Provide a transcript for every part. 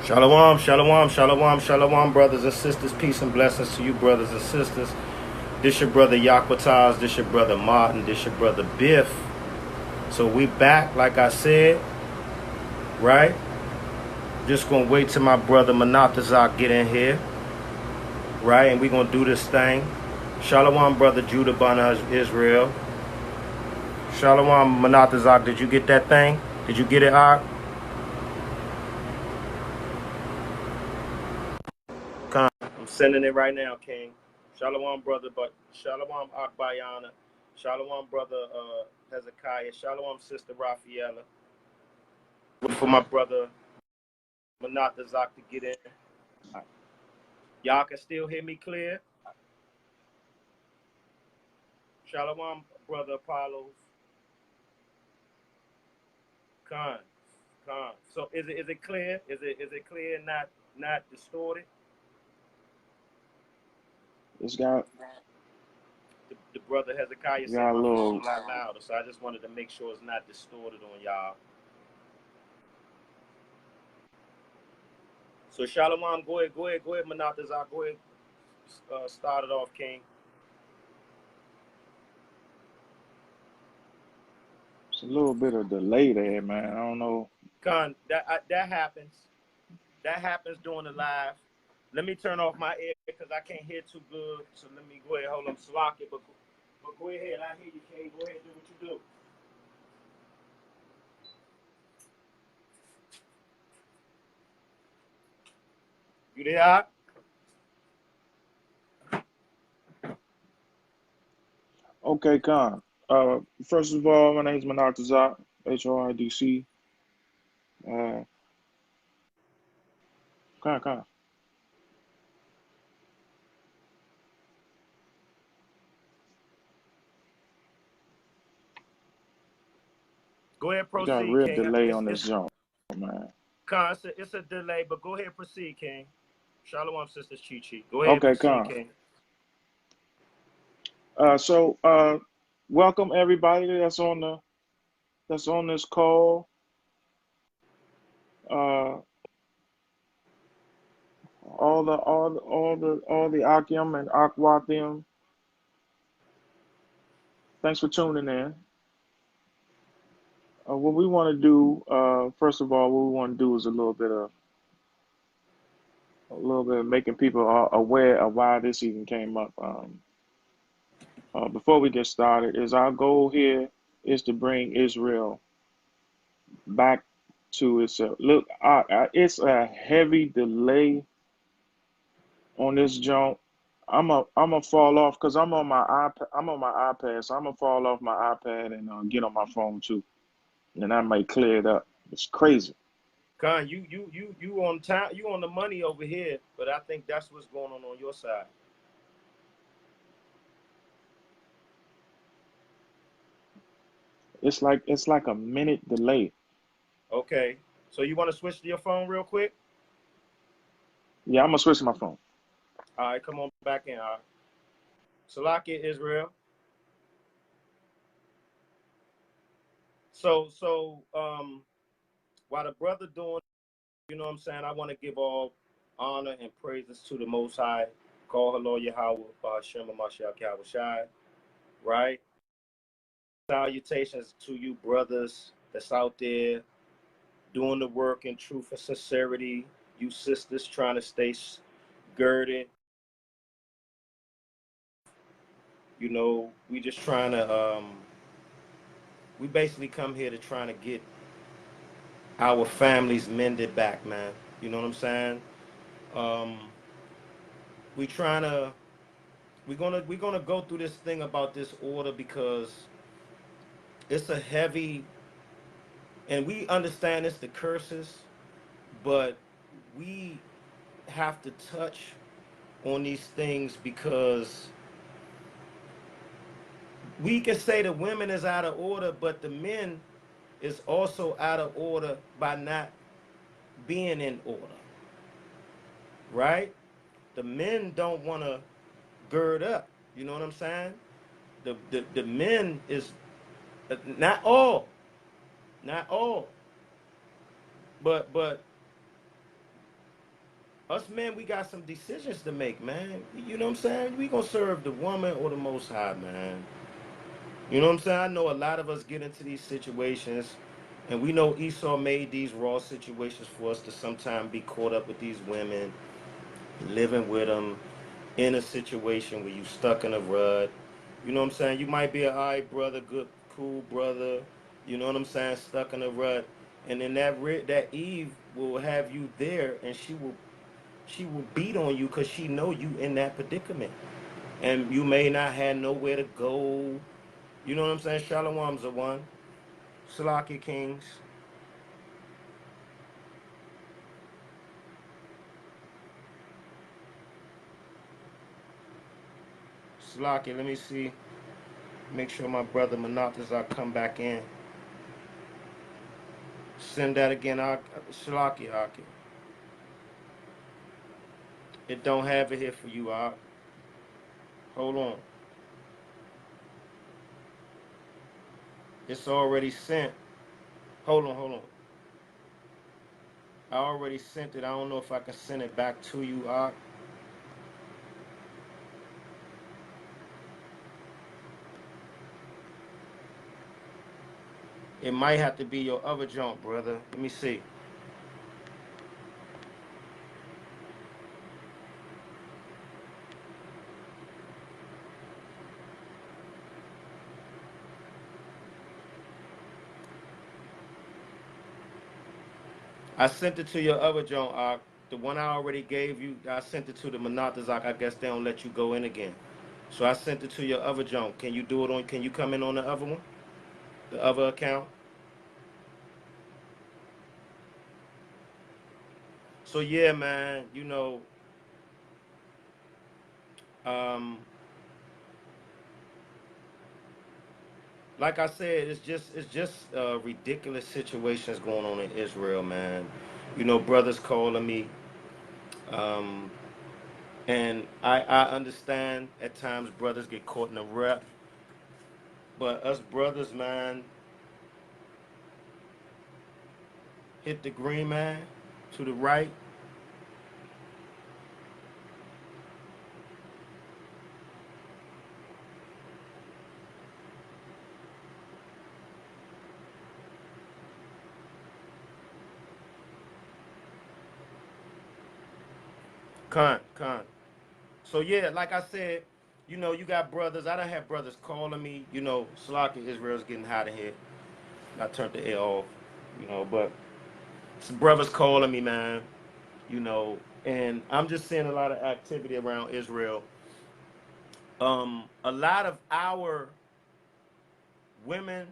Shalom, shalom, shalom, shalom, brothers and sisters. Peace and blessings to you, brothers and sisters. This your brother Yaquataz. This your brother Martin. This your brother Biff. So we back, like I said, right? Just gonna wait till my brother Manatazak get in here, right? And we gonna do this thing. Shalom, brother Judah Bana Israel. Shalom, Manatazak. Did you get that thing? Did you get it, Ak? I'm sending it right now, King. Shalom, brother, but Shalom Akbayana. Shalom, brother Hezekiah. Shalom, sister Rafaela. For my brother Manatazak to get in. Y'all can still hear me clear? Shalom, brother Apollos. Khan. So is it clear? Is it clear and not distorted? It's got The brother Hezekiah said my phone a lot louder, so I just wanted to make sure it's not distorted on y'all. So Shalom, go ahead, Manatazak, go ahead, start it off, King. It's a little bit of delay there, man. I don't know. Khan, that happens. That happens during the live. Let me turn off my ear because I can't hear too good. So let me go ahead, hold on, slack it, but go ahead, I hear you, King. Go ahead, do what you do. You there? Okay, Khan. First of all, my name is Manatazak, HOIDC. Khan. Go ahead, proceed, You got a real King. delay on this jump, man. Khan, it's a delay, but go ahead, proceed, King. Shalom, sisters, Chi. Go ahead, Okay, proceed, Khan. King. So welcome everybody that's on this call. All the Akim and Akwathim. Thanks for tuning in. What we want to do, first of all, what we want to do is a little bit of making people aware of why this even came up. Before we get started, is our goal here is to bring Israel back to itself. Look, it's a heavy delay on this jump. I'm a fall off because I'm on my iPad. I'm on my iPad, so I'm gonna fall off my iPad and get on my phone too, and I might clear it up. It's crazy. Khan, you on time. You on the money over here, but I think that's what's going on your side. It's like a minute delay. Okay, so you want to switch to your phone real quick? Yeah, I'm gonna switch to my phone. All right, come on back in. All right. Salakia, Israel. So while the brother doing, you know what I'm saying, I want to give all honor and praises to the Most High. Call hello Yahweh, Ba'ashem Mashiach Yahushai, right? Salutations to you brothers that's out there doing the work in truth and sincerity. You sisters trying to stay girded. You know, we just trying to, we basically come here to trying to get our families mended back, man. You know what I'm saying? Um, we trying to, we're gonna go through this thing about this order because it's a heavy, and we understand it's the curses, but we have to touch on these things because we can say the women is out of order, but the men is also out of order by not being in order, right? The men don't want to gird up. You know what I'm saying? The men is not all, but Us men, we got some decisions to make, man. You know what I'm saying? We gonna serve the woman or the Most High, man. You know what I'm saying? I know a lot of us get into these situations, and we know Esau made these raw situations for us to sometimes be caught up with these women, living with them in a situation where you stuck in a rut. You know what I'm saying? You might be an all right brother, good, cool brother. You know what I'm saying? Stuck in a rut, and then that Eve will have you there, and she will beat on you because she know you in that predicament, and you may not have nowhere to go. You know what I'm saying? Shalom's a one. Salaki Kings. Salaki, let me see. Make sure my brother Manatazar come back in. Send that again, Salaki Aki. It don't have it here for you, Ak. Hold on. It's already sent. Hold on. I already sent it. I don't know if I can send it back to you, Ak. It might have to be your other junk, brother. Let me see. I sent it to your other junk, Ak. The one I already gave you, I sent it to the Manatazak. I guess they don't let you go in again. So I sent it to your other junk. Can you do it on? Can you come in on the other one, the other account? So yeah, man. Um, like I said, it's just ridiculous situations going on in Israel, man. Brothers calling me, um, and I understand at times brothers get caught in a rut, but us brothers, man, hit the green man to the right. Con. So yeah, like I said, you got brothers. I don't have brothers calling me. Slocky Israel's getting hot in here. I turned the air off. But some brothers calling me, man. And I'm just seeing a lot of activity around Israel. A lot of our women,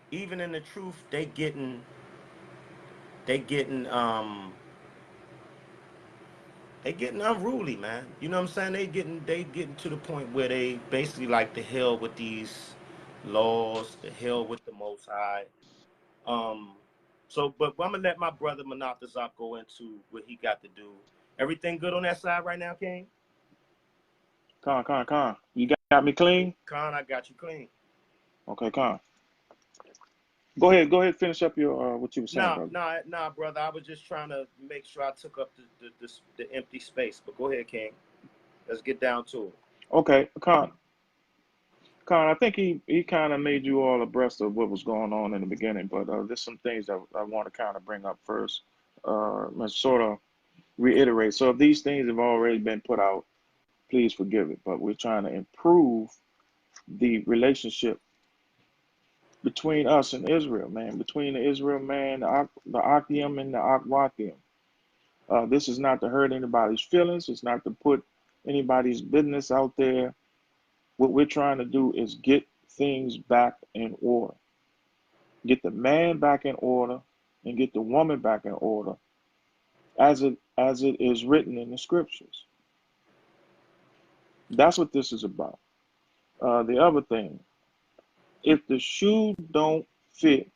even in the truth, they getting they getting unruly, man. You know what I'm saying? They getting to the point where they basically like the hell with these laws, the hell with the Most High. Um, but I'm gonna let my brother Manatazak go into what he got to do. Everything good on that side right now, King? Con. You got me clean? Khan, I got you clean. Okay, con. Go ahead, finish up your what you were saying, brother. Nah, brother. I was just trying to make sure I took up the empty space. But go ahead, King. Let's get down to it. Okay, Con, I think he kind of made you all abreast of what was going on in the beginning, but there's some things that I want to kind of bring up first. Let's sort of reiterate. So if these things have already been put out, please forgive it. But we're trying to improve the relationship between us and Israel, man, between the Israel man, the Akim and the Akwakim. This is not to hurt anybody's feelings. It's not to put anybody's business out there. What we're trying to do is get things back in order. Get the man back in order and get the woman back in order as it is written in the scriptures. That's what this is about. The other thing, if the shoe don't fit,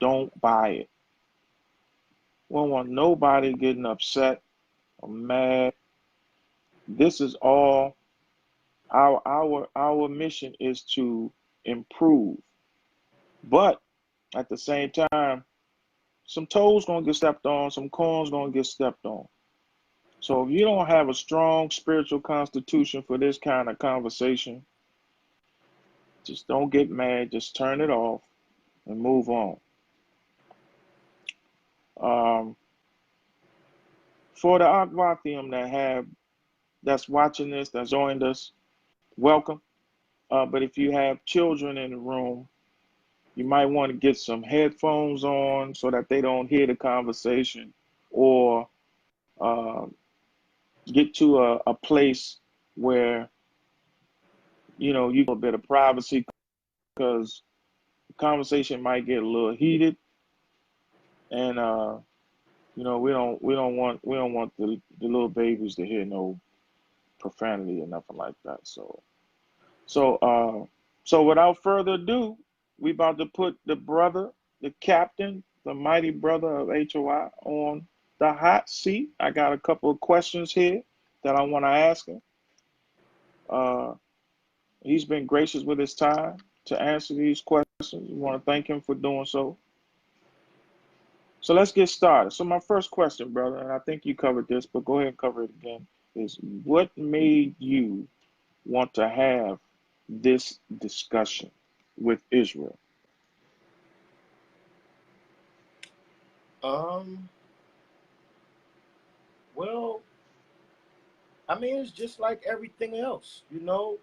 don't buy it. We don't want nobody getting upset or mad. This is all our mission is to improve. But at the same time, some toes gonna get stepped on, some corns gonna get stepped on. So if you don't have a strong spiritual constitution for this kind of conversation, just don't get mad. Just turn it off and move on. Um, for the Akvathium that's watching this, that joined us, welcome. But if you have children in the room, you might want to get some headphones on so that they don't hear the conversation, or uh, get to a place where you get a bit of privacy, because the conversation might get a little heated, and we don't want the little babies to hear no profanity or nothing like that. So without further ado, we about to put the brother, the captain, the mighty brother of HOI on the hot seat. I got a couple of questions here that I want to ask him. Uh, he's been gracious with his time to answer these questions. We want to thank him for doing so. So let's get started. So my first question, brother, and I think you covered this, but go ahead and cover it again, is what made you want to have this discussion with Israel? Um, well, I mean, it's just like everything else, you know.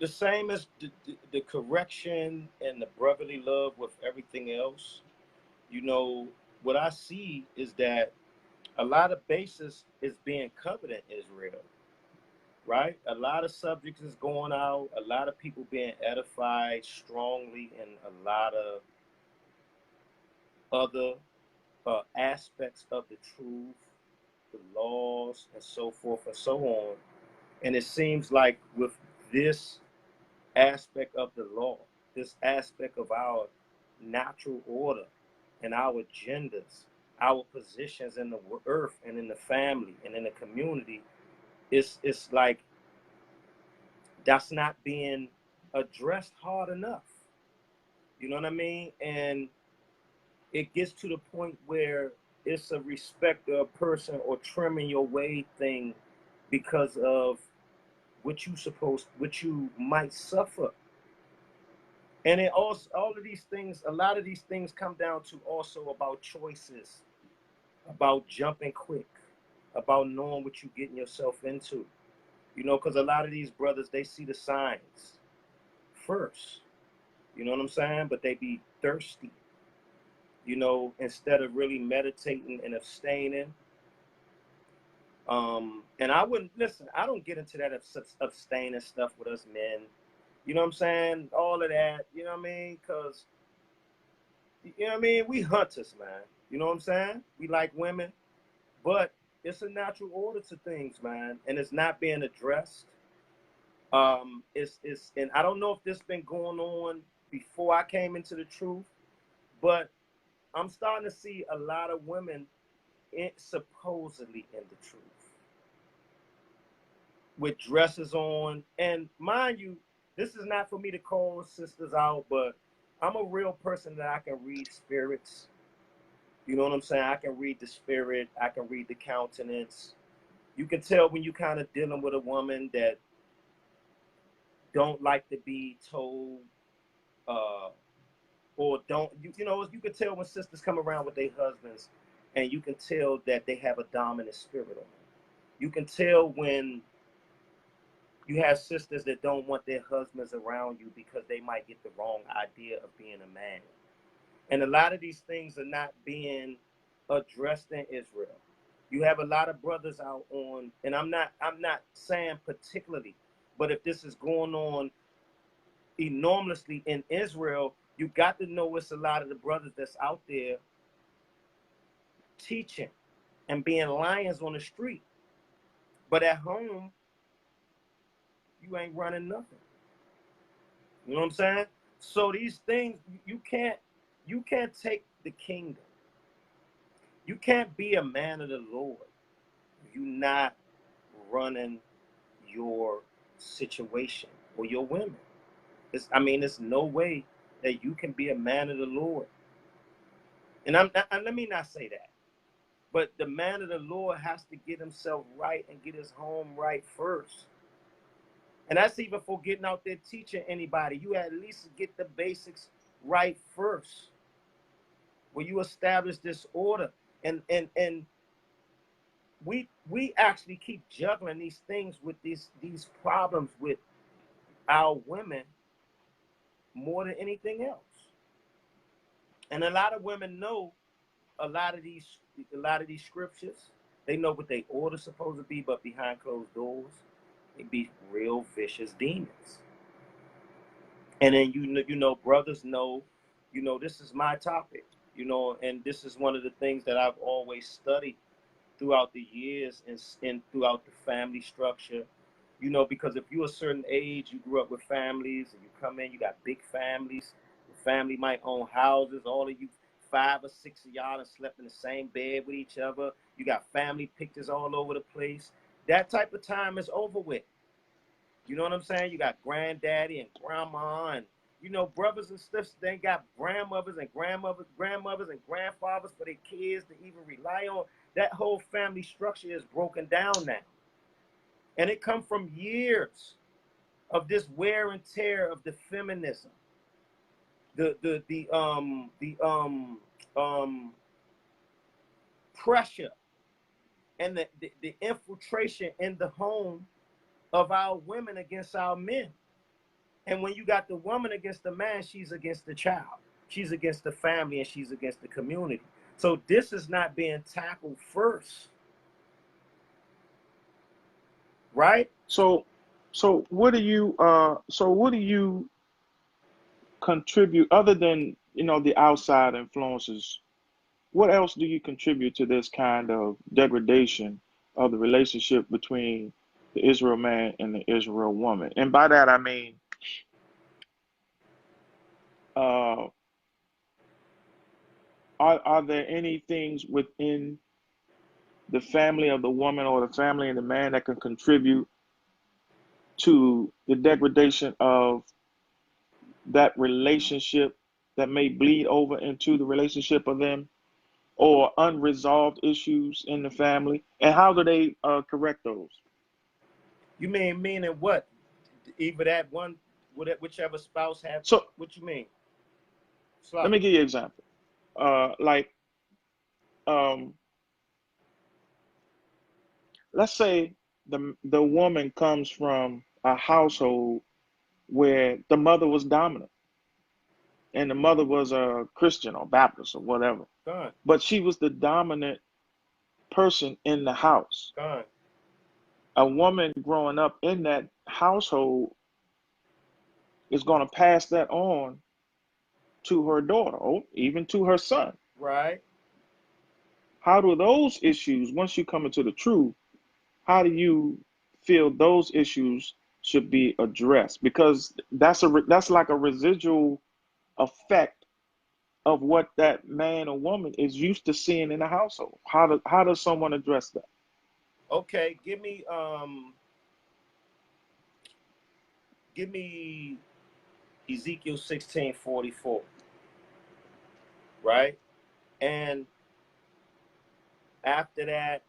The same as the correction and the brotherly love with everything else. You know, what I see is that a lot of basis is being covered in Israel, right? A lot of subjects is going out, a lot of people being edified strongly in a lot of other aspects of the truth, the laws, and so forth and so on. And it seems like with this aspect of the law, this aspect of our natural order and our agendas, our positions in the earth and in the family and in the community, it's like that's not being addressed hard enough. You know what I mean? And it gets to the point where it's a respect of a person or trimming your way thing because of what you might suffer. And it also, all of these things, a lot of these things come down to also about choices, about jumping quick, about knowing what you're getting yourself into. You know, because a lot of these brothers, they see the signs first. You know what I'm saying? But they be thirsty, you know, instead of really meditating and abstaining. And I wouldn't listen, I don't get into that abstaining stuff with us men. You know what I'm saying? All of that, you know what I mean? Because, you know what I mean? We hunters, man. You know what I'm saying? We like women, but it's a natural order to things, man. And it's not being addressed. And I don't know if this been going on before I came into the truth, but I'm starting to see a lot of women supposedly in the truth with dresses on. And mind you, this is not for me to call sisters out, but I'm a real person that I can read spirits. You know what I'm saying? I can read the spirit. I can read the countenance. You can tell when you kind of dealing with a woman that don't like to be told, uh, or don't, you know, you can tell when sisters come around with their husbands, and you can tell that they have a dominant spirit on them. You can tell when you have sisters that don't want their husbands around you because they might get the wrong idea of being a man. And a lot of these things are not being addressed in Israel. You have a lot of brothers out on, and I'm not saying particularly, but if this is going on enormously in Israel, you got to know it's a lot of the brothers that's out there teaching and being lions on the street. But at home, you ain't running nothing. You know what I'm saying? So these things, you can't take the kingdom. You can't be a man of the Lord if you're not running your situation or your women. There's no way that you can be a man of the Lord. And let me not say that. But the man of the Lord has to get himself right and get his home right first. And that's even for getting out there teaching anybody. You at least get the basics right first. Where you establish this order. And we actually keep juggling these things with these problems with our women more than anything else. And a lot of women know a lot of these scriptures. They know what they order supposed to be, but behind closed doors, they be real vicious demons. And then brothers know, this is my topic, and this is one of the things that I've always studied throughout the years and throughout the family structure, because if you're a certain age, you grew up with families, and you come in, you got big families. The family might own houses. All of you, 5 or 6 of y'all, have slept in the same bed with each other. You got family pictures all over the place. That type of time is over with. You know what I'm saying? You got granddaddy and grandma and, brothers and sisters. They got grandmothers and grandfathers for their kids to even rely on. That whole family structure is broken down now. And it comes from years of this wear and tear of the feminism. The pressure and the infiltration in the home of our women against our men. And when you got the woman against the man, she's against the child. She's against the family, and she's against the community. So this is not being tackled first. Right? So what do you contribute other than, the outside influences? What else do you contribute to this kind of degradation of the relationship between the Israel man and the Israel woman? And by that I mean, uh, are there any things within the family of the woman or the family and the man that can contribute to the degradation of that relationship that may bleed over into the relationship of them, or unresolved issues in the family? And how do they correct those? You meaning what? Either that one, whichever spouse have. So What you mean? let me give you an example. Like, um, let's say the woman comes from a household where the mother was dominant, and the mother was a Christian or Baptist or whatever, Gone. but she was the dominant person in the house. Gone. A woman growing up in that household is going to pass that on to her daughter, or even to her son. Right. How do those issues, once you come into the truth, how do you feel those issues should be addressed? Because that's like a residual effect of what that man or woman is used to seeing in the household. How does someone address that? Okay, give me Ezekiel 16:44, right? And after that,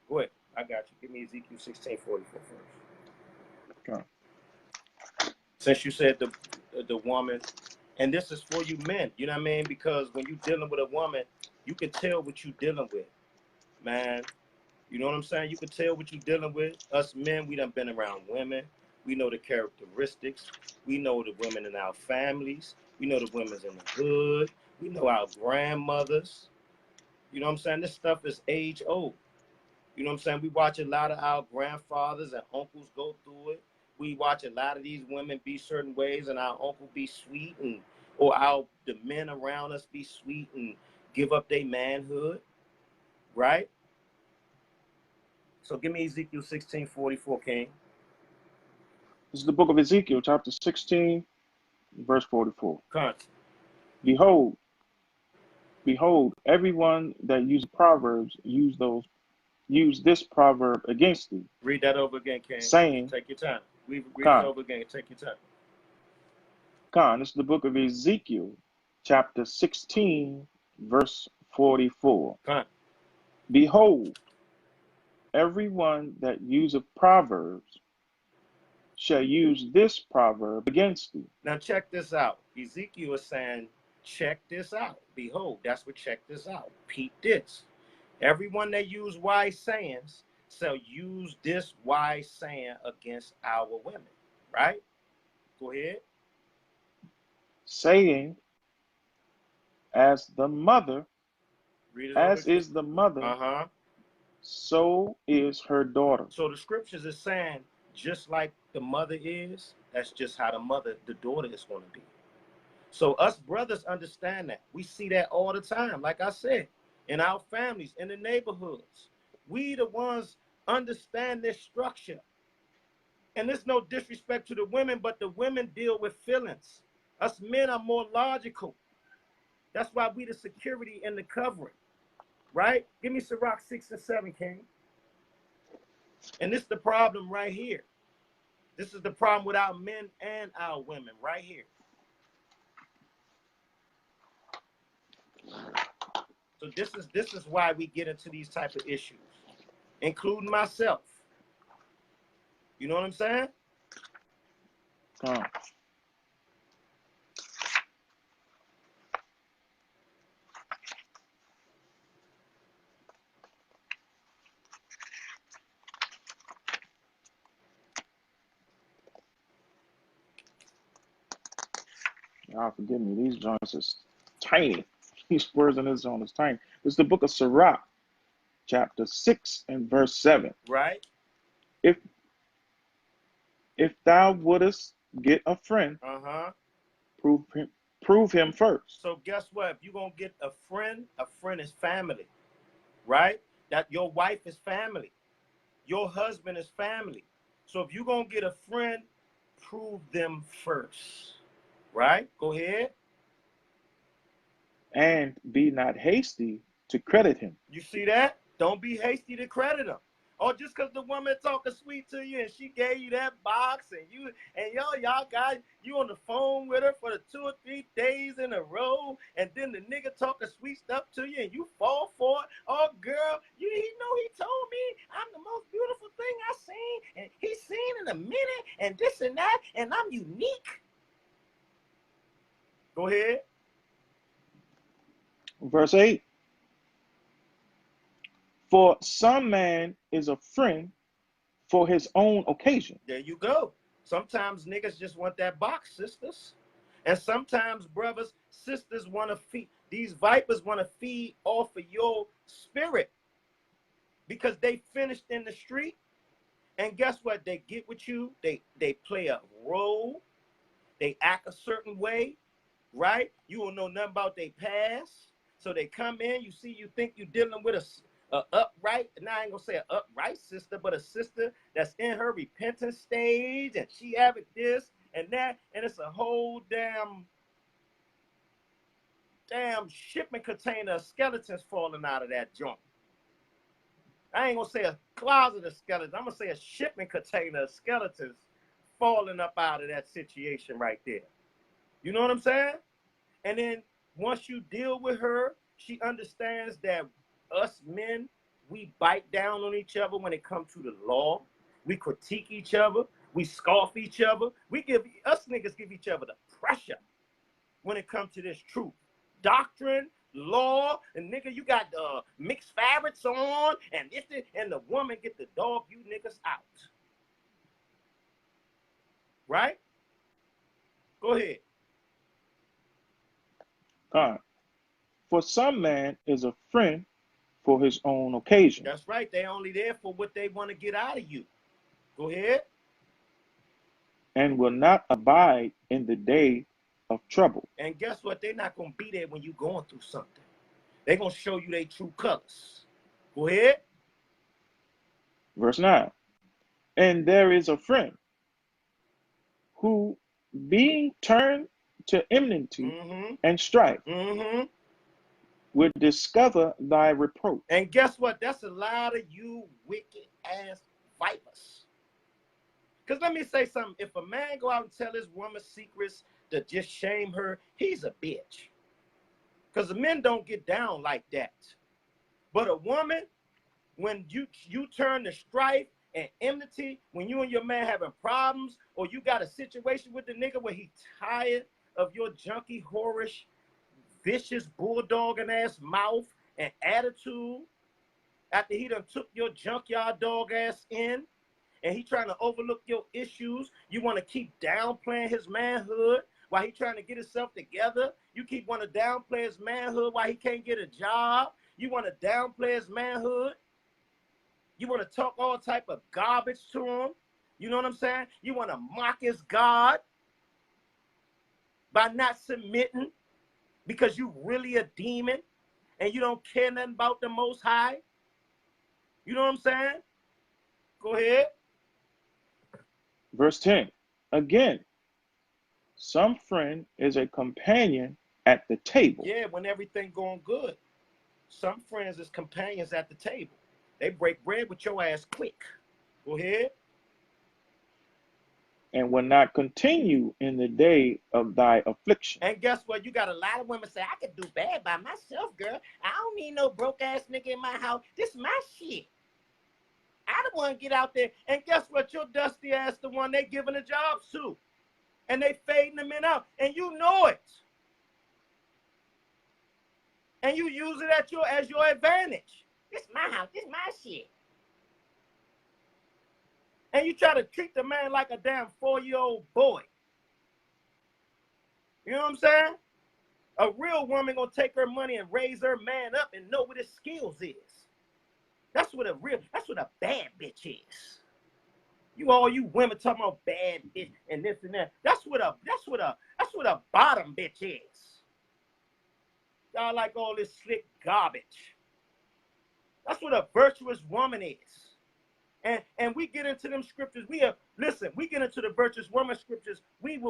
go ahead. I got you. Give me Ezekiel 16:44 first. Okay. Since you said the woman, and this is for you men, you know what I mean? Because when you're dealing with a woman, you can tell what you're dealing with, man. You know what I'm saying? You can tell what you're dealing with. Us men, we done been around women. We know the characteristics. We know the women in our families. We know the women's in the hood. We know our grandmothers. You know what I'm saying? This stuff is age old. You know what I'm saying? We watch a lot of our grandfathers and uncles go through it. We watch a lot of these women be certain ways, and our uncle be sweet, and or the men around us be sweet and give up their manhood, right? So give me Ezekiel 16:44, King. This is the book of Ezekiel, chapter 16, verse 44. Constant. Behold, behold, everyone that uses proverbs use this proverb against thee, Read that over again, King. saying, Take your time. Read it Khan. over again. Take your time. Khan. This is the book of Ezekiel, chapter 16, verse 44. Come on. Behold, everyone that useth proverbs shall use this proverb against thee. Now check this out. Ezekiel is saying, check this out. Behold, that's what check this out. Peep this. Everyone that use wise sayings shall use this wise saying against our women. Right? Go ahead. Saying, as the mother, Read it over as again. is the mother, Uh-huh. so is her daughter. So the scriptures is saying, just like the mother is, that's just how the daughter is going to be. So us brothers understand that. We see that all the time, like I said, in our families, in the neighborhoods. We the ones understand this structure. And there's no disrespect to the women, but the women deal with feelings. Us men are more logical. That's why we the security and the covering, right? Give me Sirach 6 and 7, King. And this is the problem right here. This is the problem with our men and our women right here. So this is why we get into these type of issues, including myself. You know what I'm saying? Khan. Y'all forgive me, these joints is tiny. These words in this zone is tiny. It's the book of Sirach, chapter 6 and verse 7. Right? If thou wouldest get a friend, Uh-huh. prove him first. So guess what? If you're gonna get a friend is family, right? That your wife is family, your husband is family. So if you're gonna get a friend, prove them first. Right? Go ahead. And be not hasty to credit him. You see that? Don't be hasty to credit them. Or just because the woman talking sweet to you and she gave you that box and y'all got you on the phone with her for the 2 or 3 days in a row, and then the nigga talking sweet stuff to you and you fall for it. Oh girl, he told me I'm the most beautiful thing I seen, and he's seen in a minute, and this and that, and I'm unique. Go ahead. Verse 8. For some man is a friend for his own occasion. There you go. Sometimes niggas just want that box, sisters. And sometimes brothers, sisters want to feed. These vipers want to feed off of your spirit because they finished in the street. And guess what? They get with you. They play a role. They act a certain way, right? You don't know nothing about their past. So they come in, you think you're dealing with a upright, and I ain't gonna say an upright sister, but a sister that's in her repentance stage, and she having this and that, and it's a whole damn shipment container of skeletons falling out of that joint. I ain't gonna say a closet of skeletons. I'm gonna say a shipment container of skeletons falling up out of that situation right there. You know what I'm saying? And then once you deal with her, she understands that us men, we bite down on each other when it comes to the law. We critique each other. We scoff each other. Us niggas give each other the pressure when it comes to this truth. Doctrine, law, and nigga, you got mixed fabrics on, and the woman get the dog you niggas out. Right? Go ahead. God. For some man is a friend for his own occasion. That's right. They only there for what they want to get out of you. Go ahead. And will not abide in the day of trouble. And guess what? They're not going to be there when you're going through something. They're going to show you their true colors. Go ahead. Verse 9. And there is a friend who, being turned to enmity and strife, will discover thy reproach. And guess what? That's a lot of you wicked ass vipers. Because let me say something. If a man go out and tell his woman secrets to just shame her, he's a bitch. Because the men don't get down like that. But a woman, when you turn to strife and enmity, when you and your man having problems, or you got a situation with the nigga where he tired of your junky, whorish, vicious, bulldogging ass mouth and attitude, after he done took your junkyard dog ass in, and he trying to overlook your issues, you want to keep downplaying his manhood while he trying to get himself together. You keep want to downplay his manhood while he can't get a job. You want to downplay his manhood. You want to talk all type of garbage to him. You know what I'm saying? You want to mock his God by not submitting because you really a demon and you don't care nothing about the Most High. You know what I'm saying? Go ahead. Verse 10. Again, some friend is a companion at the table. Yeah, when everything going good. Some friends is companions at the table. They break bread with your ass quick. Go ahead. And will not continue in the day of thy affliction. And guess what? You got a lot of women say, I can do bad by myself, girl. I don't need no broke ass nigga in my house. This is my shit. I the one get out there. And guess what? Your dusty ass the one they giving the jobs to. And they fading them in out. And you know it. And you use it as your advantage. This is my house. This is my shit. And you try to treat the man like a damn 4-year-old boy. You know what I'm saying? A real woman gonna take her money and raise her man up and know what his skills is. That's what a bad bitch is. All you women talking about bad bitch and this and that. That's what a bottom bitch is. Y'all like all this slick garbage. That's what a virtuous woman is. And we get into them scriptures. We get into the virtuous woman scriptures. We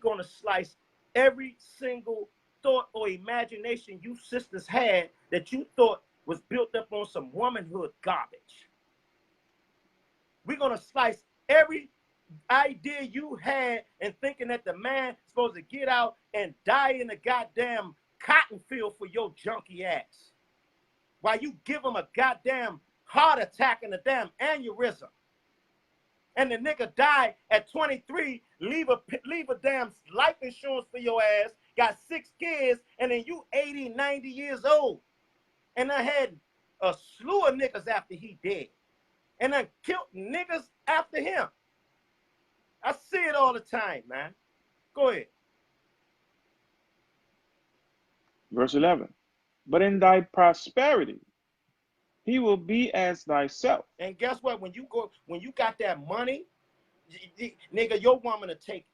gonna slice every single thought or imagination you sisters had that you thought was built up on some womanhood garbage. We're gonna slice every idea you had and thinking that the man supposed to get out and die in the goddamn cotton field for your junky ass. While you give him a goddamn heart attack and a damn aneurysm. And the nigga died at 23, leave a damn life insurance for your ass, got 6 kids, and then you 80, 90 years old. And I had a slew of niggas after he dead. And I killed niggas after him. I see it all the time, man. Go ahead. Verse 11. But in thy prosperity, he will be as thyself. And guess what? When you got that money, nigga, your woman to take,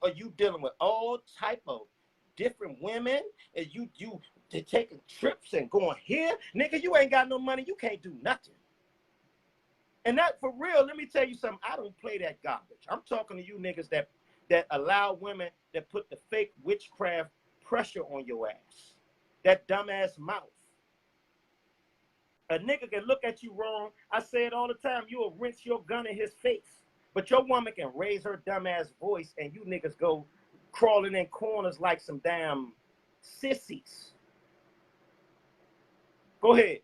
or you dealing with all type of different women, and you taking trips and going here, nigga, you ain't got no money, you can't do nothing. And that, for real, let me tell you something, I don't play that garbage. I'm talking to you niggas that allow women that put the fake witchcraft pressure on your ass. That dumbass mouth. A nigga can look at you wrong. I say it all the time. You'll rinse your gun in his face. But your woman can raise her dumbass voice and you niggas go crawling in corners like some damn sissies. Go ahead.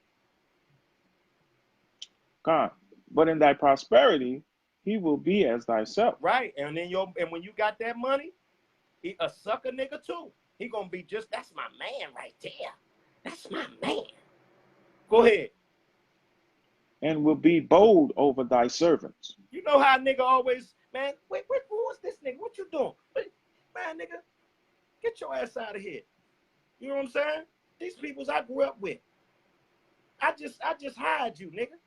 God. But in thy prosperity, he will be as thyself. Right. And then when you got that money, he a sucker nigga too. He gonna be just, that's my man right there. That's my man. Go ahead. And will be bold over thy servants. You know how nigga always, man, wait, who is this nigga? What you doing? Man, nigga, get your ass out of here. You know what I'm saying? These peoples I grew up with. I just hired you, nigga.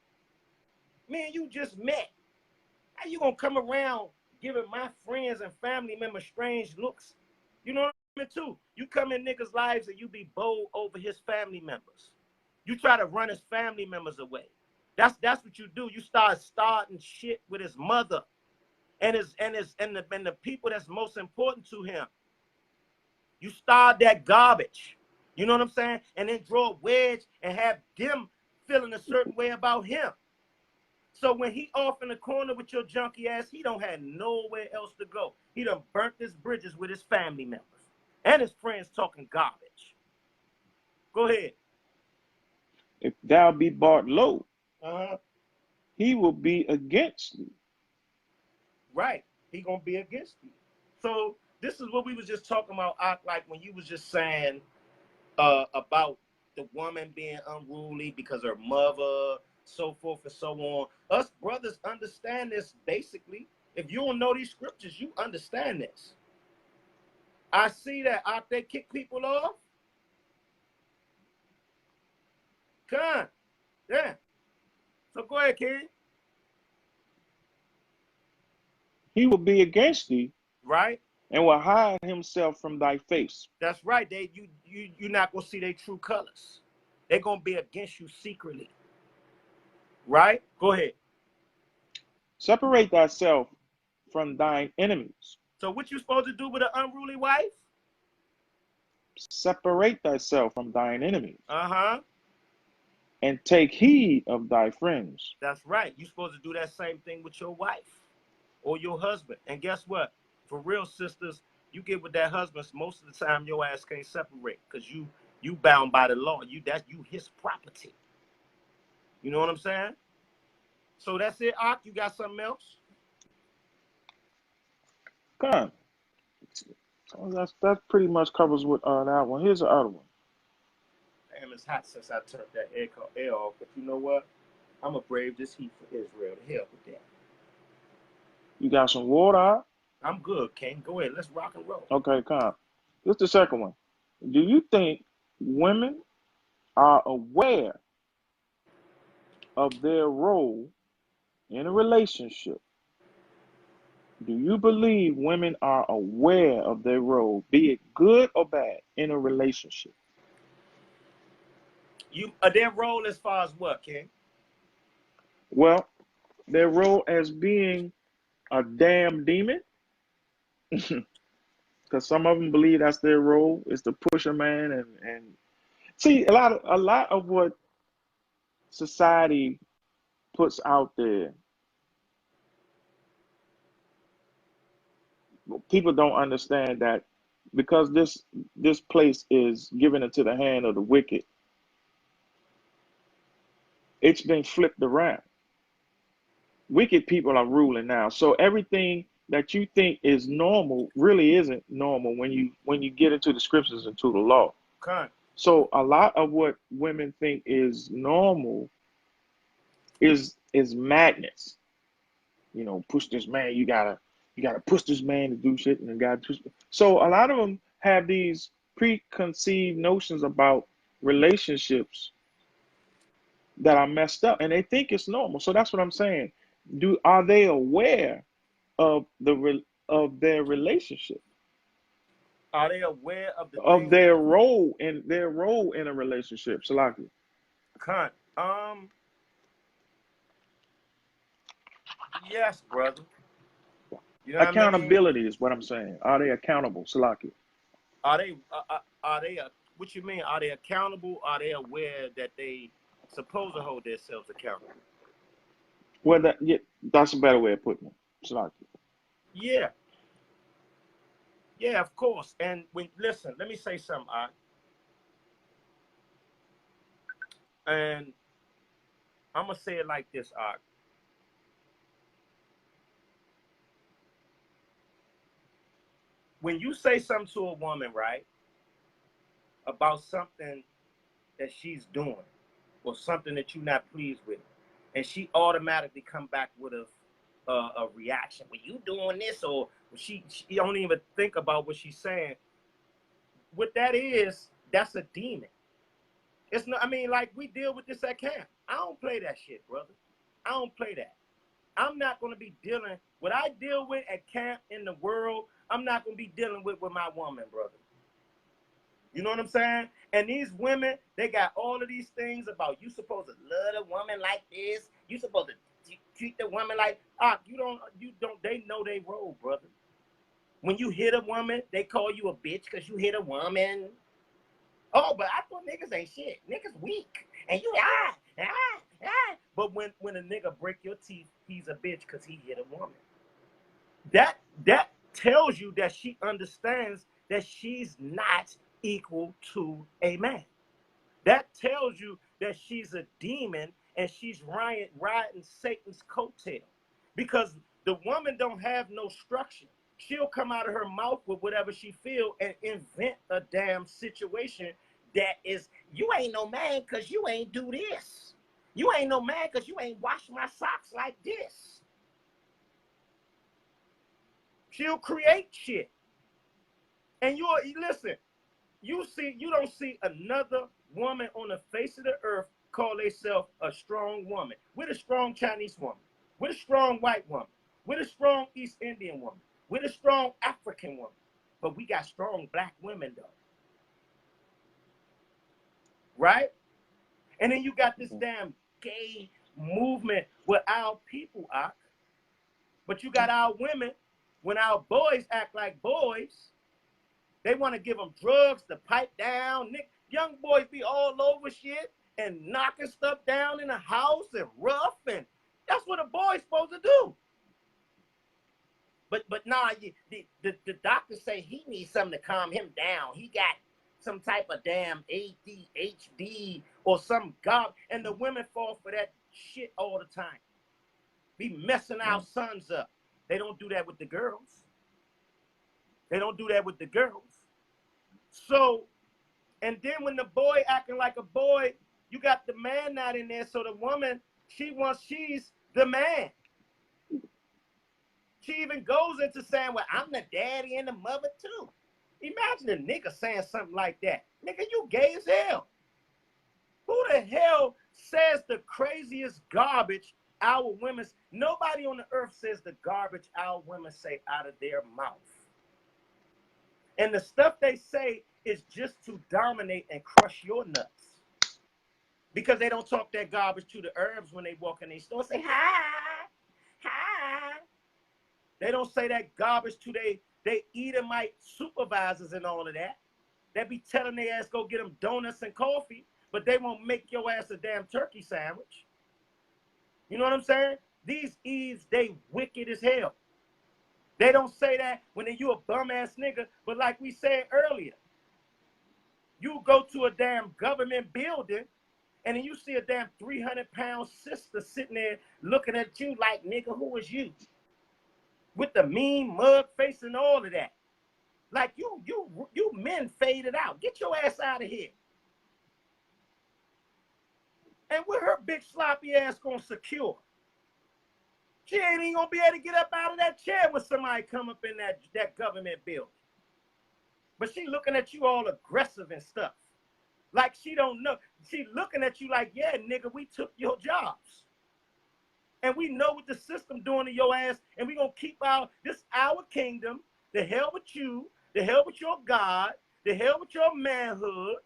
Me and you just met. How you gonna come around giving my friends and family members strange looks? You know what I mean too? You come in niggas' lives and you be bold over his family members. You try to run his family members away. That's what you do. You start starting shit with his mother and the people that's most important to him. You start that garbage. You know what I'm saying? And then draw a wedge and have them feeling a certain way about him. So when he off in the corner with your junky ass, he don't have nowhere else to go. He done burnt his bridges with his family members and his friends talking garbage. Go ahead. If thou be bought low, Uh-huh. he will be against thee. Right. He gonna be against you. So this is what we was just talking about, like when you was just saying about the woman being unruly because her mother, so forth and so on. Us brothers understand this basically. If you don't know these scriptures, you understand this. I see that out they kick people off. Come on. Yeah. So go ahead, kid. He will be against thee, Right? and will hide himself from thy face. That's right. You're not gonna see their true colors. They're gonna be against you secretly. Right? Go ahead. Separate thyself from thine enemies. So what you supposed to do with an unruly wife? Separate thyself from thine enemies, Uh-huh. and take heed of thy friends. That's right. You're supposed to do that same thing with your wife or your husband. And guess what? For real, sisters, you get with that husband, most of the time your ass can't separate because you bound by the law. You his property. You know what I'm saying? So that's it, Ak. You got something else? Come. So that pretty much covers what that one. Here's the other one. Damn, it's hot since I turned that air off. But you know what? I'm going to brave this heat for Israel. To hell with that. You got some water? I'm good, King. Go ahead. Let's rock and roll. Okay, come. This is the second one. Do you think women are aware of their role in a relationship? Do you believe women are aware of their role, be it good or bad, in a relationship? Their role as far as what, King? Well, their role as being a damn demon, because some of them believe that's their role, is to push a man and see a lot of what society puts out there. People don't understand that because this place is given into the hand of the wicked. It's been flipped around. Wicked people are ruling now. So everything that you think is normal really isn't normal when you get into the scriptures and to the law. Okay. So a lot of what women think is normal is madness. You know, push this man, you gotta push this man to do shit, and the guy push. So a lot of them have these preconceived notions about relationships that are messed up, and they think it's normal. So that's what I'm saying. Are they aware of their relationship, Are they aware of the of things? their role in a relationship? Salaki. Con. Yes, brother. You know what I mean? Accountability is what I'm saying. Are they accountable? Salaki. Are they? What you mean? Are they accountable? Are they aware that they supposed to hold themselves accountable? Well, that's a better way of putting it. Salaki. Yeah. Yeah, of course. And listen, let me say something, and I'm gonna say it like this, when you say something to a woman, right, about something that she's doing or something that you're not pleased with, and she automatically come back with a reaction. Well, you doing this, or she don't even think about what she's saying. What that is, that's a demon. It's not. I mean, like we deal with this at camp. I don't play that shit, brother. I don't play that. I'm not going to be dealing what I deal with at camp in the world. I'm not going to be dealing with my woman, brother. You know what I'm saying? And these women, they got all of these things about you supposed to love a woman like this. You supposed to treat the woman like you don't. They know they role, brother. When you hit a woman, they call you a bitch because you hit a woman. Oh, but I thought niggas ain't shit. Niggas weak. And you But when a nigga break your teeth, he's a bitch because he hit a woman. That tells you that she understands that she's not equal to a man. That tells you that she's a demon and she's riding Satan's coattail. Because the woman don't have no structure. She'll come out of her mouth with whatever she feel and invent a damn situation that is, you ain't no man because you ain't do this. You ain't no man because you ain't wash my socks like this. She'll create shit. And you listen, you don't see another woman on the face of the earth call herself a strong woman. We're a strong Chinese woman. We're a strong white woman. We're a strong East Indian woman. We're a strong African woman. But we got strong black women though. Right? And then you got this damn gay movement with our people, Ak. But you got our women, when our boys act like boys, they want to give them drugs to pipe down. Young boys be all over shit and knocking stuff down in the house and rough, and that's what a boy's supposed to do. But nah, the doctor say he needs something to calm him down. He got some type of damn ADHD or some god, and the women fall for that shit all the time. Be messing our sons up. They don't do that with the girls. They don't do that with the girls. So, and then when the boy acting like a boy, you got the man not in there. So the woman, she's the man. She even goes into saying, well, I'm the daddy and the mother too. Imagine a nigga saying something like that. Nigga, you gay as hell. Who the hell says the craziest garbage our women, nobody on the earth says the garbage our women say out of their mouth. And the stuff they say is just to dominate and crush your nuts. Because they don't talk that garbage to the herbs when they walk in their store. Say, hi, hi. They don't say that garbage to they Edomite supervisors and all of that. They be telling their ass go get them donuts and coffee, but they won't make your ass a damn turkey sandwich. You know what I'm saying? These Eves, they wicked as hell. They don't say that when you a bum ass nigga, but like we said earlier, you go to a damn government building and then you see a damn 300-pound sister sitting there looking at you like, nigga, who is you? With the mean mug face and all of that. Like you men faded out. Get your ass out of here. And with her big sloppy ass gonna secure, she ain't even gonna be able to get up out of that chair when somebody come up in that government building. But she looking at you all aggressive and stuff. Like she don't know. She looking at you like, yeah, nigga, we took your jobs. And we know what the system doing to your ass, and we gonna keep this our kingdom. The hell with you, the hell with your God, the hell with your manhood.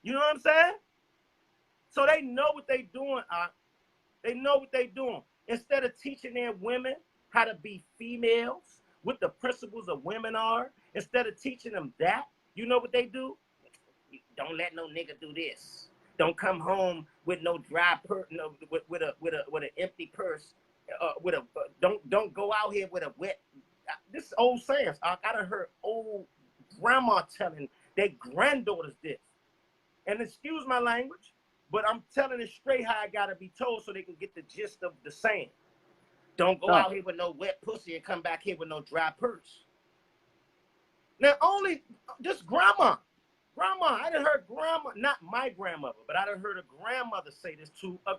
You know what I'm saying? So they know what they doing, They know what they doing. Instead of teaching their women how to be females, what the principles of women are, instead of teaching them that, you know what they do? Don't let no nigga do this. Don't come home with no dry purse, no, with an empty purse. Don't go out here with a wet. This is old sayings. I done heard old grandma telling their granddaughters this. And excuse my language, but I'm telling it straight how I gotta be told so they can get the gist of the saying. Don't go out here with no wet pussy and come back here with no dry purse. Now only this grandma, I done heard grandma, not my grandmother, but I done heard a grandmother say this to a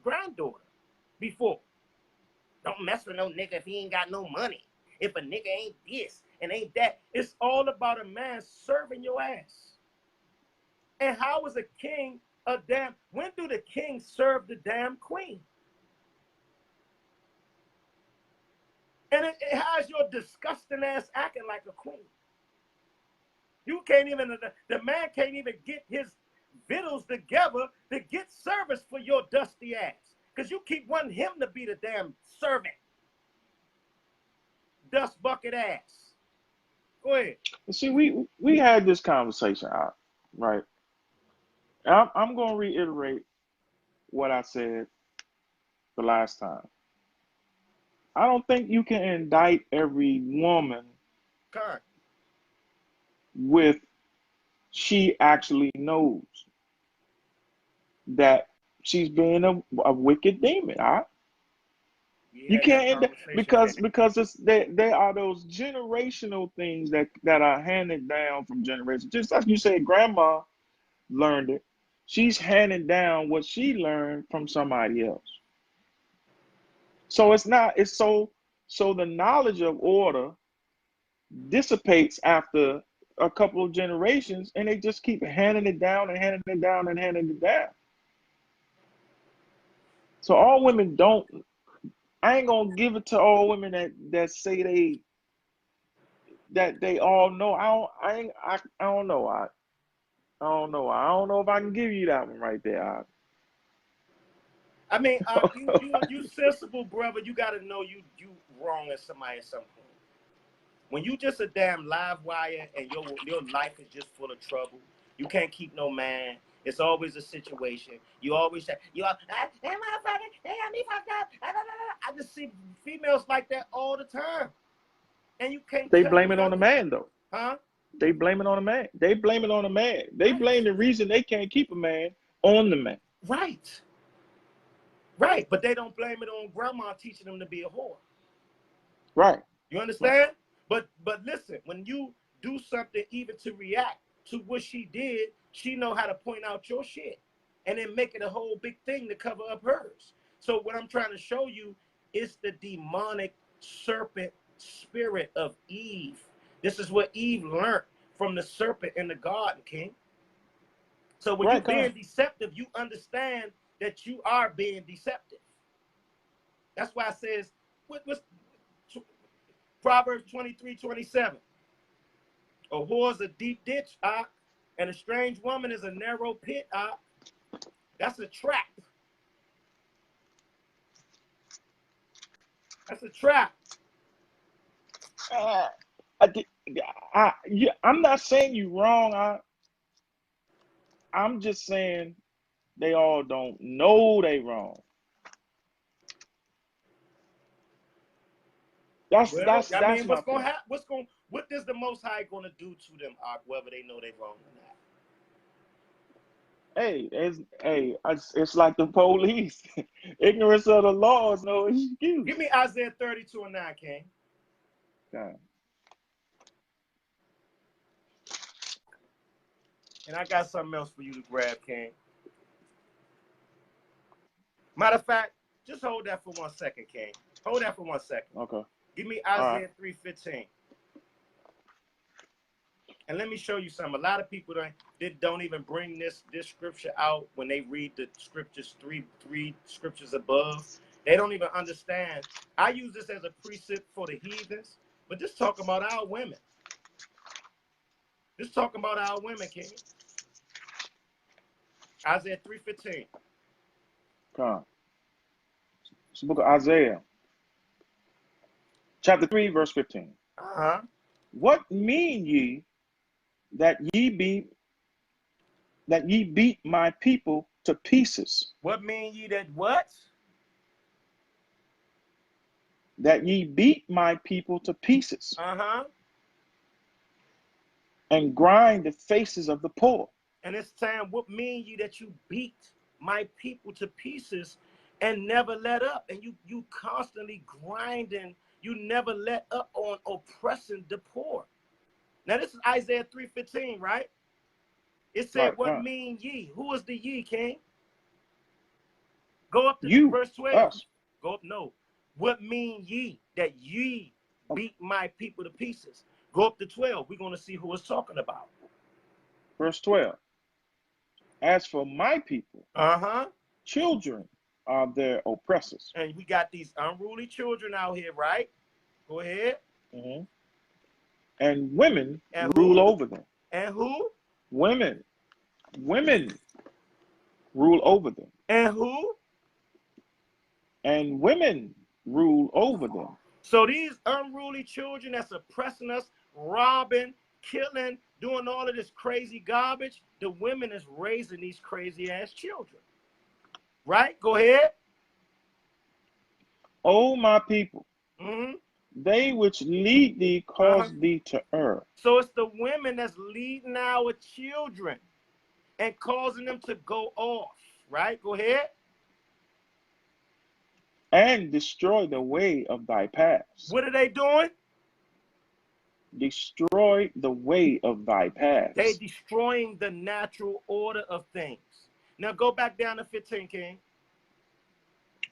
granddaughter before. Don't mess with no nigga if he ain't got no money. If a nigga ain't this and ain't that. It's all about a man serving your ass. And how is a king a damn, when do the king serve the damn queen? And it has your disgusting ass acting like a queen. You can't even, the man can't even get his victuals together to get service for your dusty ass. Because you keep wanting him to be the damn servant. Dust bucket ass. Go ahead. See, we had this conversation out, right? I'm going to reiterate what I said the last time. I don't think you can indict every woman Con. with she actually knows that she's being a wicked demon. We You had that can't conversation, King. because it's there are those generational things that are handed down from generation. Just like you said, grandma learned it. She's handing down what she learned from somebody else. So it's not it's so the knowledge of order dissipates after a couple of generations, and they just keep handing it down and handing it down and handing it down. So all women don't. I ain't gonna give it to all women that say they all know. I don't know. I don't know. I don't know if I can give you that one right there. I mean, you sensible brother. You got to know you wrong as somebody at some point. When you just a damn live wire and your life is just full of trouble, you can't keep no man. It's always a situation. You always say, hey, motherfucker, they got me fucked up. I just see females like that all the time. And you can't They tell blame me it on the nothing. man though. Huh? They blame it on the man. They blame it on the man. They Right. blame the reason they can't keep a man on the man. Right. Right. But they don't blame it on grandma teaching them to be a whore. Right. You understand? Right. But listen, when you do something even to react to what she did, she know how to point out your shit and then make it a whole big thing to cover up hers. So what I'm trying to show you is the demonic serpent spirit of Eve. This is what Eve learned from the serpent in the garden, King. So when you're being deceptive, you understand that you are being deceptive. That's why it says, what's Proverbs 23:27. A whore is a deep ditch, and a strange woman is a narrow pit. That's a trap. That's a trap. I'm not saying you wrong. I'm just saying they all don't know they wrong. That's I mean, my point. What is the Most High going to do to them, whether they know they wrong or not? It's like the police. Ignorance of the law is no excuse. Give me Isaiah 32:9, King. Okay. And I got something else for you to grab, King. Matter of fact, just hold that for 1 second, King. Hold that for 1 second. Okay. Give me Isaiah 3:15. And let me show you something. A lot of people don't even bring this scripture out when they read the scriptures, three scriptures above. They don't even understand. I use this as a precept for the heathens, but just talking about our women. Just talking about our women, King. Isaiah 3:15. Come. It's the book of Isaiah, chapter 3, verse 15. What mean ye that ye beat my people to pieces? What mean ye that what? That ye beat my people to pieces. And grind the faces of the poor. And it's saying, what mean ye that you beat my people to pieces and never let up? And you constantly grinding, you never let up on oppressing the poor. Now this is Isaiah 3:15, right? It said, Right, what mean ye? Who is the ye, King? Go up to verse 12. Us. Go up, no. What mean ye that ye beat my people to pieces? Go up to 12. We're going to see who it's talking about. Verse 12. As for my people, children are their oppressors. And we got these unruly children out here, right? Go ahead. And women rule over them. And who? Women rule over them. And who? And women rule over them. So these unruly children that's oppressing us, robbing, killing, doing all of this crazy garbage, the women is raising these crazy ass children. Right? Go ahead. O my people, Mm-hmm. they which lead thee Uh-huh. cause thee to err, So it's the women that's leading our children and causing them to go off. Right? Go ahead. and destroy the way of thy paths. What are they doing? Destroy the way of thy They paths. destroying the natural order of things. Now go back down to 15, King.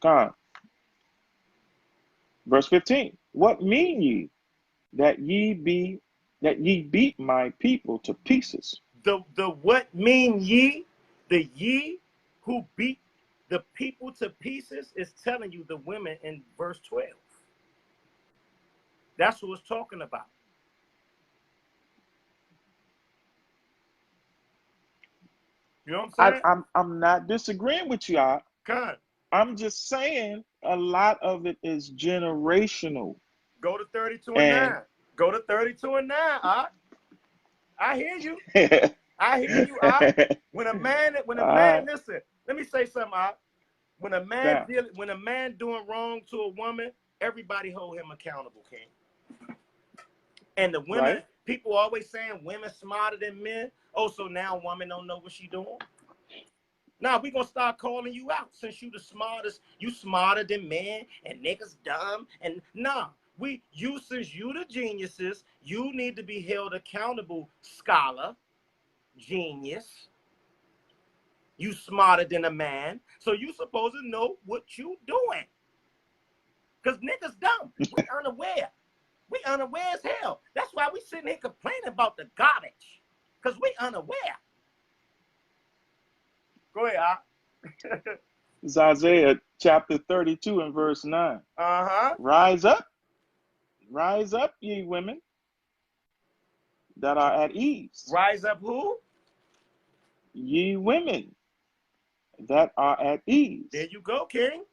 God. Verse 15. What mean ye that ye beat my people to pieces? The what mean ye? The ye who beat the people to pieces is telling you the women in verse 12. That's what it's talking about. You know what I'm saying? I'm not disagreeing with you. Con, I'm just saying a lot of it is generational. go to 32 and And 9. Go to 32 and 9. I hear you. all I hear you. When a man, right, listen, let me say something. When a man now, doing wrong to a woman, everybody hold him accountable, King. And the women, right? people always saying women smarter than men. Oh, so now women don't know what she doing? Now we gonna start calling you out since you the smartest. You smarter than men and niggas dumb. And nah, since you the geniuses, you need to be held accountable, scholar, genius. You smarter than a man, so you supposed to know what you doing. Cause niggas dumb. We unaware. We unaware as hell. That's why we sitting here complaining about the garbage. Cause we unaware. Go ahead. It's Isaiah chapter 32 and verse 9. Uh-huh. Rise up, ye women that are at ease. Rise up who? Ye women that are at There ease. you go, King.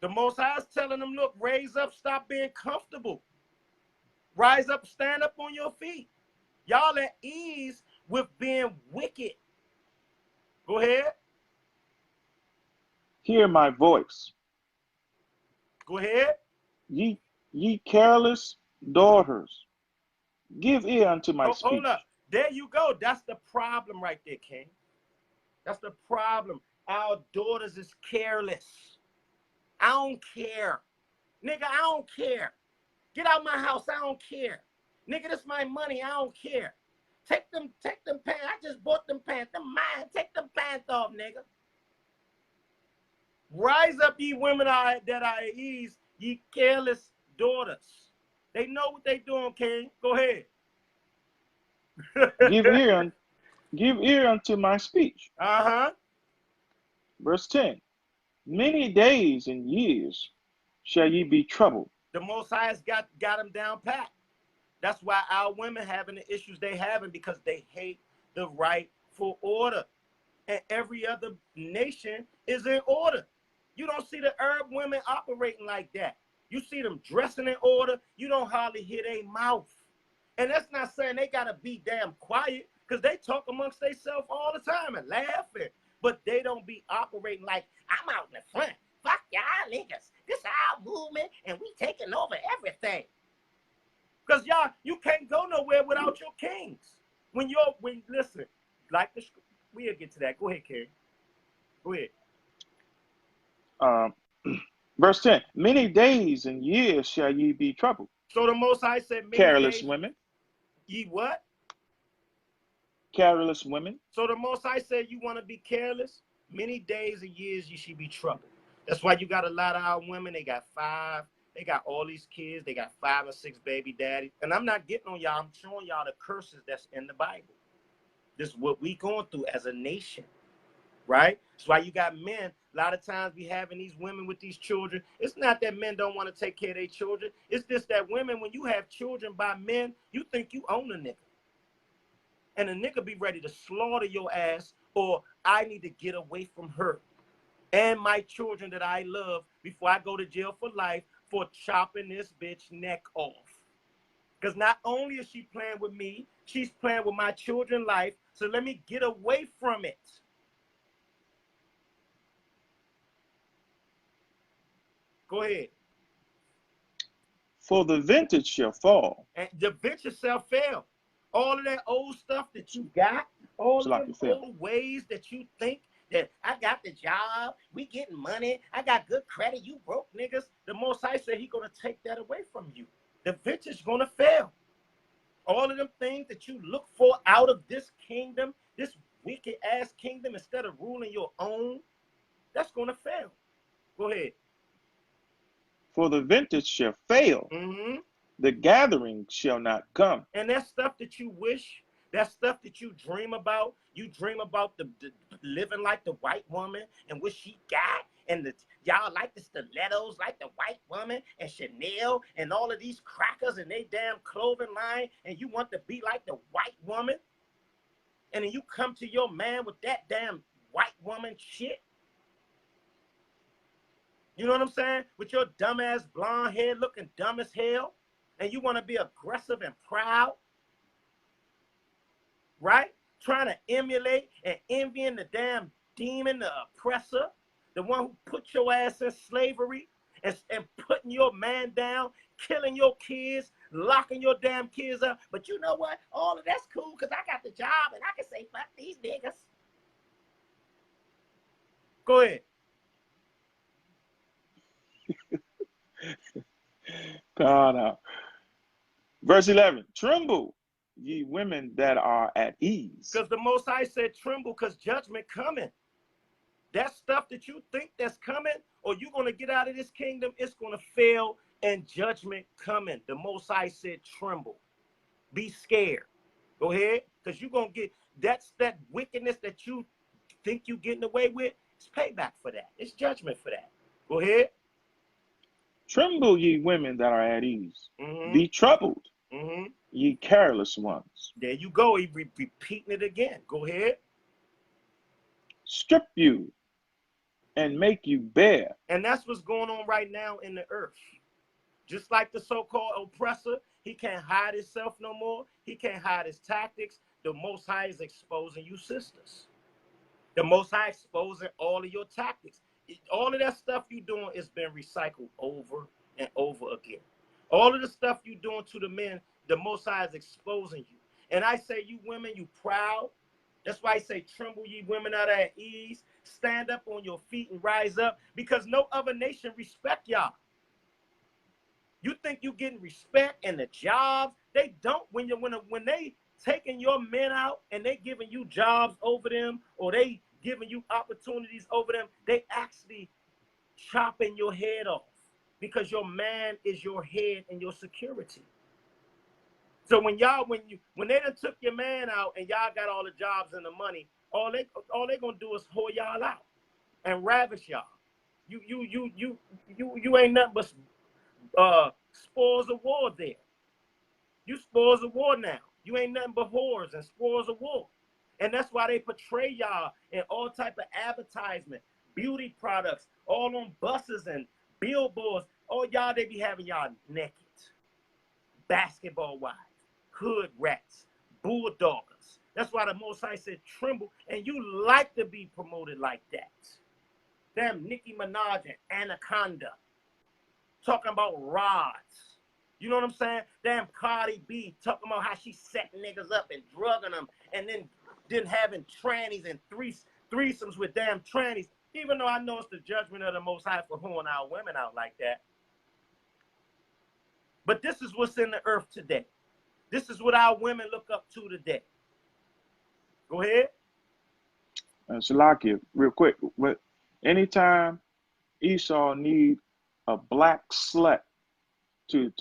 The Most High is telling them, look, raise up, stop being comfortable. Rise up, stand up on your feet. Y'all at ease with being wicked. Go ahead. Hear my voice. Go ahead. Ye careless daughters, give ear unto my Hold up. speech. There you go. That's the problem right there, King. That's the problem. Our daughters is careless. I don't care. Nigga, I don't care. Get out my house. I don't care. Nigga, this my money. I don't care. Take them pants. I just bought them pants. Them mine. Take them pants off, nigga. Rise up, ye women that are at ease, ye careless daughters. They know what they doing, King. Go ahead. Give ear, give ear unto my speech. Uh-huh. Verse 10. Many days and years shall ye be troubled. The Most High has got them down pat. That's why our women having the issues they having because they hate the rightful order. And every other nation is in order. You don't see the Arab women operating like that. You see them dressing in order. You don't hardly hear their mouth. And that's not saying they got to be damn quiet because they talk amongst themselves all the time and laughing. But they don't be operating like, I'm out in the front. Fuck y'all niggas. This our movement and we taking over everything. Because y'all, you can't go nowhere without your kings. Listen, like we'll get to that. Go ahead, King. Go ahead. Um, verse 10. Many days and years shall ye be troubled. So the Most High said, many Careless days, women. ye what? Careless women. So the Most High said, you want to be careless? Many days and years you should be troubled. That's why you got a lot of our women. They got 5. They got all these kids. They got 5 or 6 baby daddies. And I'm not getting on y'all. I'm showing y'all the curses that's in the Bible. This is what we going through as a nation. Right? That's why you got men. A lot of times we having these women with these children. It's not that men don't want to take care of their children. It's just that women, when you have children by men, you think you own a nigga. And a nigga be ready to slaughter your ass, or I need to get away from her and my children that I love before I go to jail for life for chopping this bitch neck off. Because not only is she playing with me, she's playing with my children's life. So let me get away from it. Go ahead. For the vintage shall fall. And the venture shall fail. All of that old stuff that you got, all It's of like them it fell. old ways that you think that I got the job, we getting money, I got good credit, you broke niggas. The Most High said he gonna take that away from you. The venture's gonna fail. All of them things that you look for out of this kingdom, this wicked ass kingdom, instead of ruling your own, that's gonna fail. Go ahead. For the vintage shall fail. Mm-hmm. The gathering shall not come. And that stuff that you wish, that stuff that you dream about the living like the white woman and what she got, and y'all like the stilettos like the white woman and Chanel and all of these crackers and they damn clothing line, and you want to be like the white woman, and then you come to your man with that damn white woman shit. You know what I'm saying? With your dumbass blonde hair looking dumb as hell, and you want to be aggressive and proud, right? Trying to emulate and envying the damn demon, the oppressor, the one who put your ass in slavery and putting your man down, killing your kids, locking your damn kids up. But you know what? All of that's cool because I got the job and I can say, fuck these niggas. Go ahead. God, verse 11. Tremble, ye women that are at ease. Because the Most High said, tremble because judgment coming. That stuff that you think that's coming, or you're going to get out of this kingdom, it's going to fail and judgment coming. The Most High said, tremble. Be scared. Go ahead. Because you're going to get, that wickedness that you think you're getting away with, it's payback for that. It's judgment for that. Go ahead. Tremble, ye women that are at ease. Mm-hmm. Be troubled, Mm-hmm. ye careless ones. There you go. He repeating it again. Go ahead. Strip you and make you bare. And that's what's going on right now in the earth. Just like the so-called oppressor, he can't hide himself no more. He can't hide his tactics. The Most High is exposing you sisters. The Most High exposing all of your tactics. All of that stuff you doing is been recycled over and over again. All of the stuff you doing to the men, the Most High is exposing you. And I say, you women, you proud. That's why I say, tremble, ye women out at ease. Stand up on your feet and rise up, because no other nation respect y'all. You think you getting respect and the jobs? They don't. When they taking your men out and they giving you jobs over them, or they giving you opportunities over them, they actually chopping your head off, because your man is your head and your security. So when they done took your man out and y'all got all the jobs and the money, all they gonna do is whore y'all out and ravish y'all. You ain't nothing but spoils of war there. You spoils of war now. You ain't nothing but whores and spoils of war. And that's why they portray y'all in all type of advertisement, beauty products, all on buses and billboards. All y'all, they be having y'all naked. Basketball wives, hood rats, bulldoggers. That's why the Most High said tremble, and you like to be promoted like that. Damn Nicki Minaj and Anaconda talking about rods. You know what I'm saying? Damn Cardi B talking about how she set niggas up and drugging them, and then having trannies and threesomes with damn trannies. Even though I know it's the judgment of the Most High for whoring our women out like that. But this is what's in the earth today. This is what our women look up to today. Go ahead. Shalakia, real quick. But anytime Esau need a black slut to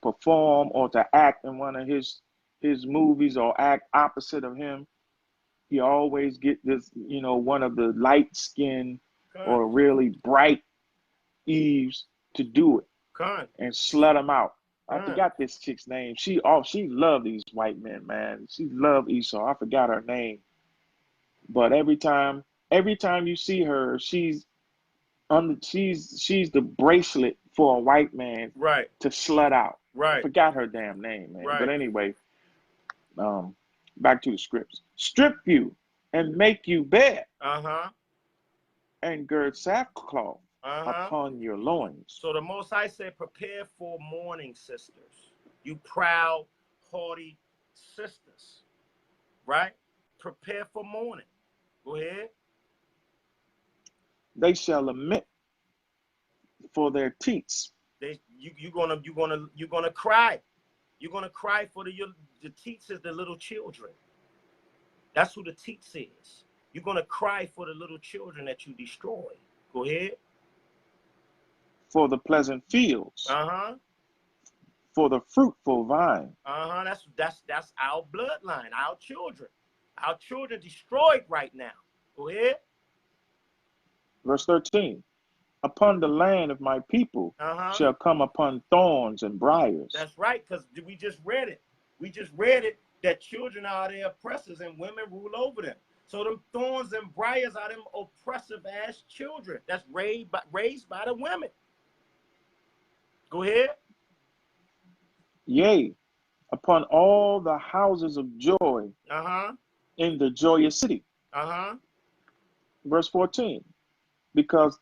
perform or to act in one of his movies, or act opposite of him, he always get this, one of the light skinned or really bright Eves to do it and slut them out. I forgot this chick's name. She loved these white men, man. She loved Esau. I forgot her name. But every time you see her, she's the bracelet for a white man, right, to slut out. Right. I forgot her damn name, man. Right. But anyway, back to the scripts. Strip you and make you bare. Uh-huh. And gird sackcloth. Uh-huh. upon your loins. So the Most High said, prepare for mourning, sisters. You proud, haughty sisters, right? Prepare for mourning. Go ahead. They shall lament for their teats. You're gonna cry. You're gonna cry for the teats is the little children. That's who the teats is. You're gonna cry for the little children that you destroy. Go ahead. For the pleasant fields, Uh-huh. for the fruitful vine. Uh-huh. That's our bloodline, our children. Our children destroyed right now. Go ahead. Verse 13. Upon the land of my people Uh-huh. shall come upon thorns and briars. That's right, because we just read it. We just read it that children are their oppressors and women rule over them. So them thorns and briars are them oppressive ass children that's raised by the women. Go ahead. Yea, upon all the houses of joy Uh-huh. in the joyous city. Uh-huh. Verse 14. Because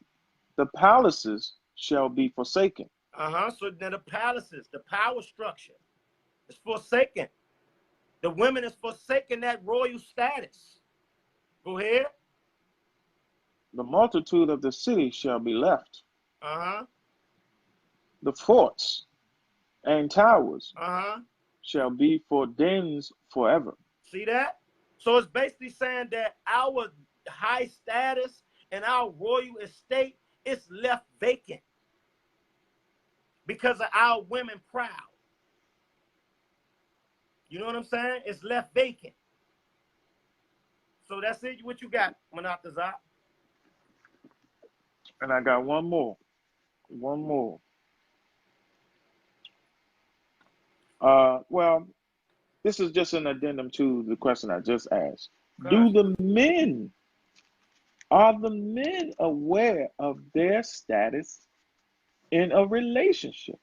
the palaces shall be forsaken. Uh-huh. So then the palaces, the power structure is forsaken. The women is forsaken that royal status. Go ahead. The multitude of the city shall be left. Uh-huh. The forts and towers Uh-huh. shall be for dens forever. See that? So it's basically saying that our high status and our royal estate is left vacant because of our women proud. You know what I'm saying? It's left vacant. So that's it. What you got, Manatazah? And I got one more. One more. Well, this is just an addendum to the question I just asked. Okay. Are the men aware of their status in a relationship?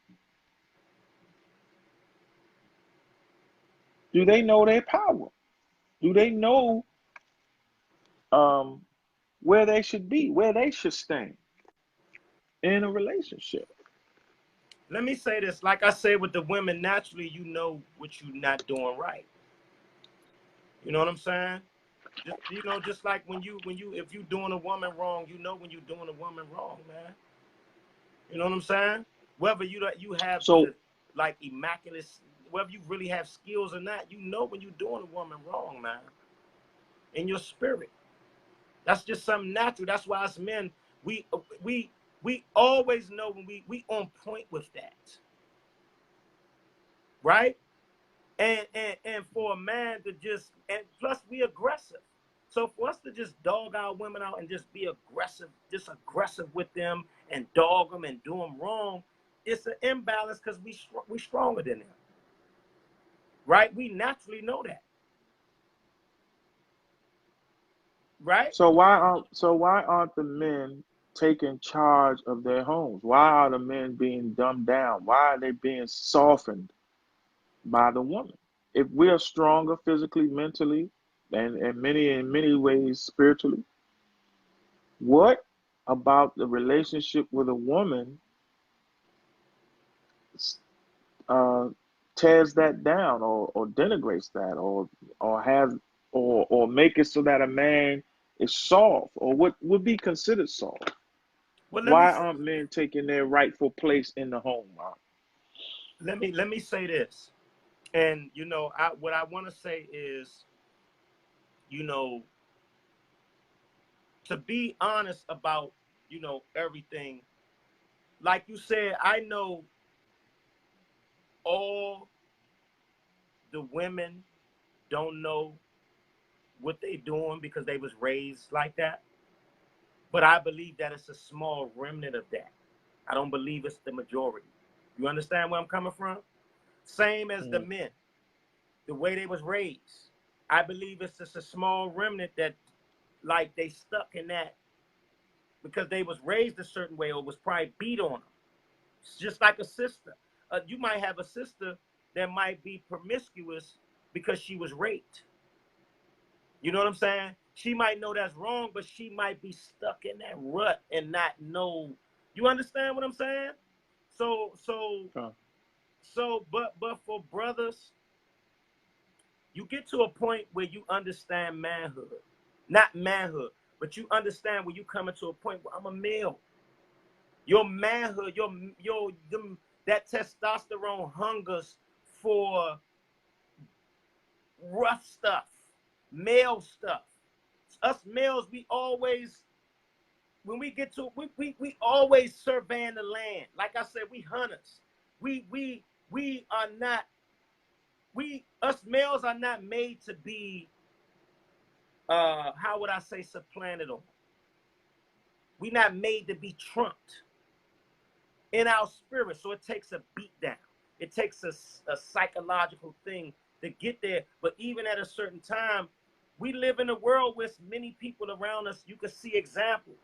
Do they know their power? Do they know where they should be, where they should stand in a relationship? Let me say this. Like I said with the women, naturally, you know what you're not doing right. You know what I'm saying? Just like if you're doing a woman wrong, you know when you're doing a woman wrong, man. You know what I'm saying? Whether you have So, the like immaculate, whether you really have skills or not, you know when you're doing a woman wrong, man. In your spirit, that's just something natural. That's why as men, we always know when we on point with that, right? And for a man to just, and plus we aggressive. So for us to just dog our women out and just be aggressive, just aggressive with them and dog them and do them wrong, it's an imbalance because we stronger than them, right? We naturally know that, right? why aren't the men taking charge of their homes? Why are the men being dumbed down? Why are they being softened by the woman? If we are stronger physically, mentally, and in many ways spiritually, what about the relationship with a woman uh, tears that down or denigrates that or has or make it so that a man is soft or what would be considered soft? Well, Why aren't men taking their rightful place in the home? let me say this, and what I want to say is, you know, to be honest about everything. Like you said, I know all the women don't know what they doing because they was raised like that. But I believe that it's a small remnant of that. I don't believe it's the majority. You understand where I'm coming from? Same as the Mm. men, the way they was raised. I believe it's just a small remnant that, like, they stuck in that because they was raised a certain way or was probably beat on them. It's just like a sister. You might have a sister that might be promiscuous because she was raped. You know what I'm saying? She might know that's wrong, but she might be stuck in that rut and not know You understand what I'm saying? So Con. but for brothers, you get to a point where you understand manhood. Not manhood, but you understand when you come into a point where I'm a male. Your manhood, that testosterone hungers for rough stuff, male stuff. Us males, we always, when we get to, we always surveying the land. Like I said, we hunters. We are not, us males are not made to be, how would I say, supplanted on. We not made to be trumped in our spirit. So it takes a beat down. It takes a psychological thing to get there. But even at a certain time, we live in a world with many people around us. You can see examples.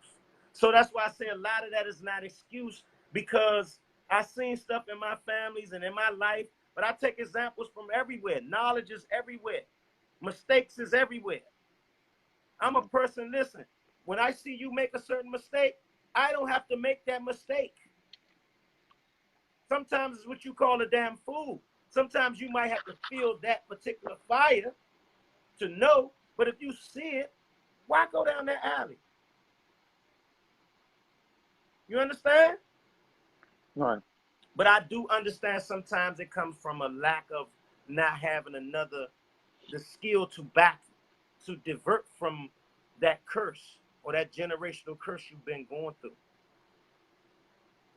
So that's why I say a lot of that is not excuse, because I've seen stuff in my families and in my life, but I take examples from everywhere. Knowledge is everywhere. Mistakes is everywhere. I'm a person, listen, when I see you make a certain mistake, I don't have to make that mistake. Sometimes it's what you call a damn fool. Sometimes you might have to feel that particular fire to know, but if you see it, why go down that alley? You understand? Right. But I do understand sometimes it comes from a lack of not having the skill to to divert from that curse or that generational curse you've been going through.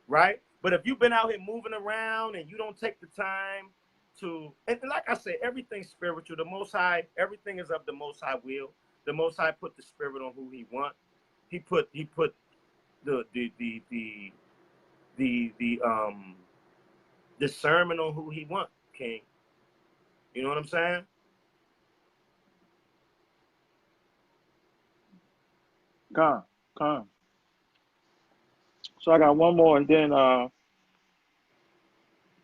Right? But if you've been out here moving around and you don't take the time to, and like I said, everything's spiritual. The Most High, everything is of the Most High will. The Most High put the spirit on who He want. He put the discernment on who He want, King. You know what I'm saying? Con. Con. So I got one more, and then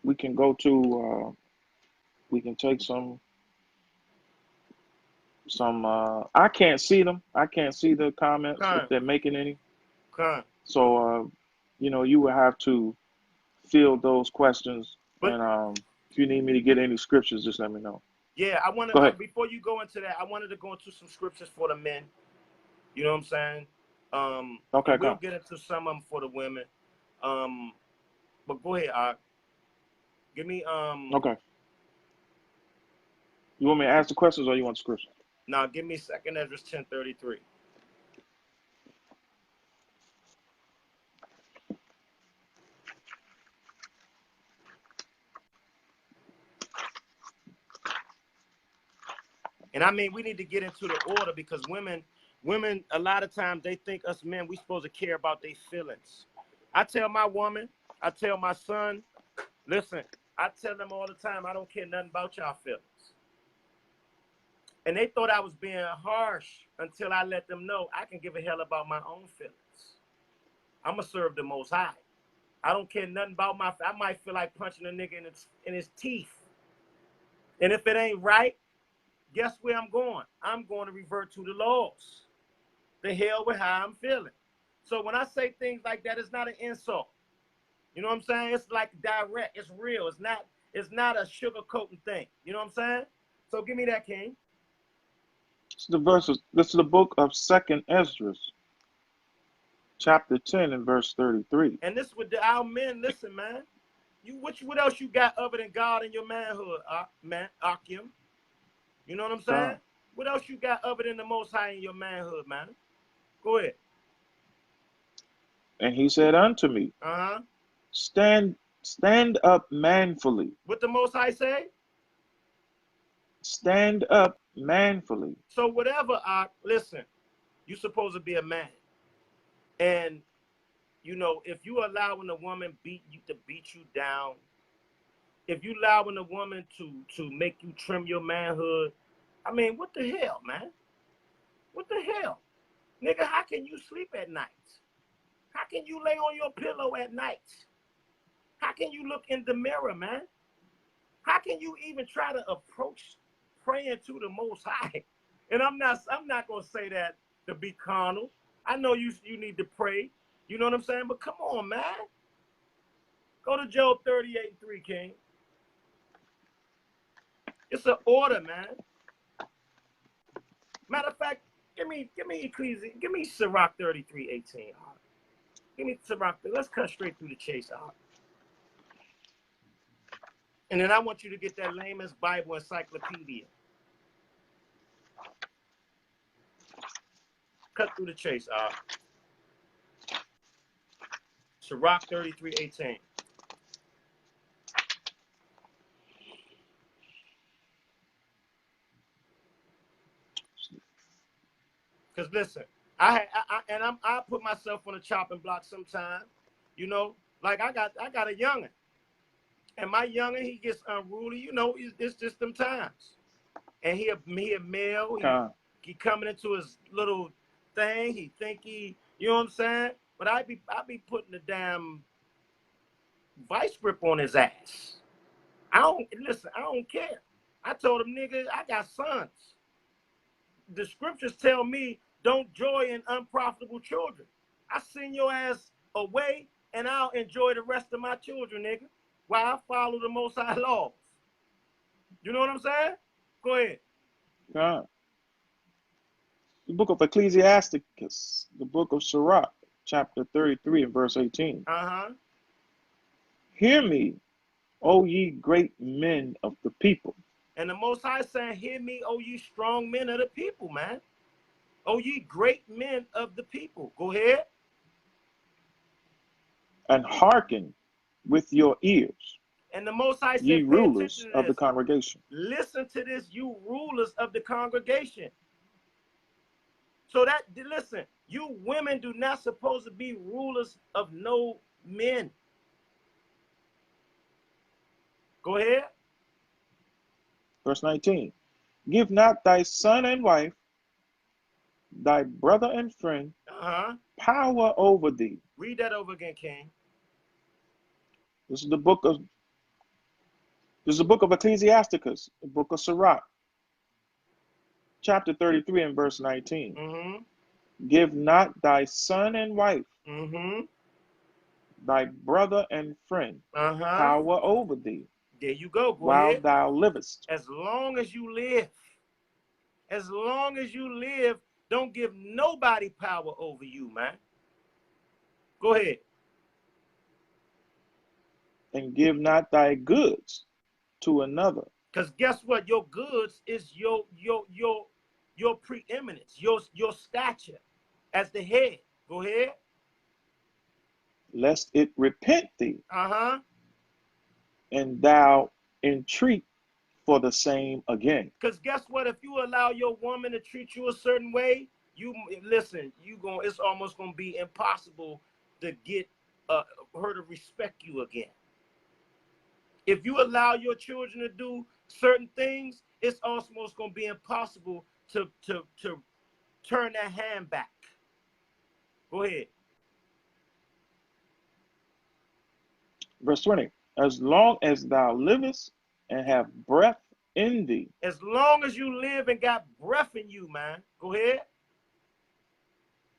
we can go to we can take some I can't see them. I can't see the comments if Con, they're making any. con. So you would have to field those questions, But and if you need me to get any scriptures, just let me know. yeah, I want Go to, ahead. before you go into that, I wanted to go into some scriptures for the men. You know what I'm saying? Okay, And we'll come. get into some of them for the women. But go ahead, give me Okay. You want me to ask the questions, or you want the scripture? now give me 2nd Ezra 10:33. And I mean, we need to get into the order because women, a lot of times they think us men, we supposed to care about their feelings. I tell my woman, I tell my son, listen, I tell them all the time, I don't care nothing about y'all feelings. And they thought I was being harsh until I let them know I can give a hell about my own feelings. I'm going to serve the Most High. I don't care nothing about I might feel like punching a nigga in his teeth. And if it ain't right, guess where I'm going? I'm going to revert to the laws. The hell with how I'm feeling. So when I say things like that, it's not an insult. You know what I'm saying? It's like direct. It's real. It's not a sugarcoating thing. You know what I'm saying? So give me that, King. This is the verses. This is the book of 2nd Ezra, chapter 10 and verse 33. And this with our men, listen, man. What else you got other than God in your manhood, man, Akim? You know what I'm saying? God. What else you got other than the Most High in your manhood, man? Go ahead. And he said unto me, Uh-huh. stand up manfully. What the Most High say? Stand up manfully. So whatever, listen, you're supposed to be a man. And, you know, if you allowing a woman beat you down, if you allowing a woman to make you trim your manhood, I mean, what the hell, man? What the hell? Nigga, how can you sleep at night? How can you lay on your pillow at night? How can you look in the mirror, man? How can you even try to approach praying to the Most High? And I'm not gonna say that to be carnal. I know you need to pray, You know what I'm saying? But come on, man. Go to Job 38:3, King. It's an order, man. Matter of fact, give me Sirach 33:18. Give me Sirach. Let's cut straight through the chase. And then I want you to get that lamest Bible encyclopedia. Cut through the chase, Sirach 33:18. Because listen, I put myself on a chopping block sometimes. You know, like I got a youngin'. And my youngin', he gets unruly. You know, it's just them times. And he a male. He coming into his little thing. He think he, you know what I'm saying? But I be putting the damn vice grip on his ass. I don't care. I told him, nigga, I got sons. The scriptures tell me don't joy in unprofitable children. I send your ass away and I'll enjoy the rest of my children, nigga, while I follow the Most High laws. You know what I'm saying? Go ahead. The book of Ecclesiasticus, the book of Sirach, chapter 33 and verse 18. Hear me, O ye great men of the people. And the Most High saying, hear me, O ye strong men of the people, man. O ye great men of the people. Go ahead. And hearken with your ears. And the Most High said, ye pay rulers attention to of the this. congregation. Listen to this, you rulers of the congregation. So that, listen, you women do not supposed to be rulers of no men. Go ahead. Verse 19. Give not thy son and wife, thy brother and friend, power over thee. Read that over again, King. This is the book of Ecclesiasticus, the book of Sirach, chapter 33 and verse 19. Give not thy son and wife, thy brother and friend, power over thee. There you go. Go while ahead. thou livest. As long as you live. As long as you live, don't give nobody power over you, man. Go ahead. And give not thy goods to another. Because guess what? Your goods is your preeminence, your stature as the head. Go ahead. Lest it repent thee. And thou entreat for the same again. Because guess what? If you allow your woman to treat you a certain way, it's almost gonna be impossible to get her to respect you again. If you allow your children to do certain things, it's almost gonna be impossible to turn that hand back. Go ahead. Verse 20. As long as thou livest and have breath in thee. As long as you live and got breath in you, man. Go ahead.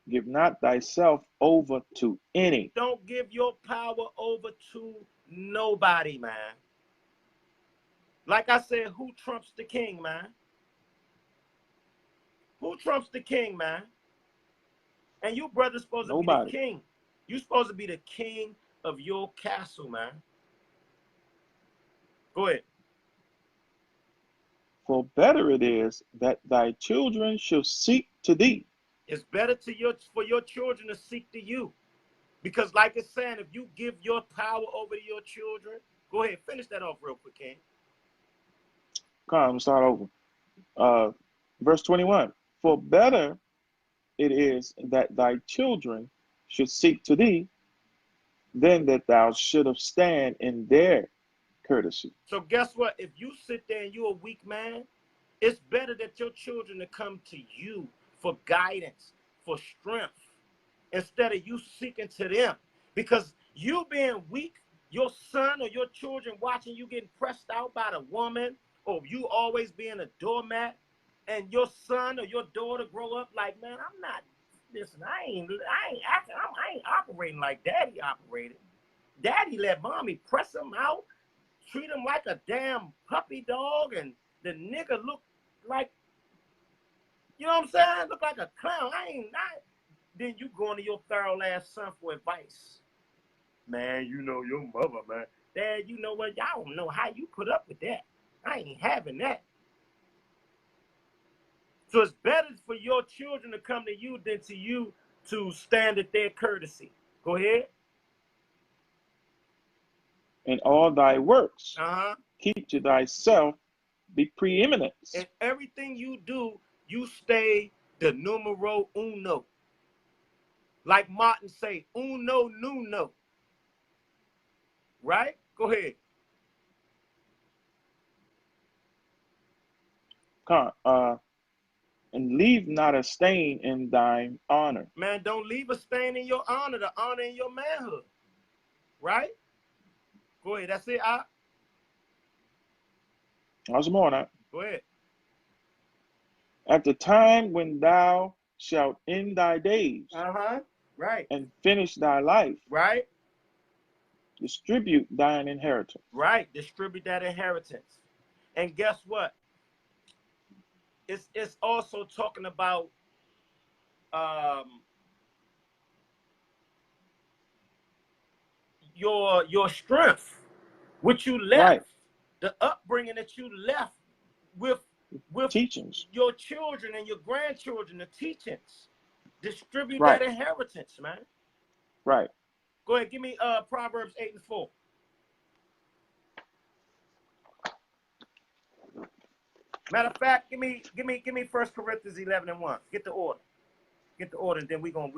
Give not thyself over to any. Don't give your power over to nobody, man. Like I said, who trumps the king, man? Who trumps the king, man? And you brother's supposed to be the king. You're supposed to be the king of your castle, man. Go ahead. For better it is that thy children shall seek to thee. It's better for your children to seek to you. Because like it's saying, if you give your power over to your children, go ahead, finish that off real quick, King. Come, start over. Verse 21. For better it is that thy children should seek to thee than that thou shouldst stand in their courtesy. So guess what? If you sit there and you're a weak man, it's better that your children to come to you for guidance, for strength, instead of you seeking to them. Because you being weak, your son or your children watching you getting pressed out by the woman, or you always being a doormat, and your son or your daughter grow up like, man, I'm not Listen, I ain't operating like Daddy operated. Daddy let Mommy press him out, treat him like a damn puppy dog, and the nigga look like, you know what I'm saying? Look like a clown. Then you going to your thorough ass son for advice. Man, you know your mother, man. Dad, you know what? Y'all don't know how you put up with that. I ain't having that. So it's better for your children to come to you than to you to stand at their courtesy. Go ahead. In all thy works, keep to thyself the preeminence. In everything you do, you stay the numero uno. Like Martin say, uno nuno. Right? Go ahead. And leave not a stain in thine honor. Man, don't leave a stain in your honor, the honor in your manhood. Right? Go ahead. That's it. How's more on that? Go ahead. At the time when thou shalt end thy days, right, and finish thy life, right, distribute thine inheritance. Right, distribute that inheritance. And guess what? It's also talking about your strength, which you left, right, the upbringing that you left with teachings, your children and your grandchildren, the teachings. Distribute right, that inheritance, man. Right. Go ahead, give me Proverbs 8:4. Matter of fact, give me 1 Corinthians 11:1. Get the order. Get the order, and then we gonna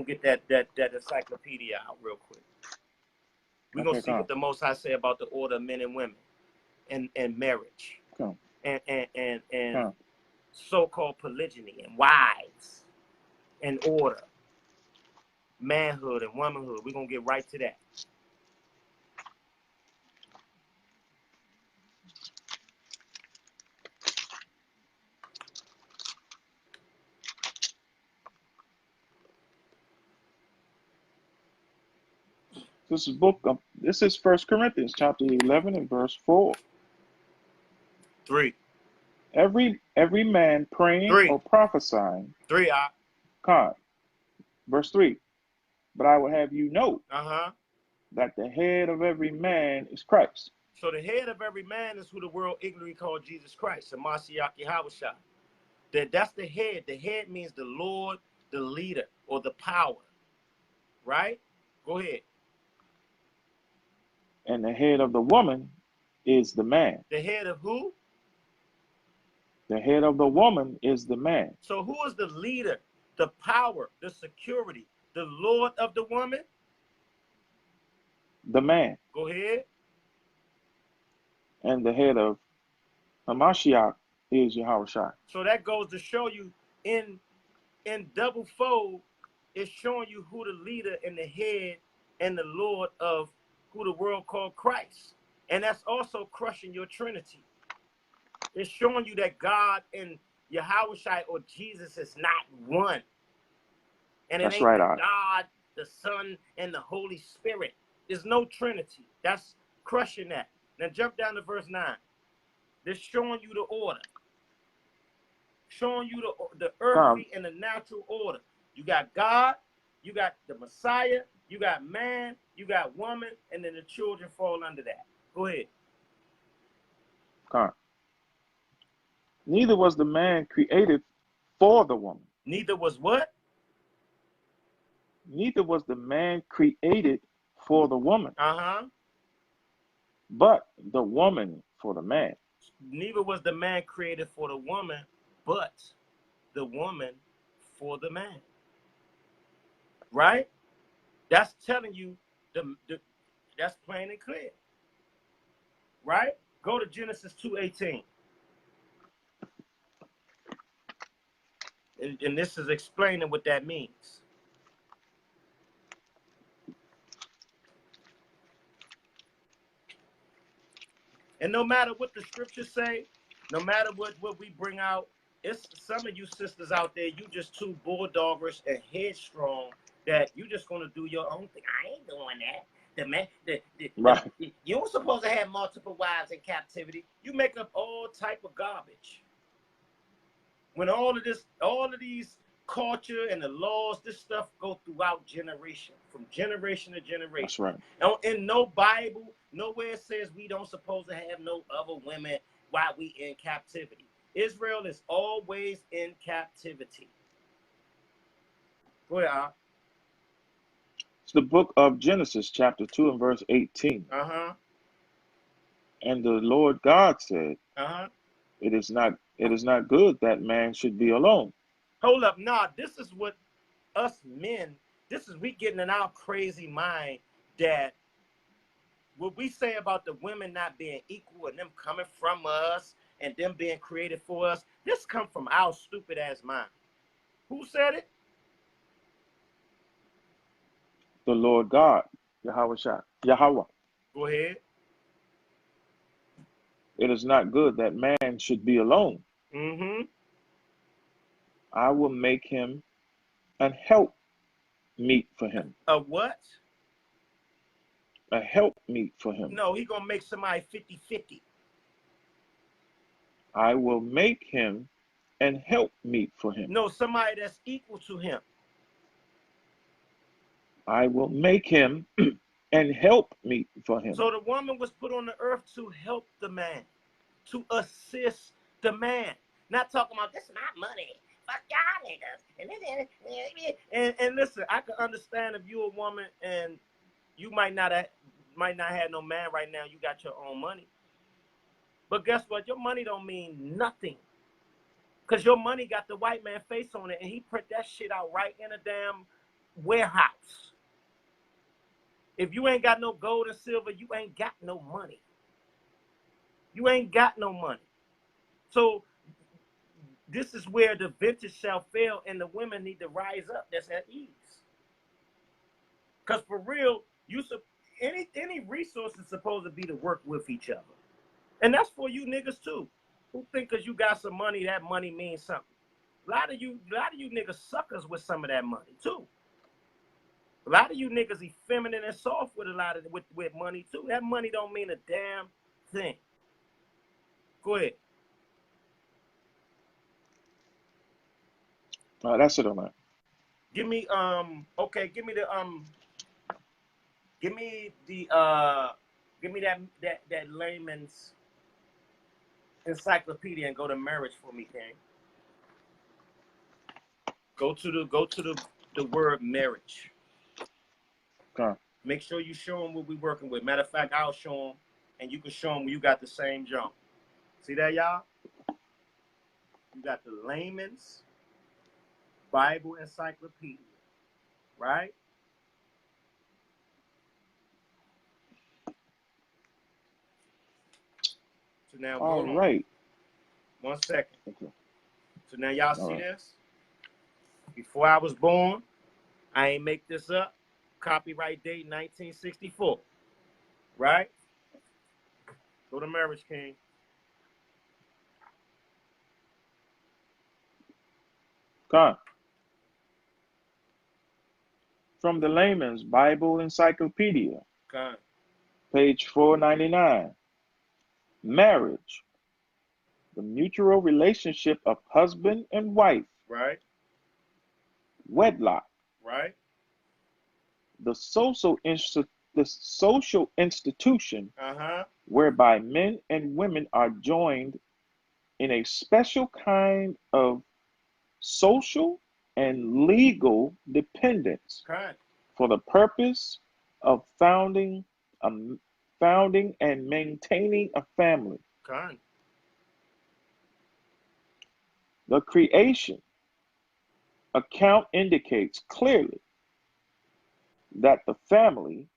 get that encyclopedia out real quick. We're gonna see what the Most High say about the order of men and women and marriage and so-called polygyny and wives and order, manhood and womanhood. We're gonna get right to that. This is 1 Corinthians chapter 11 and verse 4. 3. Every man praying 3. or prophesying. 3. Verse 3. But I will have you know that the head of every man is Christ. So the head of every man is who the world ignorantly called Jesus Christ, the Mashiach Yahushua. That's the head. The head means the Lord, the leader, or the power. Right? Go ahead. And the head of the woman is the man. The head of who? The head of the woman is the man. So who is the leader, the power, the security, the Lord of the woman? The man. Go ahead. And the head of Hamashiach is Yahushua. So that goes to show you in double fold, it's showing you who the leader and the head and the Lord of who the world called Christ. And that's also crushing your Trinity. It's showing you that God and Yahushua or Jesus is not one. And it That's ain't right, the God, the Son, and the Holy Spirit. There's no Trinity. That's crushing that. Now jump down to verse 9. They're showing you the order. Showing you the earthly and the natural order. You got God, you got the Messiah, you got man, you got woman, and then the children fall under that. Go ahead. Neither was the man created for the woman. Neither was what? Neither was the man created for the woman. But the woman for the man. Neither was the man created for the woman, but the woman for the man. Right? That's telling you that's plain and clear. Right? Go to Genesis 2:18. And this is explaining what that means. And no matter what the scriptures say, no matter what we bring out, it's some of you sisters out there, you just too bulldoggers and headstrong that you just gonna do your own thing. I ain't doing that. The man, Right. you don't supposed to have multiple wives in captivity. You make up all type of garbage. When all of these culture and the laws, this stuff go throughout generation, from generation to That's generation. right. And in no Bible, nowhere it says we don't supposed to have no other women while we in captivity. Israel is always in captivity. Go ahead. It's the book of Genesis, chapter 2 and verse 18. Uh-huh. And the Lord God said, Uh-huh. it is not good that man should be alone. Hold up. Nah, this is what us men, we getting in our crazy mind that what we say about the women not being equal and them coming from us and them being created for us, this come from our stupid ass mind. Who said it? The Lord God, Yahweh. Go ahead. It is not good that man should be alone. Mm-hmm. I will make him an help meet for him. A what? A help meet for him. No, he gonna make somebody 50-50. I will make him an help meet for him. No, somebody that's equal to him. I will make him an help meet for him. So the woman was put on the earth to help the man, to assist the man. Not talking about this is my money. Fuck y'all niggas. And listen, I can understand if you're a woman and you might not have no man right now. You got your own money. But guess what? Your money don't mean nothing. Because your money got the white man face on it, and he print that shit out right in a damn warehouse. If you ain't got no gold and silver, you ain't got no money. You ain't got no money. So this is where the vintage shall fail, and the women need to rise up that's at ease. Because for real, any resource is supposed to be to work with each other. And that's for you niggas too, who think because you got some money, that money means something. A lot of you niggas suckers with some of that money too. A lot of you niggas effeminate and soft with a lot of with money too. That money don't mean a damn thing. Go ahead. That's it on that. Give me okay, give me that layman's encyclopedia and go to marriage for me, King. Go to the word marriage. Okay. Make sure you show them what we're working with. Matter of fact, I'll show them, and you can show them you got the same jump. See that, y'all? You got the layman's Bible encyclopedia, right? So now, All hold on. right. 1 second. Okay. So now y'all All see right. this? Before I was born, I ain't make this up. Copyright date 1964. Right? Go to Marriage King. Okay. From the Layman's Bible Encyclopedia, Okay. page 499. Marriage, the mutual relationship of husband and wife. Right? Wedlock, Right? the social institution Uh-huh. whereby men and women are joined in a special kind of social and legal dependence Okay. for the purpose of founding and maintaining a family. Okay. The creation account indicates clearly that the family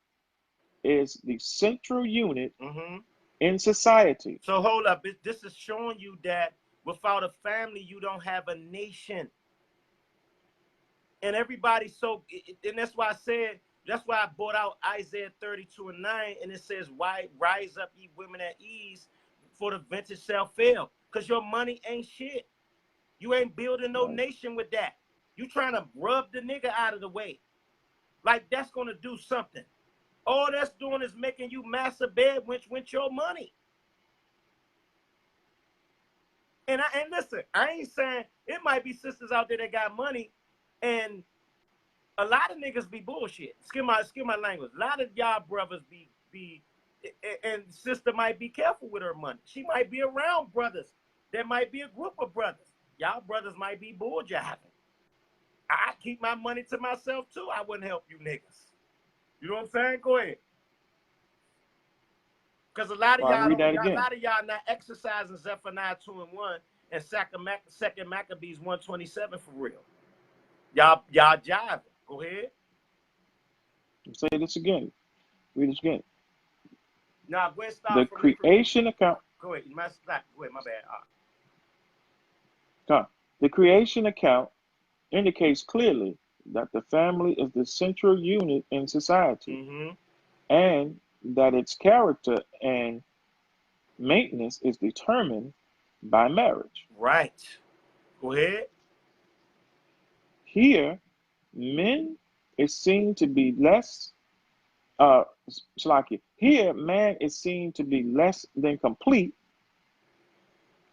is the central unit Mm-hmm. in society. So hold up. This is showing you that without a family, you don't have a nation. And everybody, and that's why I brought out Isaiah 32:9, and it says, why rise up ye women at ease, for the venture shall fail. Because your money ain't shit. You ain't building no Right. nation with that. You trying to rub the nigga out of the way. Like that's gonna do something. All that's doing is making you master bed with your money. And listen, I ain't saying it might be sisters out there that got money, and a lot of niggas be bullshit. Excuse my language. A lot of y'all brothers be and sister might be careful with her money. She might be around brothers. There might be a group of brothers. Y'all brothers might be bull jiving. I keep my money to myself too. I wouldn't help you niggas. You know what I'm saying? Go ahead. Because a lot of Well, I y'all read don't, that y'all, a again. lot of y'all not exercising Zephaniah 2:1 and Second Maccabees 1:27 for real. Y'all jiving. Go ahead. Say this again. Read this again. Now go ahead, The start from the creation. creation account. Go ahead. You might stop. Go ahead. My bad. The creation account indicates clearly that the family is the central unit in society Mm-hmm. and that its character and maintenance is determined by marriage. Right. Go ahead. Here, men is seen to be less, Shalaki. Here, man is seen to be less than complete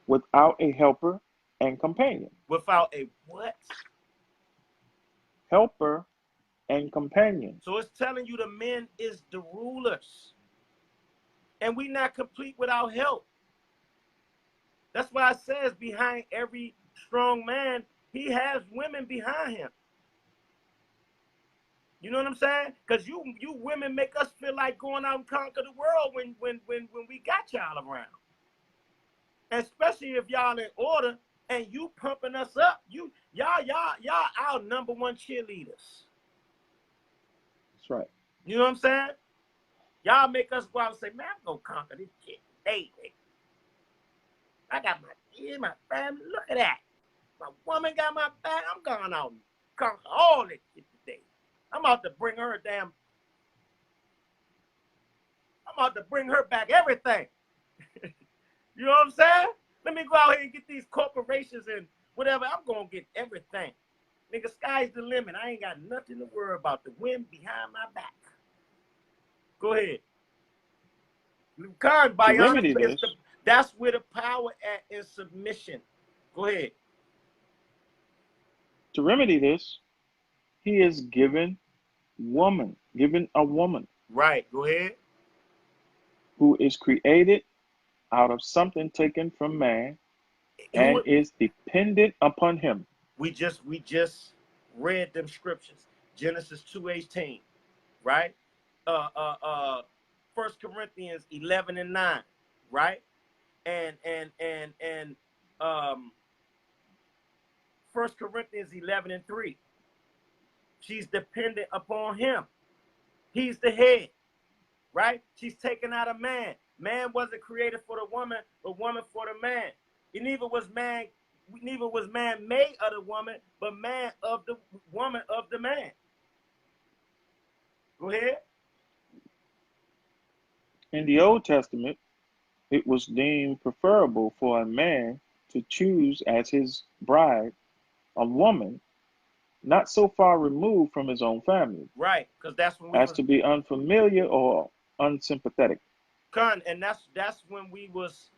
without a helper and companion. Without a what? Helper and companion. So it's telling you the men is the rulers. And we not complete without help. That's why it says behind every strong man, he has women behind him. You know what I'm saying? Because you women make us feel like going out and conquer the world when we got y'all around. Especially if y'all in order and you pumping us up. Y'all our number one cheerleaders. That's right. You know what I'm saying? Y'all make us go out and say, man, I'm gonna conquer this shit. Hey, I got my family. Look at that. My woman got my back. I'm going out and conquer all this shit today. I'm out to bring her back everything. You know what I'm saying? Let me go out here and get these corporations and whatever. I'm gonna get everything. Nigga, sky's the limit. I ain't got nothing to worry about. The wind behind my back. Go ahead. Khan, To bionic remedy is this, that's where the power at in submission. Go ahead. he is given a woman Right. Go ahead. who is created out of something taken from man and Who is dependent upon him. we just read them scriptures. Genesis 2:18, right? Uh uh uh 1 Corinthians 11:9, right? And 1 Corinthians 11:3. She's dependent upon him. He's the head, right? She's taken out of man. Man wasn't created for the woman, but woman for the man. It neither was man made of the woman, but man of the woman of the man. Go ahead. In the Old Testament, it was deemed preferable for a man to choose as his bride a woman not so far removed from his own family Right, because that's when we as was to be unfamiliar or unsympathetic. and that's when we was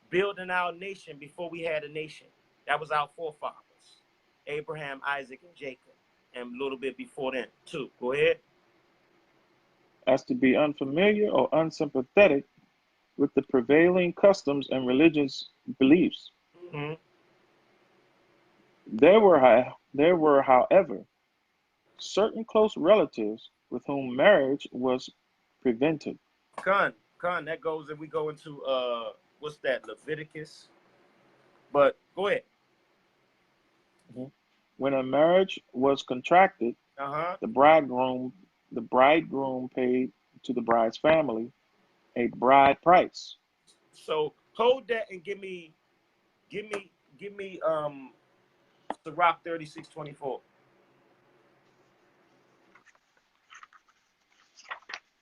building our nation before we had a nation. That was our forefathers, Abraham, Isaac, and Jacob, and a little bit before then too. Go ahead. As to be unfamiliar or unsympathetic with the prevailing customs and religious beliefs. Mm-hmm. There were, however, certain close relatives with whom marriage was prevented. Con, that goes and we go into what's that, Leviticus? But go ahead. Mhm. When a marriage was contracted, Uh-huh. the bridegroom paid to the bride's family a bride price. So hold that and give me Sirach 36:24.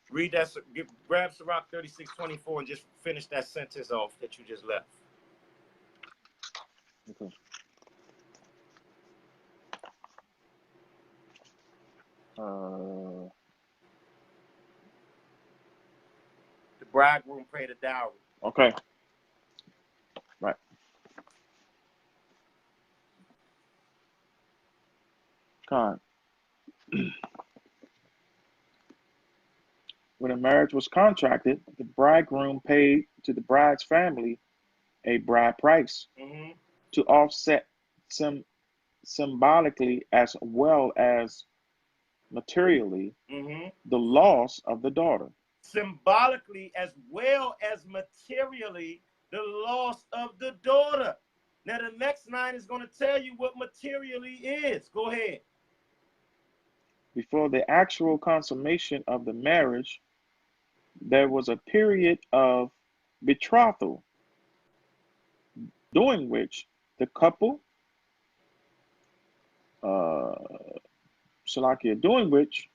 Read that, grab Sirach 36:24 and just finish that sentence off that you just left. Okay. Uh, The bridegroom paid a dowry. okay, right. Con. When a marriage was contracted, the bridegroom paid to the bride's family a bride price Mm-hmm. to offset some symbolically as well as materially Mm-hmm. the loss of the daughter. Symbolically as well as materially the loss of the daughter. Now the next line is going to tell you what materially is. Go ahead. Before the actual consummation of the marriage, there was a period of betrothal, during which the couple, uh, Shalakia, during which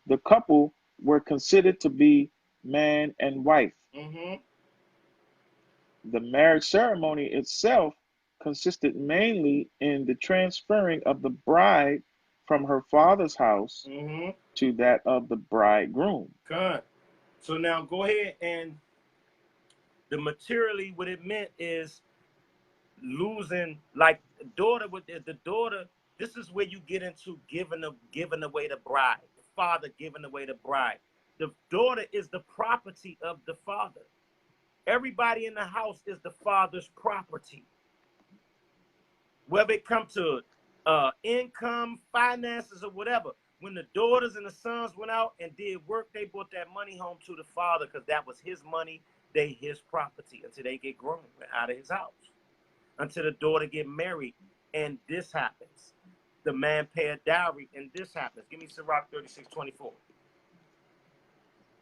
the couple were considered to be man and wife. Mm-hmm. The marriage ceremony itself consisted mainly in the transferring of the bride from her father's house Mm-hmm. to that of the bridegroom. Good. So now go ahead, and the materially what it meant is losing, like daughter with the daughter. This is where you get into giving away the bride. The father giving away the bride. The daughter is the property of the father. Everybody in the house is the father's property. Whether it come to income, finances, or whatever. When the daughters and the sons went out and did work, they brought that money home to the father because that was his money, his property until they get grown out of his house. Until the daughter get married, and this happens. The man pay a dowry, and this happens. Give me Sirach 36:24.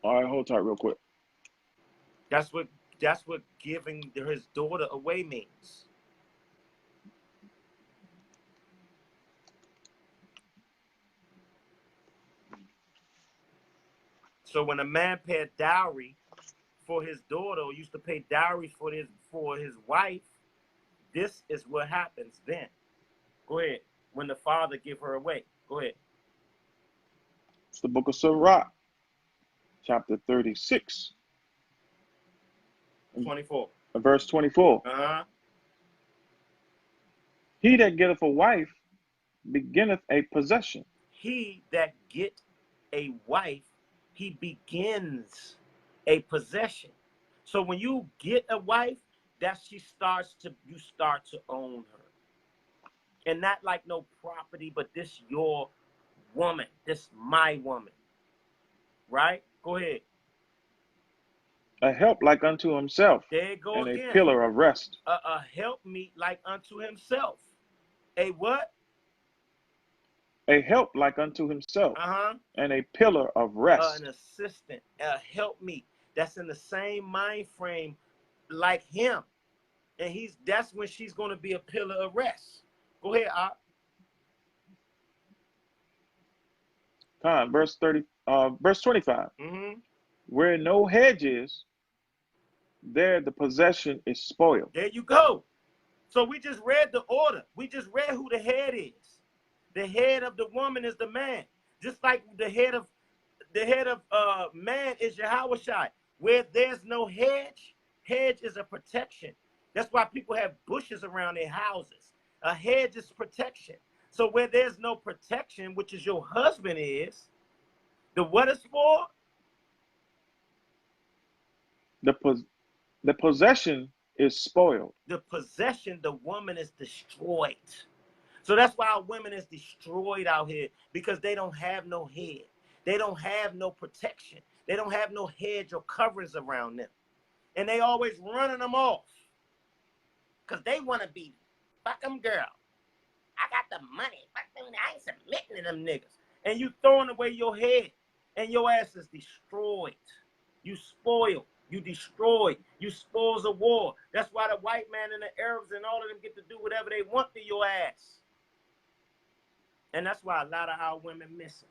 All right, hold tight real quick. That's what giving his daughter away means. So when a man pay a dowry for his daughter, or used to pay dowries for his wife, this is what happens then. Go ahead. When the father give her away. Go ahead. It's the book of Sirach, chapter 36, 24. verse 24. Uh-huh. He that getteth a wife beginneth a possession. He that get a wife, he begins a possession. So when you get a wife, you start to own her. And not like no property, but this your woman. This my woman. Right? Go ahead. A help like unto himself, There you go and a again. pillar of rest. A helpmeet like unto himself. A what? A help like unto himself, Uh-huh. and a pillar of An rest. assistant, a helpmeet that's in the same mind frame like him. And that's when she's going to be a pillar of rest. Go ahead, Op. Verse 30, verse 25. Mm-hmm. Where no hedge is, there the possession is spoiled. There you go. So we just read the order. We just read who the head is. The head of the woman is the man. Just like the head of man is Yahweh Shai. Where there's no hedge, hedge is a protection. That's why people have bushes around their houses. A hedge is protection. So where there's no protection, which is your husband is, the what is for? The possession is spoiled. The possession, the woman is destroyed. So that's why our women is destroyed out here, because they don't have no head. They don't have no protection. They don't have no hedge or coverings around them. And they always running them off because they want to be, fuck them girl. I got the money. Fuck them. I ain't submitting to them niggas. And you throwing away your head, and your ass is destroyed. You spoiled. You destroyed. You spoils of war. That's why the white man and the Arabs and all of them get to do whatever they want to your ass. And that's why a lot of our women missing.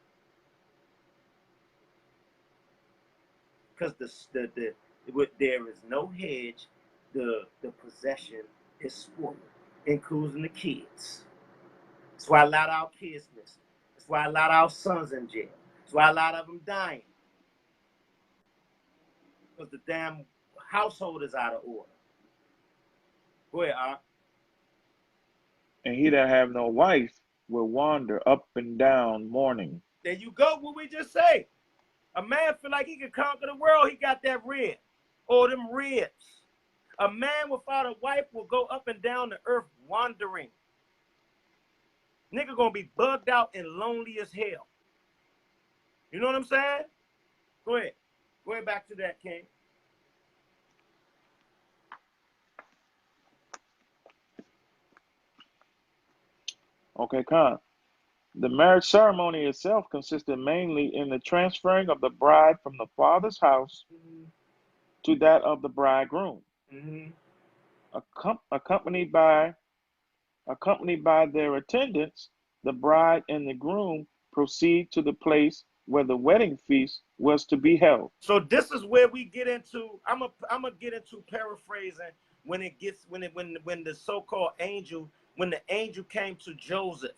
Because there is no hedge, the possession is spoiled, including the kids. That's why a lot of our kids missing. That's why a lot of our sons in jail. That's why a lot of them dying. Because the damn household is out of order. Go ahead, Art. And he that have no wife will wander up and down mourning. There you go, what we just say. A man feel like he can conquer the world, he got that rib. Or them ribs. A man without a wife will go up and down the earth wandering. Nigga gonna be bugged out and lonely as hell. You know what I'm saying? Go ahead. Go ahead back to that, King. Okay, Khan. The marriage ceremony itself consisted mainly in the transferring of the bride from the father's house to that of the bridegroom, accompanied by their attendants. The bride and the groom proceed to the place where the wedding feast was to be held. So this is where we get into. I'm gonna get into paraphrasing when the so-called angel, when the angel came to Joseph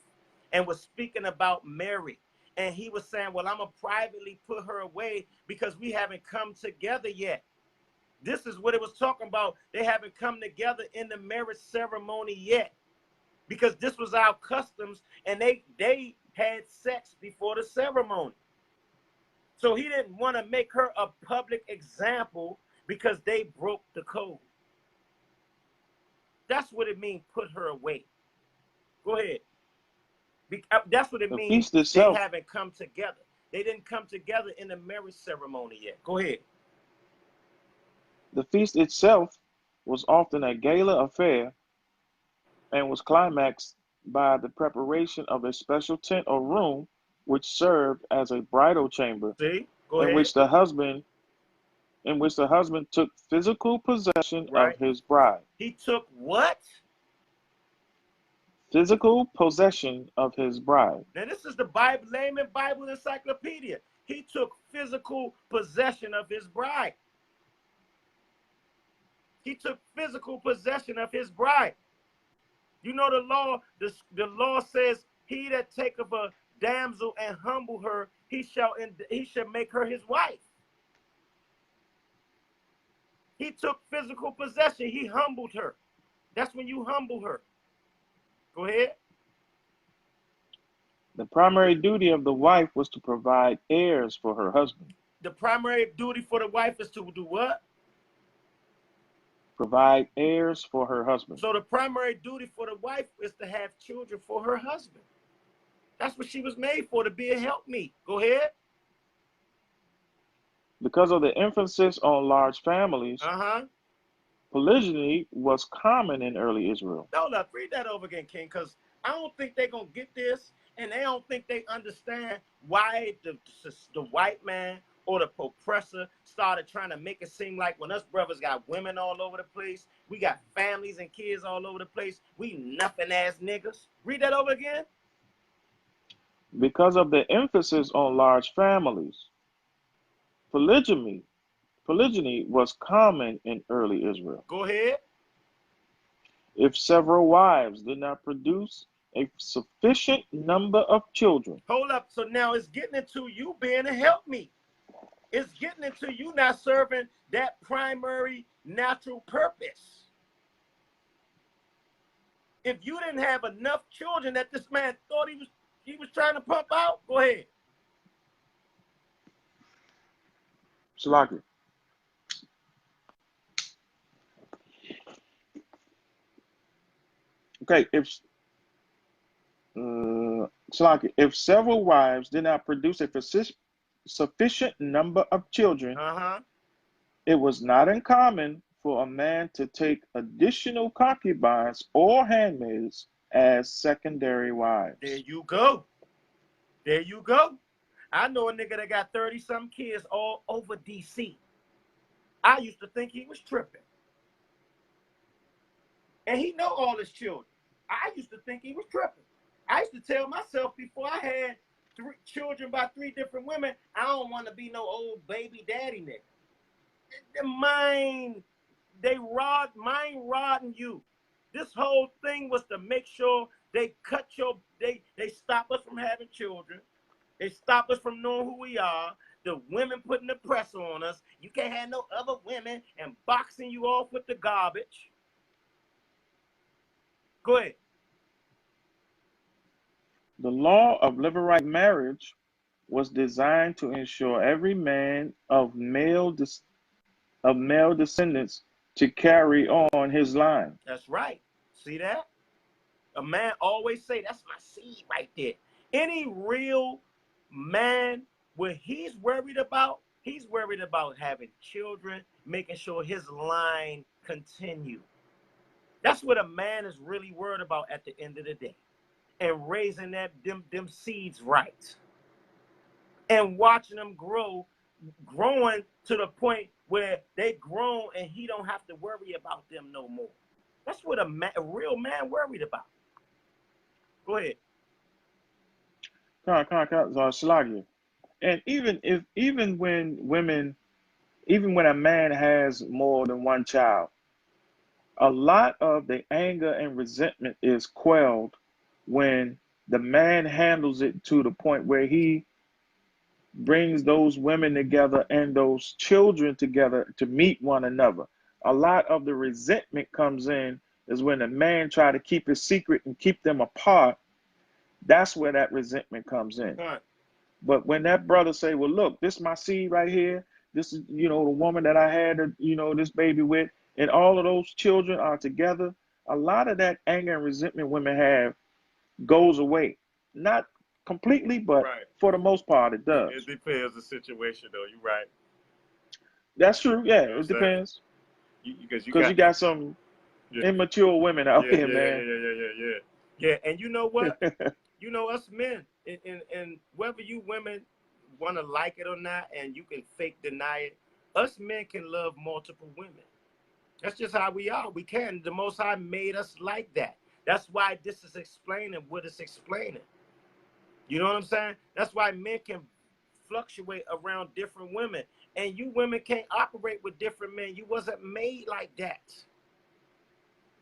and was speaking about Mary, and he was saying, "Well, I'm gonna privately put her away because we haven't come together yet." This is what it was talking about. They haven't come together in the marriage ceremony yet, because this was our customs, and they had sex before the ceremony. So he didn't want to make her a public example because they broke the code. That's what it means, put her away. Go ahead. That's what it The means, feast they itself, haven't come together. They didn't come together in the marriage ceremony yet. Go ahead. the feast itself was often a gala affair and was climaxed by the preparation of a special tent or room which served as a bridal chamber See? Go in ahead. which the husband took physical possession of Right. his bride. He took what? Physical possession of his bride. Now, this is the Bible, layman Bible encyclopedia. He took physical possession of his bride. He took physical possession of his bride. You know the law, the law says, he that taketh a damsel and humble her, he shall make her his wife. He took physical possession. He humbled her. That's when you humble her. Go ahead. The primary duty of the wife was to provide heirs for her husband. The primary duty for the wife is to do what? Provide heirs for her husband. So the primary duty for the wife is to have children for her husband. That's what she was made for, to be a helpmeet. Go ahead. Because of the emphasis on large families, polygyny was common in early Israel. No, let's read that over again, King, because I don't think they're going to get this, and they don't think they understand why the white man or the oppressor started trying to make it seem like when us brothers got women all over the place, we got families and kids all over the place, we nothing ass niggas. Read that over again. Because of the emphasis on large families, polygyny was common in early Israel. Go ahead. If several wives did not produce a sufficient number of children. Hold up. So now it's getting into you being a helpmeet. It's getting into you not serving that primary natural purpose. If you didn't have enough children that this man thought he was trying to pump out, go ahead. Salaki. Okay, if several wives did not produce a sufficient number of children, it was not uncommon for a man to take additional concubines or handmaids as secondary wives. There you go. There you go. I know a nigga that got 30-something kids all over D.C. I used to think he was tripping. And he know all his children. I used to think he was tripping. I used to tell myself before I had 3 children by 3 different women, I don't want to be no old baby daddy nigga. Mind rodding you. This whole thing was to make sure They they stop us from having children. They stop us from knowing who we are. The women putting the pressure on us. You can't have no other women and boxing you off with the garbage. Go ahead. The law of levirate marriage was designed to ensure every man of male descendants to carry on his line. That's right. See that? A man always say, that's my seed right there. Any real man, what he's worried about having children, making sure his line continue. That's what a man is really worried about at the end of the day. And raising them seeds right. And watching them growing to the point where they grown and he don't have to worry about them no more. That's what a real man worried about. Go ahead. And even when a man has more than one child, a lot of the anger and resentment is quelled when the man handles it to the point where he brings those women together and those children together to meet one another. A lot of the resentment comes in is when the man try to keep it secret and keep them apart. That's where that resentment comes in. Right. But when that brother say, well, look, this is my seed right here. This is, the woman that I had, this baby with, and all of those children are together. A lot of that anger and resentment women have goes away. Not completely, but right. For the most part, it does. It depends the situation, though. You're right. That's true. Yeah, it depends. Because you got some immature women out here, man. Yeah, and you know what? Us men, and whether you women want to like it or not, and you can fake deny it, us men can love multiple women. That's just how we are. We can. The Most High made us like that. That's why this is explaining what it's explaining. You know what I'm saying? That's why men can fluctuate around different women. And you women can't operate with different men. You wasn't made like that.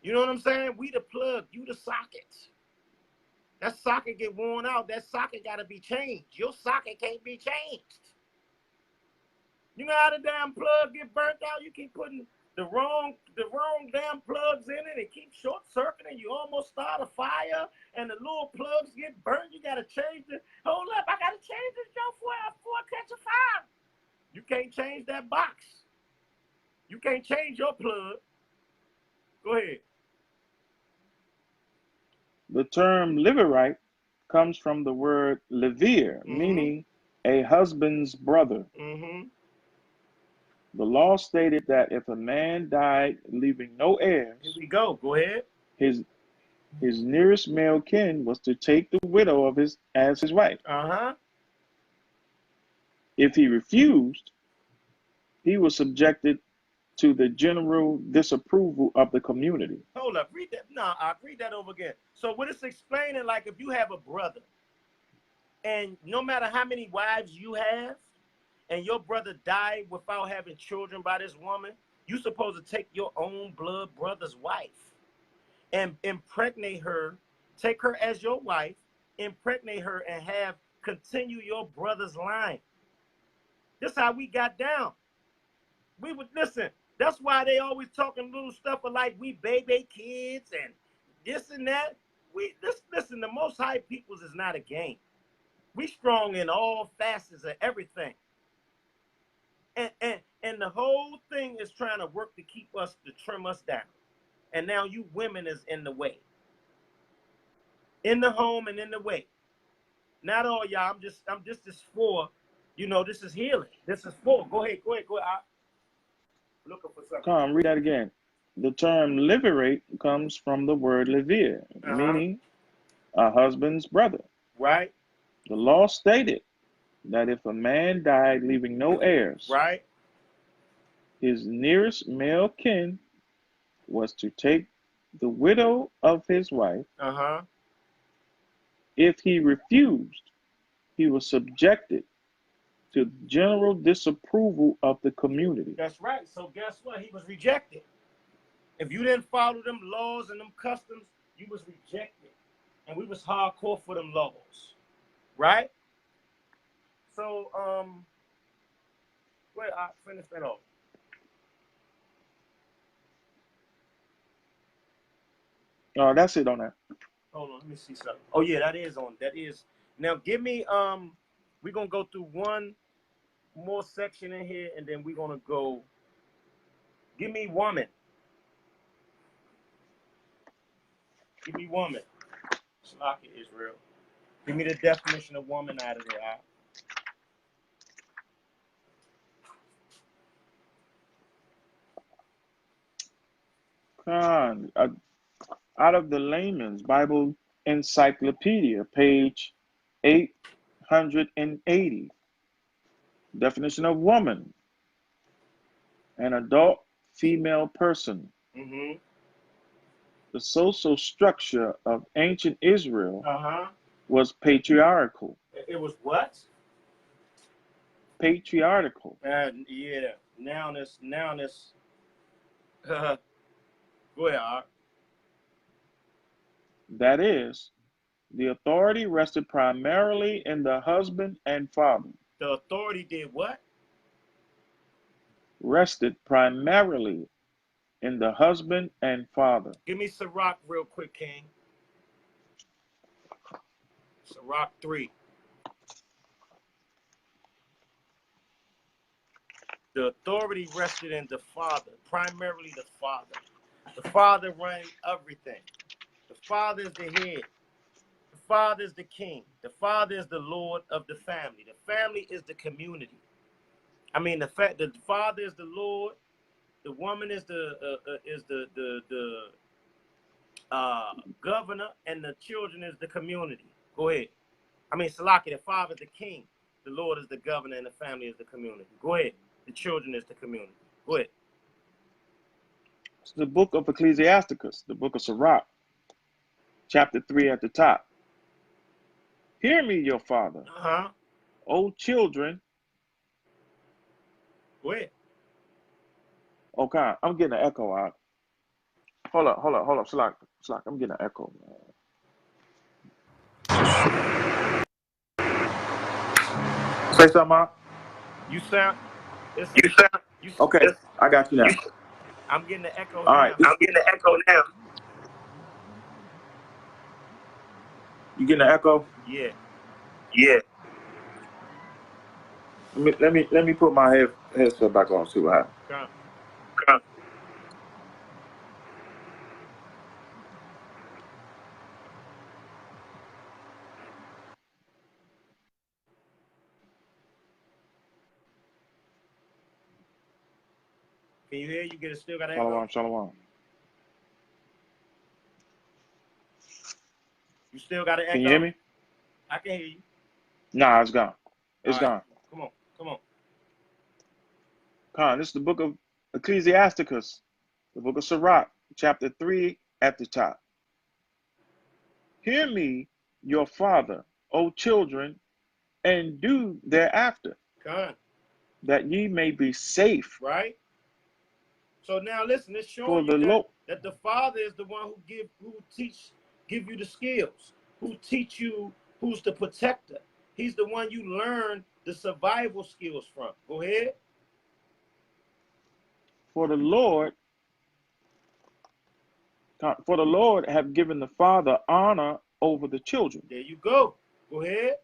You know what I'm saying? We the plug, you the socket. That socket get worn out. That socket got to be changed. Your socket can't be changed. You know how the damn plug get burnt out? You keep putting the wrong damn plugs in it and keep short circuiting. You almost start a fire and the little plugs get burnt. You got to change the, hold up, I got to change this jump for a catch a fire. You can't change that box. You can't change your plug. Go ahead. The term levirate comes from the word levir, meaning a husband's brother. The law stated that if a man died leaving no heirs, here we go. Go ahead. His nearest male kin was to take the widow as his wife. If he refused, he was subjected to the general disapproval of the community. Hold up, read that. No, I'll read that over again. So what it's explaining, like if you have a brother, and no matter how many wives you have, and your brother died without having children by this woman, you're supposed to take your own blood brother's wife and impregnate her, take her as your wife, impregnate her, and continue your brother's line. That's how we got down. We would listen. That's why they always talking little stuff like we baby kids and this and that. Listen, the Most High peoples is not a game. We strong in all facets of everything. And the whole thing is trying to work to keep us, to trim us down. And now you women is in the way. In the home and in the way. Not all y'all, I'm just this for, this is healing. This is for. Go ahead. I'm looking for something. Come on, read that again. The term levirate comes from the word levir, meaning a husband's brother. Right. The law stated that if a man died leaving no heirs, right, his nearest male kin was to take the widow of his wife. If he refused, he was subjected to general disapproval of the community. That's right. So guess what? He was rejected. If you didn't follow them laws and them customs, you was rejected. and we was hardcore for them laws, right? So wait, I finished that off. That's it on that. Hold on, let me see something. Oh yeah, that is on. That is now. Give me we're gonna go through one more section in here, and then we're gonna go. Give me woman. Give me woman. Slocky Israel. Give me the definition of woman out of there. Out of the Layman's Bible Encyclopedia, page 880. Definition of woman: an adult female person. Mm-hmm. The social structure of ancient Israel Uh-huh. was patriarchal. It was what? Patriarchal. Yeah. Nowness. Go ahead, Art. That is, the authority rested primarily in the husband and father. The authority did what? Rested primarily in the husband and father. Give me Sirach real quick, King. Sirach 3. The authority rested in the father, primarily the father. The father ran everything. The father is the head. The father is the king. The father is the Lord of the family. The family is the community. I mean, the father is the Lord. The woman is the governor, and the children is the community. Go ahead. I mean, Salaki, the father is the king. The Lord is the governor, and the family is the community. Go ahead. The children is the community. Go ahead. It's the book of Ecclesiasticus, the book of Sirach, chapter 3 at the top. Hear me, your father. Uh-huh. O children. Go ahead. Okay, I'm getting an echo out. Hold up. Slack. I'm getting an echo. Say something, Mark. You sound. Okay, I got you now. I'm getting the echo. All right. I'm getting the echo now. You getting an echo? Yeah. Let me put my headset back on. See what happens. Come. Can you hear? You still got an echo? Shalom. You still got an echo? Can you hear me? I can hear you. Nah, it's gone. It's gone. Come on. Con, this is the book of Ecclesiasticus, the book of Sirach, chapter 3 at the top. Hear me, your father, O children, and do thereafter, Con. that ye may be safe. Right? So now listen, it's showing you that the father is the one who give you the skills, who teach you, who's the protector. He's the one you learn the survival skills from. Go ahead. For the Lord have given the father honor over the children. There you go. Go ahead.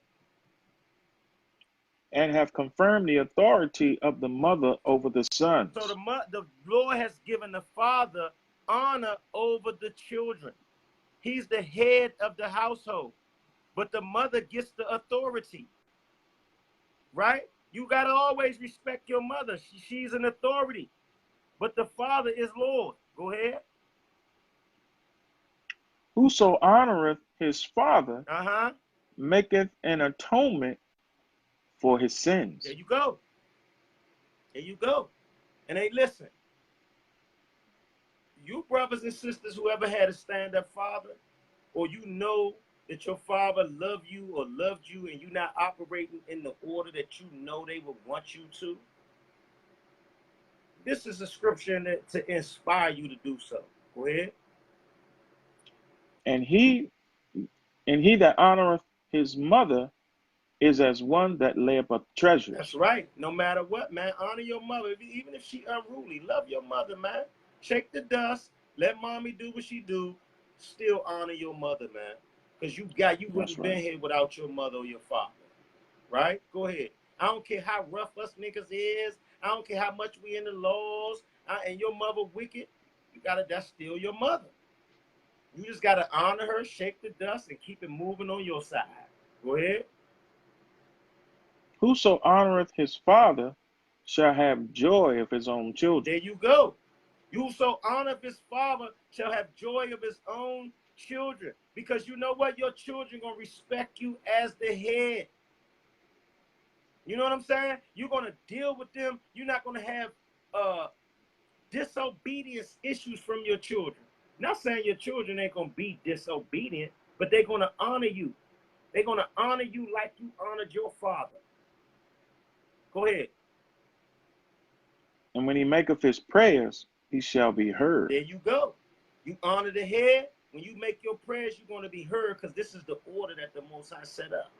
And have confirmed the authority of the mother over the sons. So the Lord has given the father honor over the children. He's the head of the household, but the mother gets the authority. Right? You got to always respect your mother. She's an authority, but the father is Lord. Go ahead. Whoso honoreth his father maketh an atonement for his sins. There you go. And hey, listen, you brothers and sisters who ever had a stand-up father, or you know that your father loved you or loved you and you're not operating in the order that you know they would want you to, this is a scripture to inspire you to do so. Go ahead. And he And he that honoreth his mother is as one that layeth up treasures. That's right. No matter what, man, honor your mother. Even if she unruly, love your mother, man. Shake the dust. Let mommy do what she do. Still honor your mother, man. Because you wouldn't have been here without your mother or your father. Right? Go ahead. I don't care how rough us niggas is. I don't care how much we in the laws. And your mother wicked. That's still your mother. You just gotta honor her, shake the dust, and keep it moving on your side. Go ahead. Whoso honoreth his father shall have joy of his own children. There you go. Whoso honoreth his father shall have joy of his own children. Because you know what? Your children gonna respect you as the head. You know what I'm saying? You're gonna deal with them. You're not gonna have disobedience issues from your children. Not saying your children ain't gonna be disobedient, but they're gonna honor you. They're gonna honor you like you honored your father. Go ahead. And when he maketh his prayers, he shall be heard. There you go. You honor the head. When you make your prayers, you're going to be heard, because this is the order that the Most High set up.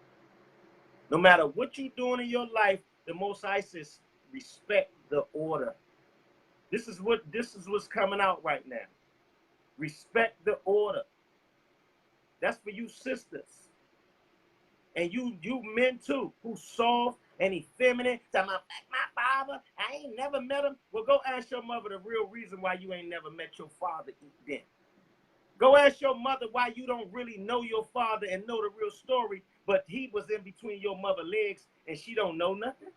No matter what you're doing in your life, the Most High says respect the order. This is what's coming out right now. Respect the order. That's for you sisters. And you men too, who soft and effeminate. Talking about my father, I ain't never met him. Well, go ask your mother the real reason why you ain't never met your father then. Go ask your mother why you don't really know your father and know the real story, but he was in between your mother's legs and she don't know nothing.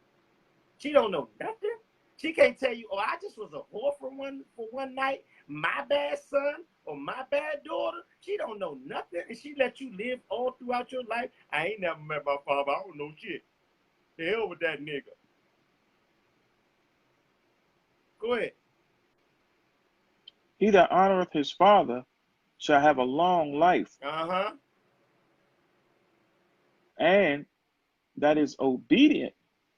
She don't know nothing. She can't tell you, oh, I just was a whore for one night. My bad son or my bad daughter. She don't know nothing, and she let you live all throughout your life. I ain't never met my father. I don't know shit. The hell with that nigga. Go ahead. He that honoreth his father shall have a long life. And that is obedient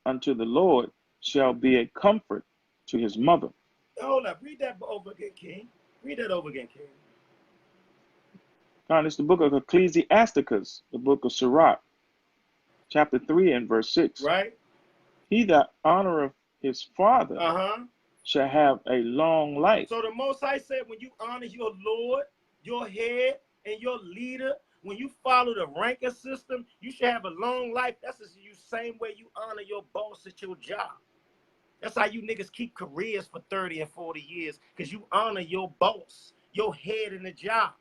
unto the Lord shall be a comfort to his mother. Hold up. Read that over again, King. Read that over again, King. Now, it's the book of Ecclesiasticus, the book of Sirach, chapter 3 and verse 6. Right. He that honoreth his father shall have a long life. So the Most High said, when you honor your Lord, your head, and your leader, when you follow the ranking system, you should have a long life. That's the same way you honor your boss at your job. That's how you niggas keep careers for 30 and 40 years, because you honor your boss, your head in the job.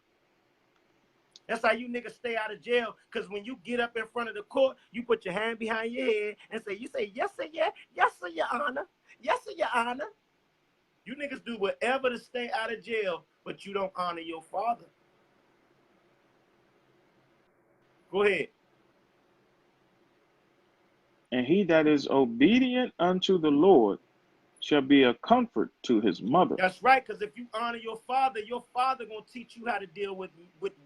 That's how you niggas stay out of jail, because when you get up in front of the court, you put your hand behind your head and say, yes, sir, yeah, yes, sir, your honor. Yes, sir, your honor. You niggas do whatever to stay out of jail, but you don't honor your father. Go ahead. And he that is obedient unto the Lord shall be a comfort to his mother. That's right, because if you honor your father gonna teach you how to deal with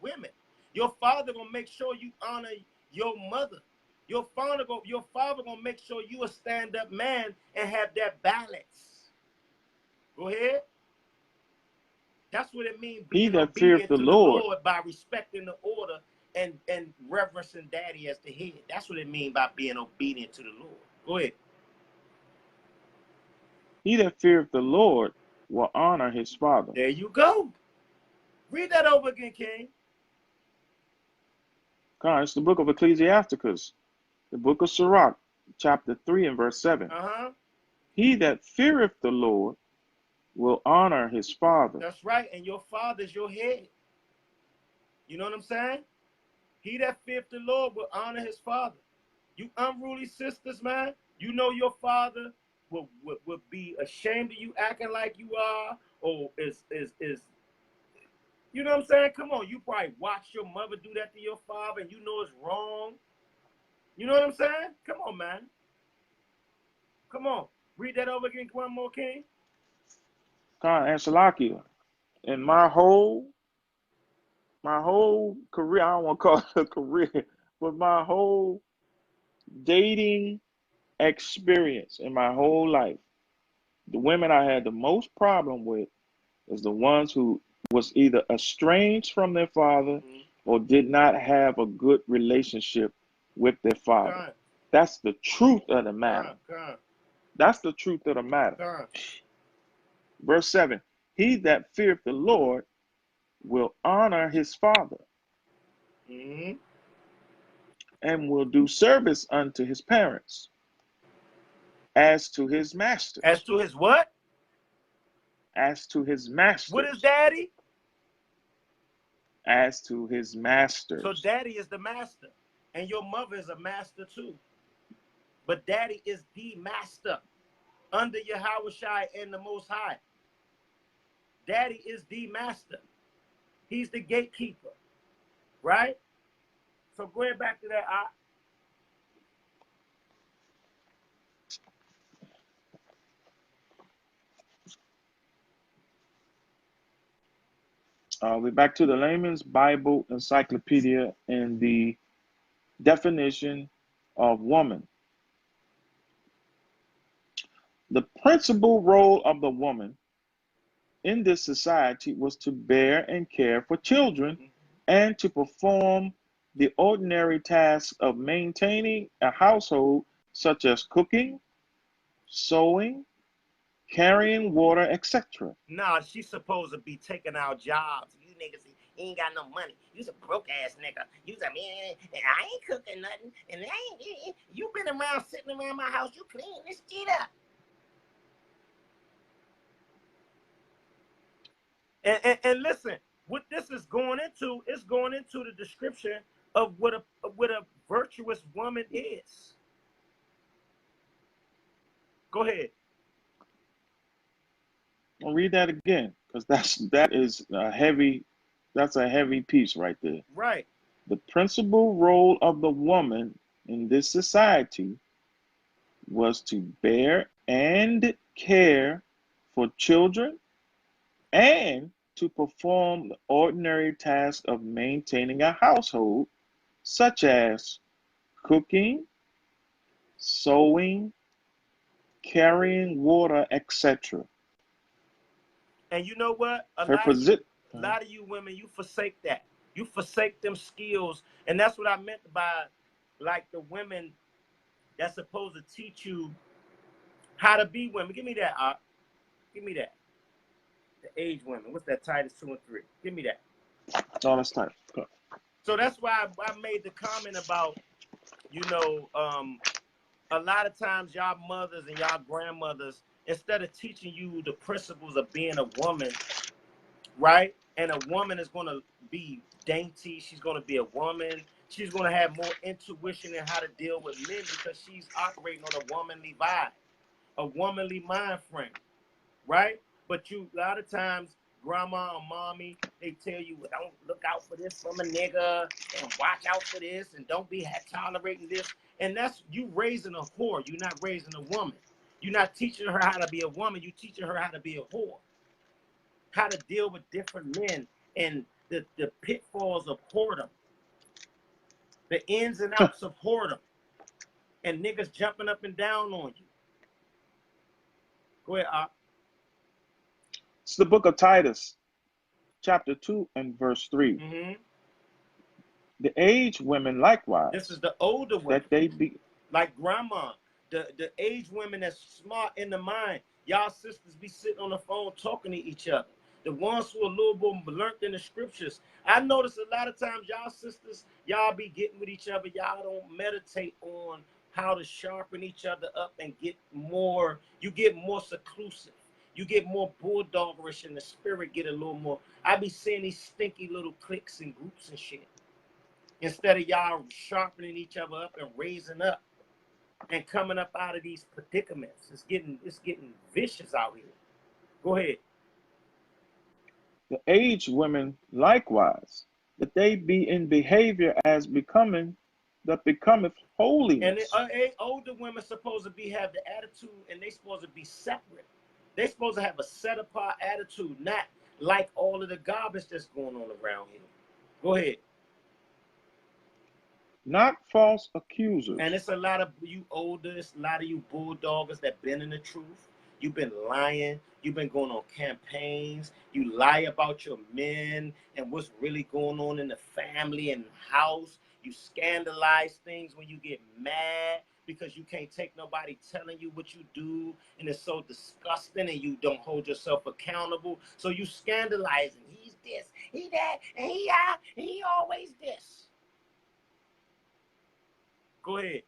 women. Your father gonna make sure you honor your mother. Your father gonna make sure you a stand-up man and have that balance. Go ahead. That's what it means being obedient to the Lord, by respecting the order and reverencing daddy as the head. That's what it means by being obedient to the Lord. Go ahead. He that feareth the Lord will honor his father. There you go. Read that over again, King. God, it's the book of Ecclesiasticus, the book of Sirach, chapter 3 and verse 7. He that feareth the Lord will honor his father. That's right, and your father's your head. You know what I'm saying? He that feareth the Lord will honor his father. You unruly sisters, man, you know your father will be ashamed of you acting like you are, or is you know what I'm saying? Come on, you probably watch your mother do that to your father and you know it's wrong. You know what I'm saying? Come on, man. Come on. Read that over again one more, King. God, and Salakia, in my whole career, I don't want to call it a career, but my whole dating experience in my whole life, the women I had the most problem with is the ones who was either estranged from their father or did not have a good relationship with their father. Con, That's the truth of the matter. con, That's the truth of the matter. con. Verse 7, he that feareth the Lord will honor his father Mm-hmm. and will do service unto his parents. As to his As masters, to his what? as to his What is masters, daddy? as to his So masters. daddy is the master. And your mother is a master too. But daddy is the master under Yahweh Shai and the Most High. Daddy is the master. He's the gatekeeper. Right? So going back to that, We're back to the Layman's Bible Encyclopedia and the definition of woman. The principal role of the woman in this society was to bear and care for children and to perform the ordinary tasks of maintaining a household, such as cooking, sewing, carrying water, etc. nah, she's supposed to be taking our jobs. You niggas ain't got no money. You's a broke ass nigga. You's a man, and I ain't cooking nothing. And you been around sitting around my house. You clean this shit up. And listen, what this is going into, it's going into the description of what a virtuous woman is. Go ahead. I'll read that again because that's a heavy piece right there. Right. The principal role of the woman in this society was to bear and care for children and to perform the ordinary task of maintaining a household, such as cooking, sewing, carrying water, etc. And you know what? A Her lot of position. you women, you forsake that. You forsake them skills. And that's what I meant by like the women that's supposed to teach you how to be women. Give me that, give me that. The age women. What's that? Titus 2 and 3. Give me that. Oh, that's time. So that's why I made the comment about, a lot of times y'all mothers and y'all grandmothers, instead of teaching you the principles of being a woman, right? And a woman is going to be dainty. She's going to be a woman. She's going to have more intuition in how to deal with men because she's operating on a womanly vibe, a womanly mind frame, right? But a lot of times, grandma or mommy, they tell you, well, don't look out for this from a nigga and watch out for this and don't be tolerating this. And that's you raising a whore. You're not raising a woman. You're not teaching her how to be a woman. You're teaching her how to be a whore, how to deal with different men and the pitfalls of whoredom, the ins and outs of whoredom, and niggas jumping up and down on you. Go ahead, Op. It's the book of Titus, chapter 2 and verse 3. Mm-hmm. The aged women likewise, This is the older women, that they be like grandma, the aged women that's smart in the mind. Y'all sisters be sitting on the phone talking to each other. The ones who are a little bit learned in the scriptures. I notice a lot of times y'all sisters, y'all be getting with each other. Y'all don't meditate on how to sharpen each other up and get more. You get more seclusive. You get more bulldoggerish in the spirit. Get a little more. I be seeing these stinky little cliques and groups and shit. Instead of y'all sharpening each other up and raising up and coming up out of these predicaments. It's getting vicious out here. Go ahead. the aged women likewise, that they be in behavior as that becometh And holiness. older women supposed to have the attitude, and they supposed to be separate. They supposed to have a set apart attitude, not like all of the garbage that's going on around here. Go ahead. Not false accusers, And it's a lot of you older, it's a lot of you bulldoggers that been in the truth. You've been lying. You've been going on campaigns. You lie about your men and what's really going on in the family and house. You scandalize things when you get mad because you can't take nobody telling you what you do, and it's so disgusting, and you don't hold yourself accountable. So you scandalizing. He's this, he that, and he always this. Go ahead.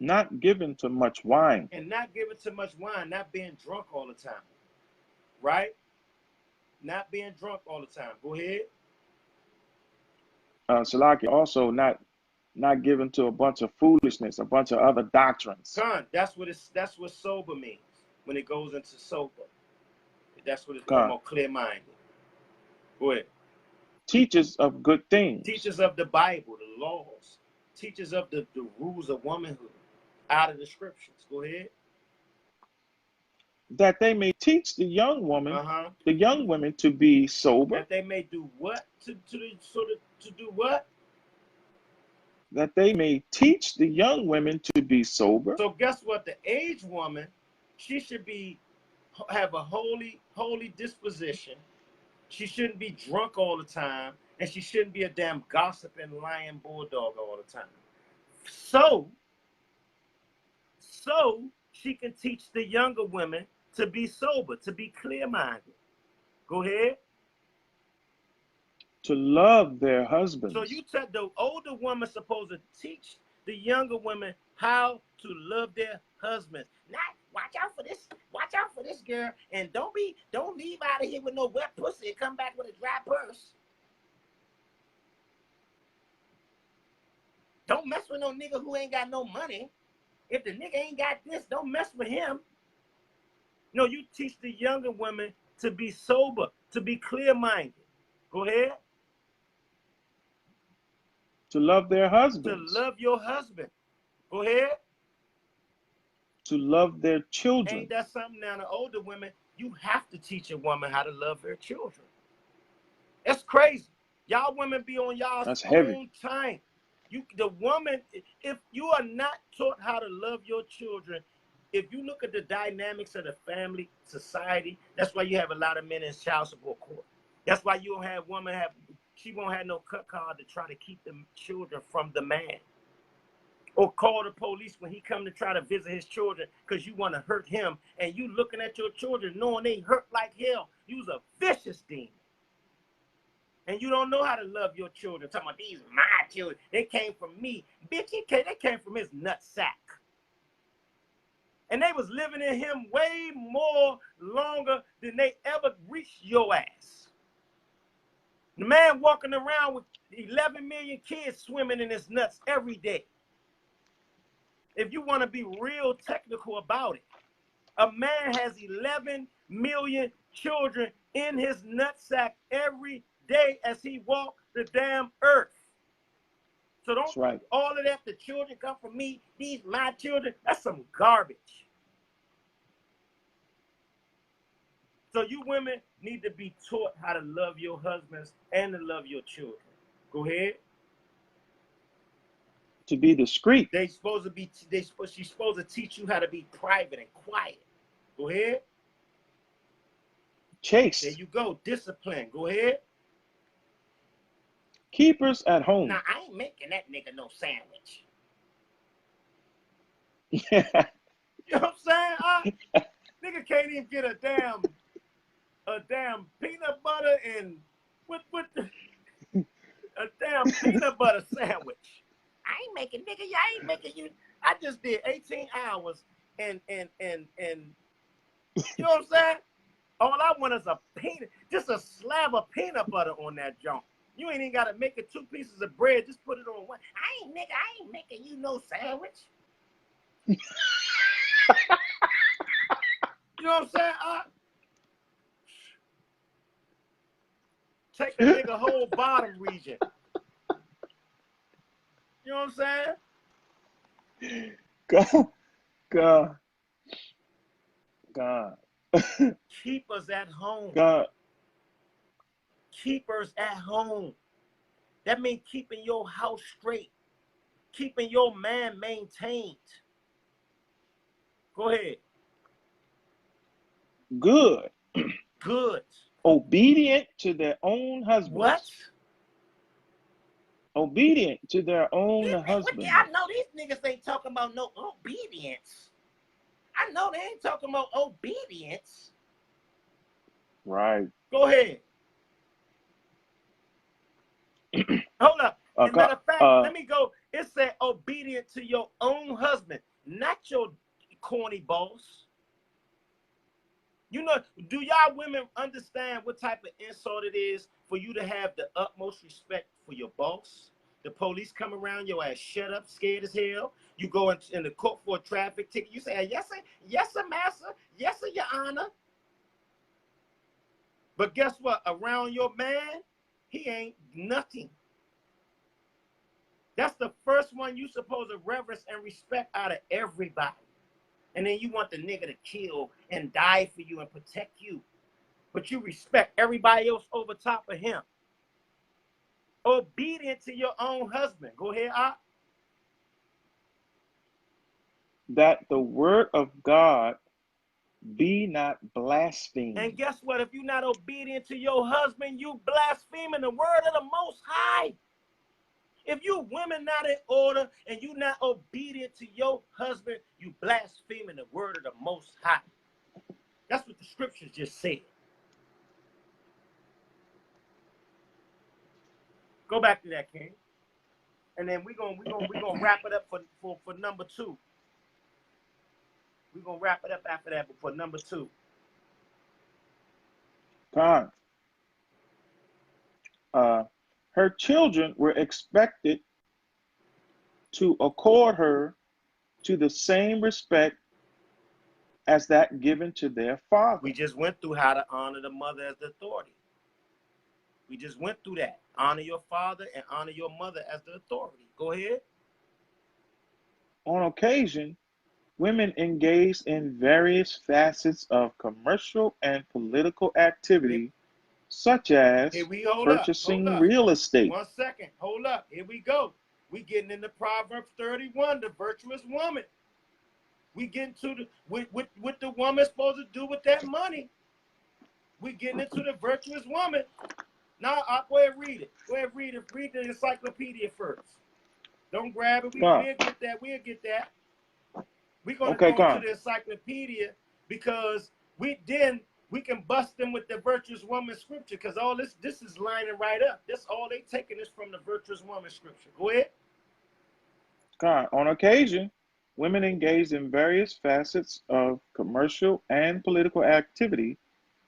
Not given to much wine. And not giving too much wine, not being drunk all the time. Right? Not being drunk all the time. Go ahead. Salaki, also not given to a bunch of foolishness, a bunch of other doctrines. Con, that's what sober means when it goes into sober. That's what it's Con. more clear-minded. Go ahead. Teachers of good things. Teachers of the Bible, the laws. Teachers of the rules of womanhood out of the scriptures. Go ahead. That they may teach the young woman, the young women to be sober. That they may do what? To do what? That they may teach the young women to be sober. So guess what? The aged woman, she should have a holy disposition. She shouldn't be drunk all the time, and she shouldn't be a damn gossiping, lying bulldog all the time. So she can teach the younger women to be sober, to be clear-minded. Go ahead. To love their husbands. So you said the older woman's supposed to teach the younger women how to love their husbands. Not watch out for this girl, and don't leave out of here with no wet pussy and come back with a dry purse. Don't mess with no nigga who ain't got no money. If the nigga ain't got this, don't mess with him. No, you teach the younger women to be sober, to be clear-minded. Go ahead. To love their husbands. To love your husband. Go ahead. To love their children. Ain't that something now? The older women, you have to teach a woman how to love her children. That's crazy. Y'all women be on y'all's own time. The woman, if you are not taught how to love your children, if you look at the dynamics of the family, society, that's why you have a lot of men in child support court. That's why you don't have she won't have no cut card to try to keep the children from the man. Or call the police when he come to try to visit his children because you want to hurt him, and you looking at your children knowing they hurt like hell. You's a vicious demon. And you don't know how to love your children. Talking about these my children. They came from me. Bitch, they came from his nut sack. And they was living in him way more longer than they ever reached your ass. The man walking around with 11 million kids swimming in his nuts every day. If you want to be real technical about it, a man has 11 million children in his nutsack every day as he walks the damn earth. So don't all of that, the children come from me, these my children, that's some garbage. So you women need to be taught how to love your husbands and to love your children. Go ahead. To be discreet. She's supposed to teach you how to be private and quiet. Go ahead. Chaste. There you go. Discipline. Go ahead. Keepers at home. Now, I ain't making that nigga no sandwich. Yeah. You know what I'm saying? Nigga can't even get a damn peanut butter and a damn peanut butter sandwich. I ain't making you. I just did 18 hours and you know what I'm saying? All I want is just a slab of peanut butter on that junk. You ain't even gotta make it 2 pieces of bread. Just put it on one. I ain't making you no sandwich. You know what I'm saying? Take a nigga whole bottom region. You know what I'm saying? God. Keepers at home. God. Keepers at home. That means keeping your house straight. Keeping your man maintained. Go ahead. good, Good. obedient to their own What? husbands, obedient to their own I husbandry. know these niggas ain't talking about no obedience. I know they ain't talking about obedience. Right. Go ahead. Hold up. Uh, And matter of fact, uh, let me go. It said obedient to your own husband, not your corny boss. You know, do y'all women understand what type of insult it is for you to have the utmost respect for your boss? The police come around your ass, shut up, scared as hell. You go in the court for a traffic ticket. You say, yes, sir, master. Yes, sir, your honor. But guess what? Around your man, he ain't nothing. That's the first one you supposed to reverence and respect out of everybody. And then you want the nigga to kill and die for you and protect you. But you respect everybody else over top of him. Obedient to your own husband. Go ahead, Op. that the word of God be not blasphemed. And guess what? If you're not obedient to your husband, you blaspheming the word of the Most High. If you women not in order and you not obedient to your husband, you blaspheming the word of the Most High. That's what the scriptures just said. Go back to that, King. And then we're gonna wrap it up for number 2. We're gonna wrap it up after that for number 2. God. Her children were expected to accord her to the same respect as that given to their father. We just went through how to honor the mother as the authority. We just went through that. Honor your father and honor your mother as the authority. Go ahead. On occasion, women engaged in various facets of commercial and political activity, such as Here we hold purchasing up. real estate. 1 second. Hold up. Here we go. We getting into Proverbs 31, the virtuous woman. We getting to the what the woman supposed to do with that money. We getting into the virtuous woman. Now I'll go ahead and read it. Go ahead and read it. Read the encyclopedia first. Don't grab it. We'll get that. We'll get that. We're gonna go to the encyclopedia because we can bust them with the virtuous woman scripture because all this is lining right up. This all they taking is from the virtuous woman scripture. Go ahead. God. On occasion, women engaged in various facets of commercial and political activity,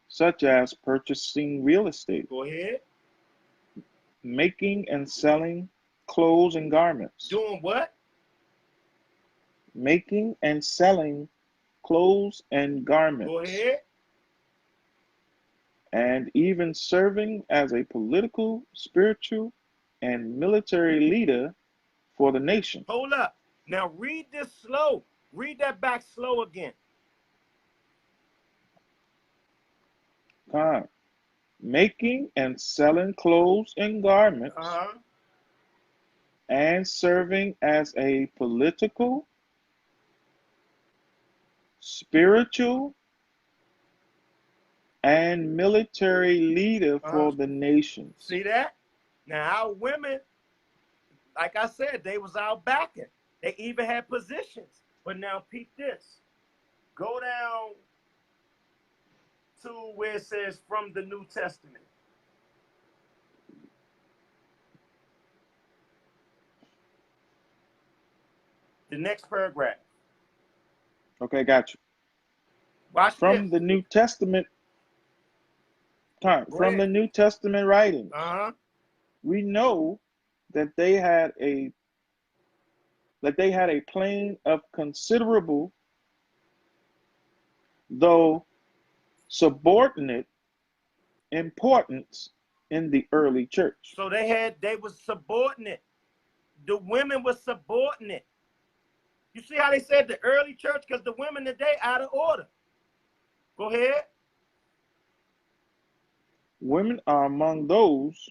such as purchasing real estate. Go ahead. Making and selling clothes and garments. Doing what? Making and selling clothes and garments. Go ahead. And even serving as a political, spiritual, and military leader for the nation. Hold up. Now read this slow. Read that back slow again. God. Making and selling clothes and garments. And serving as a political, spiritual, and military leader for the nations. See that? Now our women, like I said, they was out backing. They even had positions. But now peep this. Go down to where it says from the New Testament. The next paragraph. Okay, got you. Watch from this. the New Testament time, from the New Testament writings, we know that they had a plane of considerable, though subordinate, importance in the early church. So they was subordinate. The women were subordinate. You see how they said the early church? Because the women today out of order. Go ahead. Women are among those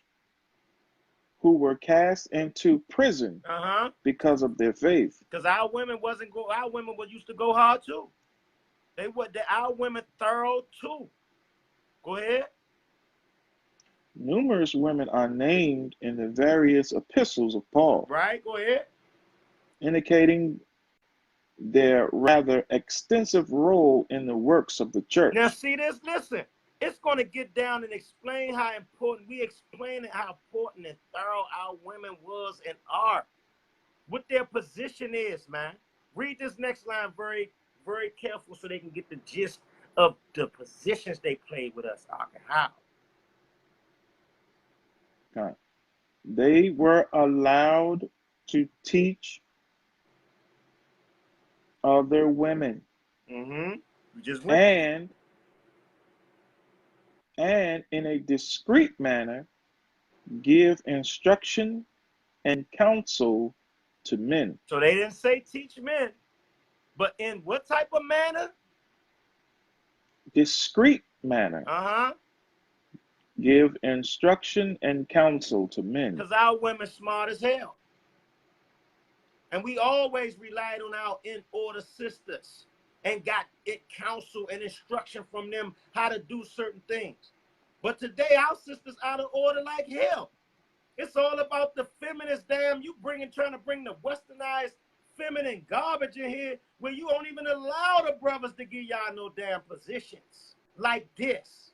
who were cast into prison because of their faith. Because our women used to go hard too. Our women thorough too. Go ahead. Numerous women are named in the various epistles of Paul, Right, go ahead. indicating their rather extensive role in the works of the Now church. see this, listen. It's going to get down and explain how important, we explain how important and thorough our women was and are. What their position is, man. Read this next line very, very careful so they can get the gist of the positions they played with us. How? They were allowed to teach other women Mm-hmm. You just went. and in a discreet manner give instruction and counsel to men. So they didn't say teach men, but in what type of manner? Discreet manner. Uh-huh. Give instruction and counsel to men. Because our women smart as hell. And we always relied on our in-order sisters and got counsel and instruction from them how to do certain things. But today, our sisters out of order like hell. It's all about the feminist damn, trying to bring the westernized feminine garbage in here where you don't even allow the brothers to give y'all no damn positions like this.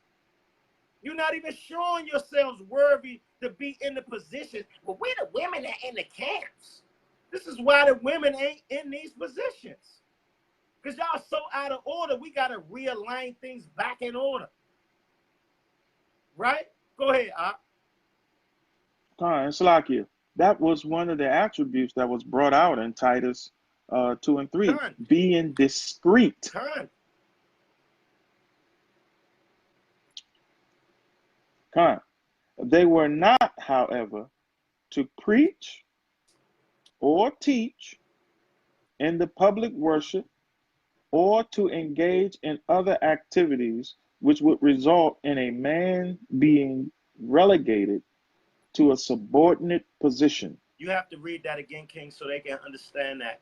You're not even showing yourselves worthy to be in the positions. Well, we're the women that in the camps. This is why the women ain't in these positions. Because y'all so out of order, we got to realign things back in order. Right? Go ahead, Ak. Salakia, that was one of the attributes that was brought out in Titus 2 and 3, being discreet. They were not, however, to preach or teach in the public worship or to engage in other activities which would result in a man being relegated to a subordinate position. You have to read that again, King, so they can understand that.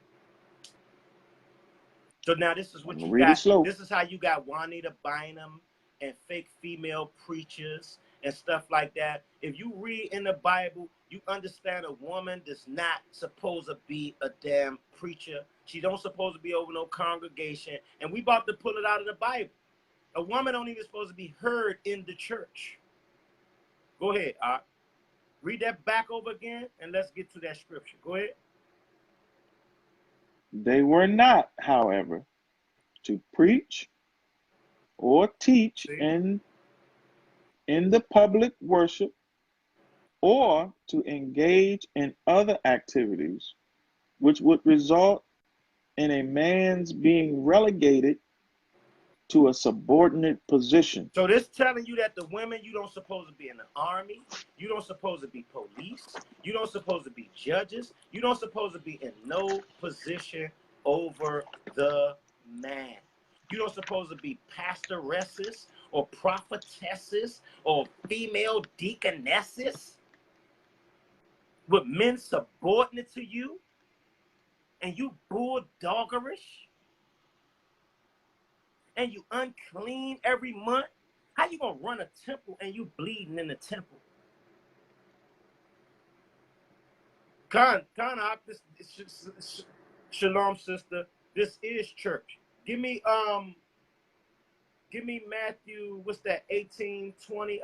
So now this is what you got. This is how you got Juanita Bynum and fake female preachers and stuff like that. If you read in the Bible, you understand a woman is not supposed to be a damn preacher. She don't supposed to be over no congregation. And we about to pull it out of the Bible. A woman don't even supposed to be heard in the church. Go ahead, Art. Read that back over again, and let's get to that scripture. Go ahead. They were not, however, to preach or teach in the public worship or to engage in other activities which would result in a man's being relegated to a subordinate position. So this telling you that the women, you don't supposed to be in the army, you don't supposed to be police, you don't supposed to be judges, you don't supposed to be in no position over the man. You don't supposed to be pastoresses or prophetesses or female deaconesses with men subordinate to you and you bulldoggerish and you unclean every month. How you gonna run a temple and you bleeding in the temple? Shalom, sister. This is church. Give me Matthew, what's that, 18:20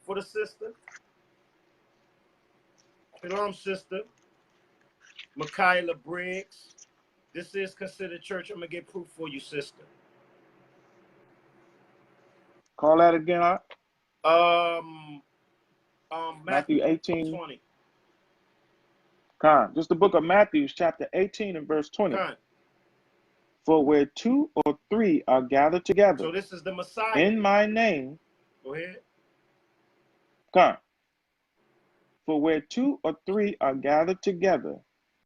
for the sister. Shalom, sister. Michaela Briggs. This is considered church. I'm gonna get proof for you, sister. Call that again, Matthew 18:20. Just the book of Matthew, chapter 18 and verse 20. For where 2 or 3 are gathered together, so this is the Messiah in my name. Go ahead. For where 2 or 3 are gathered together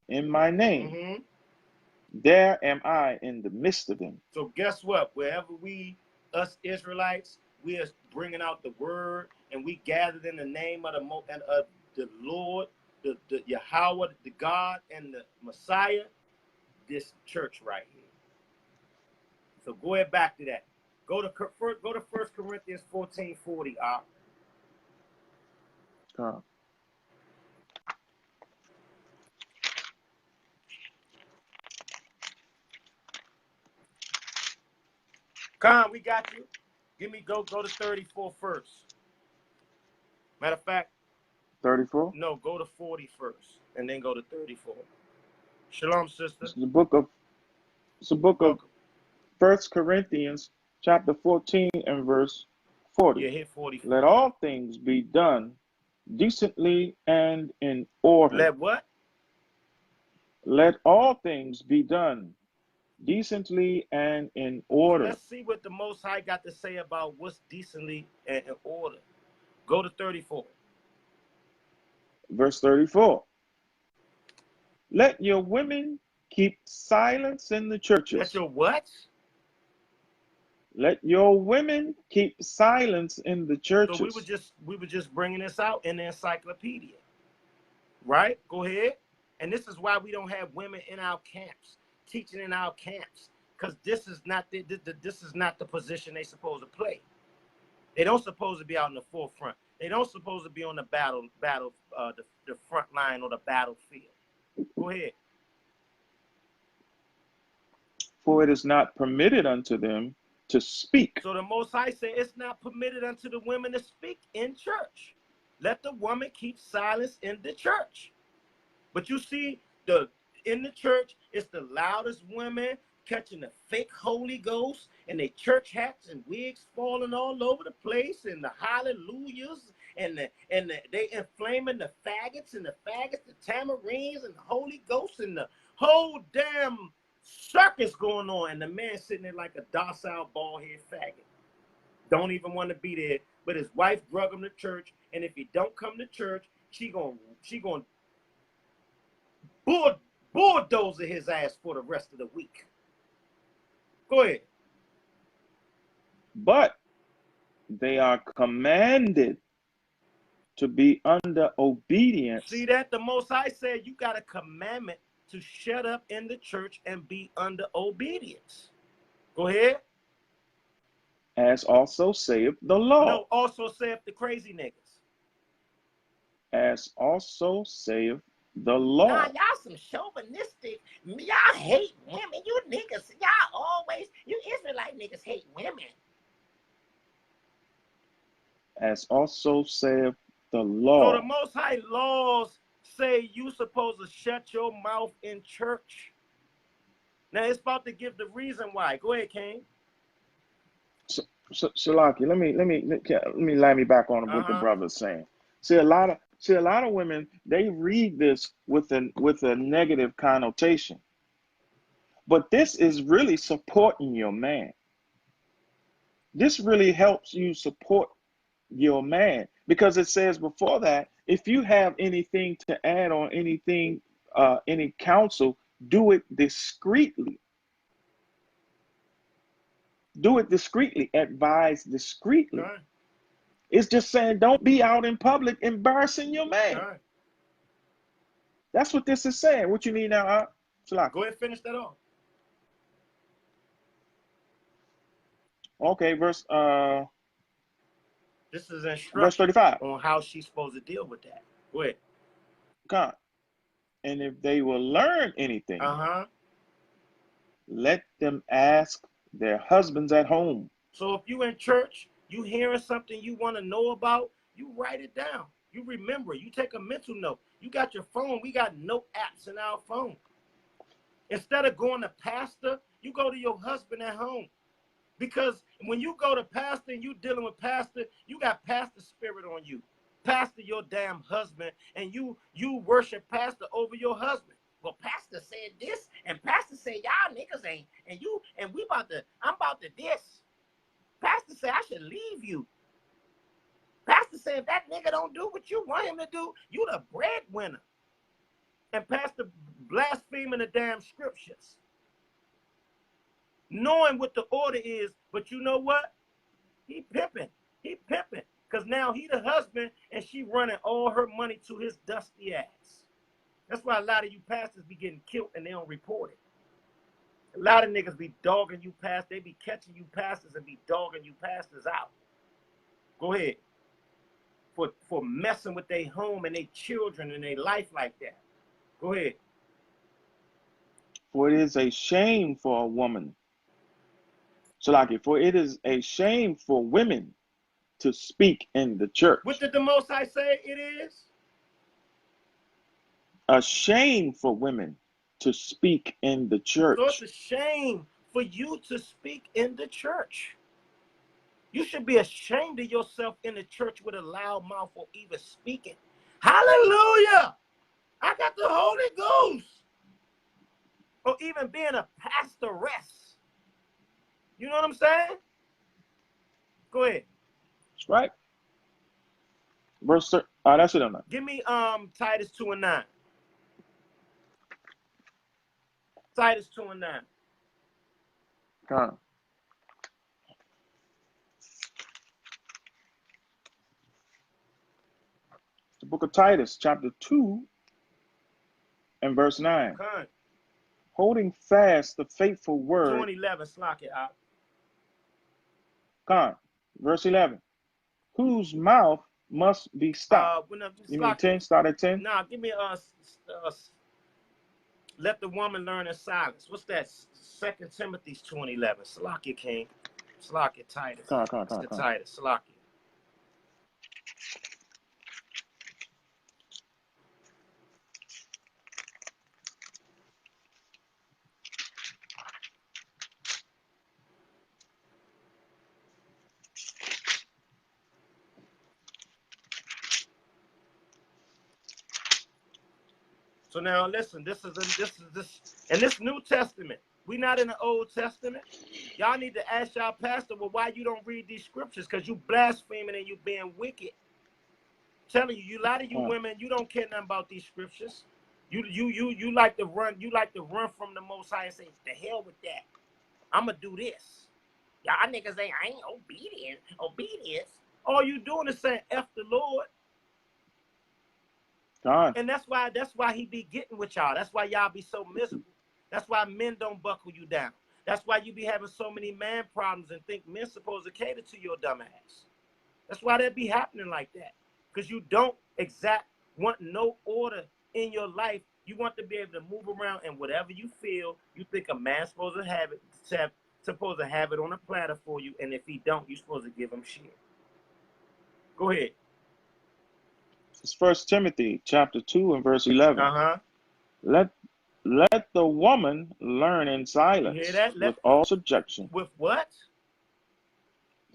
in my name, there am I in the midst of them. So guess what? Wherever us Israelites, we are bringing out the word, and we gathered in the name of the Lord, the Yahweh, the God, and the Messiah. This church right here. So go ahead back to that. Go to 1 Corinthians 14:40. Con. Con, we got you. Go to 34 first. Matter of fact, 34. no, go to 40 first, and then go to 34. Shalom, sister. It's the book of Welcome. 1 Corinthians chapter 14 and verse 40. Yeah, hit 44. Let all things be done decently and in order. Let what? Let all things be done decently and in order. Let's see what the Most High got to say about what's decently and in order. Go to 34. Verse 34. Let your women keep silence in the churches. Let your what? Let your women keep silence in the churches. So we were just bringing this out in the encyclopedia, right? Go ahead. And this is why we don't have women in our camps, teaching in our camps, because this is not the position they supposed to play. They don't supposed to be out in the forefront. They don't supposed to be on the the front line or the battlefield. Go ahead. For it is not permitted unto them to speak. So the Most High said it's not permitted unto the women to speak in church. Let the woman keep silence in the church. But you see, in the church, it's the loudest women catching the fake Holy Ghost, and their church hats and wigs falling all over the place, and the hallelujahs, and they inflaming the faggots, the tamarines, and the Holy Ghost, and the whole damn circus going on, and the man sitting there like a docile bald-head faggot. Don't even want to be there, but his wife drug him to church, and if he don't come to church, she gonna bulldozer his ass for the rest of the week. Go ahead. But they are commanded to be under obedience. See that? The Most High said you got a commandment to shut up in the church and be under obedience. Go ahead. As also saith the law. No, also saith the crazy niggas. As also saith the law. Nah, y'all some chauvinistic. Y'all hate women. You niggas, you Israelite niggas hate women. As also saith the law. So the Most High laws say you supposed to shut your mouth in church. Now it's about to give the reason why. Go ahead, King. Shalaki, let me line me back on what the brother's saying. See a lot of women, they read this with a negative connotation. But this is really supporting your man. This really helps you support your man, because it says before that, if you have anything to add on anything, any counsel, do it discreetly. Do it discreetly. Advise discreetly. Right. It's just saying don't be out in public embarrassing your man. Right. That's what this is saying. What you need now, Shalaki? Go ahead and finish that off. Okay, This is instruction verse 35 on how she's supposed to deal with that. Go ahead. God. And if they will learn anything, let them ask their husbands at home. So if you in church, you hearing something you want to know about, you write it down. You remember it. You take a mental note. You got your phone. We got note apps in our phone. Instead of going to pastor, you go to your husband at home. Because when you go to pastor and you dealing with pastor, you got pastor spirit on you. Pastor your damn husband, and you worship pastor over your husband. Well, pastor said this, and pastor said y'all niggas ain't, and I'm about to this. Pastor said I should leave you. Pastor said if that nigga don't do what you want him to do, you the breadwinner. And pastor blaspheming the damn scriptures. Knowing what the order is, but you know what? He pimping. Because now he the husband, and she running all her money to his dusty ass. That's why a lot of you pastors be getting killed and they don't report it. A lot of niggas be dogging you past. They be catching you pastors and be dogging you pastors out. Go ahead. For messing with their home and their children and their life like that. Go ahead. For it is a shame for a woman. Salaki, for it is a shame for women to speak in the church. What did the Most High say it is? A shame for women to speak in the church. So it's a shame for you to speak in the church. You should be ashamed of yourself in the church with a loud mouth or even speaking. Hallelujah! I got the Holy Ghost. Or even being a pastoress. You know what I'm saying? Go ahead. That's right. Verse, that's it on that. Give me Titus 2:9. Titus 2:9. Come on. The book of Titus, chapter 2 and verse 9. Come on. Holding fast the faithful word. 2:11, slock it out. Come on. Verse 11. Whose mouth must be stopped. You mean 10? Start at 10? Nah, give me let the woman learn in silence. What's that? 2 Timothy 2:11. Slock it, King. Slock it, Titus. Come on. Titus. Slock it. So now listen, this in this New Testament. We not in the Old Testament. Y'all need to ask y'all pastor, well, why you don't read these scriptures? Because you blaspheming and you being wicked. Telling you, a lot of you women, you don't care nothing about these scriptures. You like to run, run from the Most High and say, the hell with that. I'ma do this. Y'all niggas say I ain't obedient. Obedience. All you doing is saying F the Lord. God. And that's why he be getting with y'all. That's why y'all be so miserable. That's why men don't buckle you down. That's why you be having so many man problems and think men supposed to cater to your dumb ass. That's why that be happening like that. Because you don't want no order in your life. You want to be able to move around and whatever you feel, you think a man's supposed to have it on a platter for you. And if he don't, you're supposed to give him shit. Go ahead. It's 1 Timothy chapter 2 and verse 11. Uh-huh. Let the woman learn in silence. You hear that? With all subjection. With what?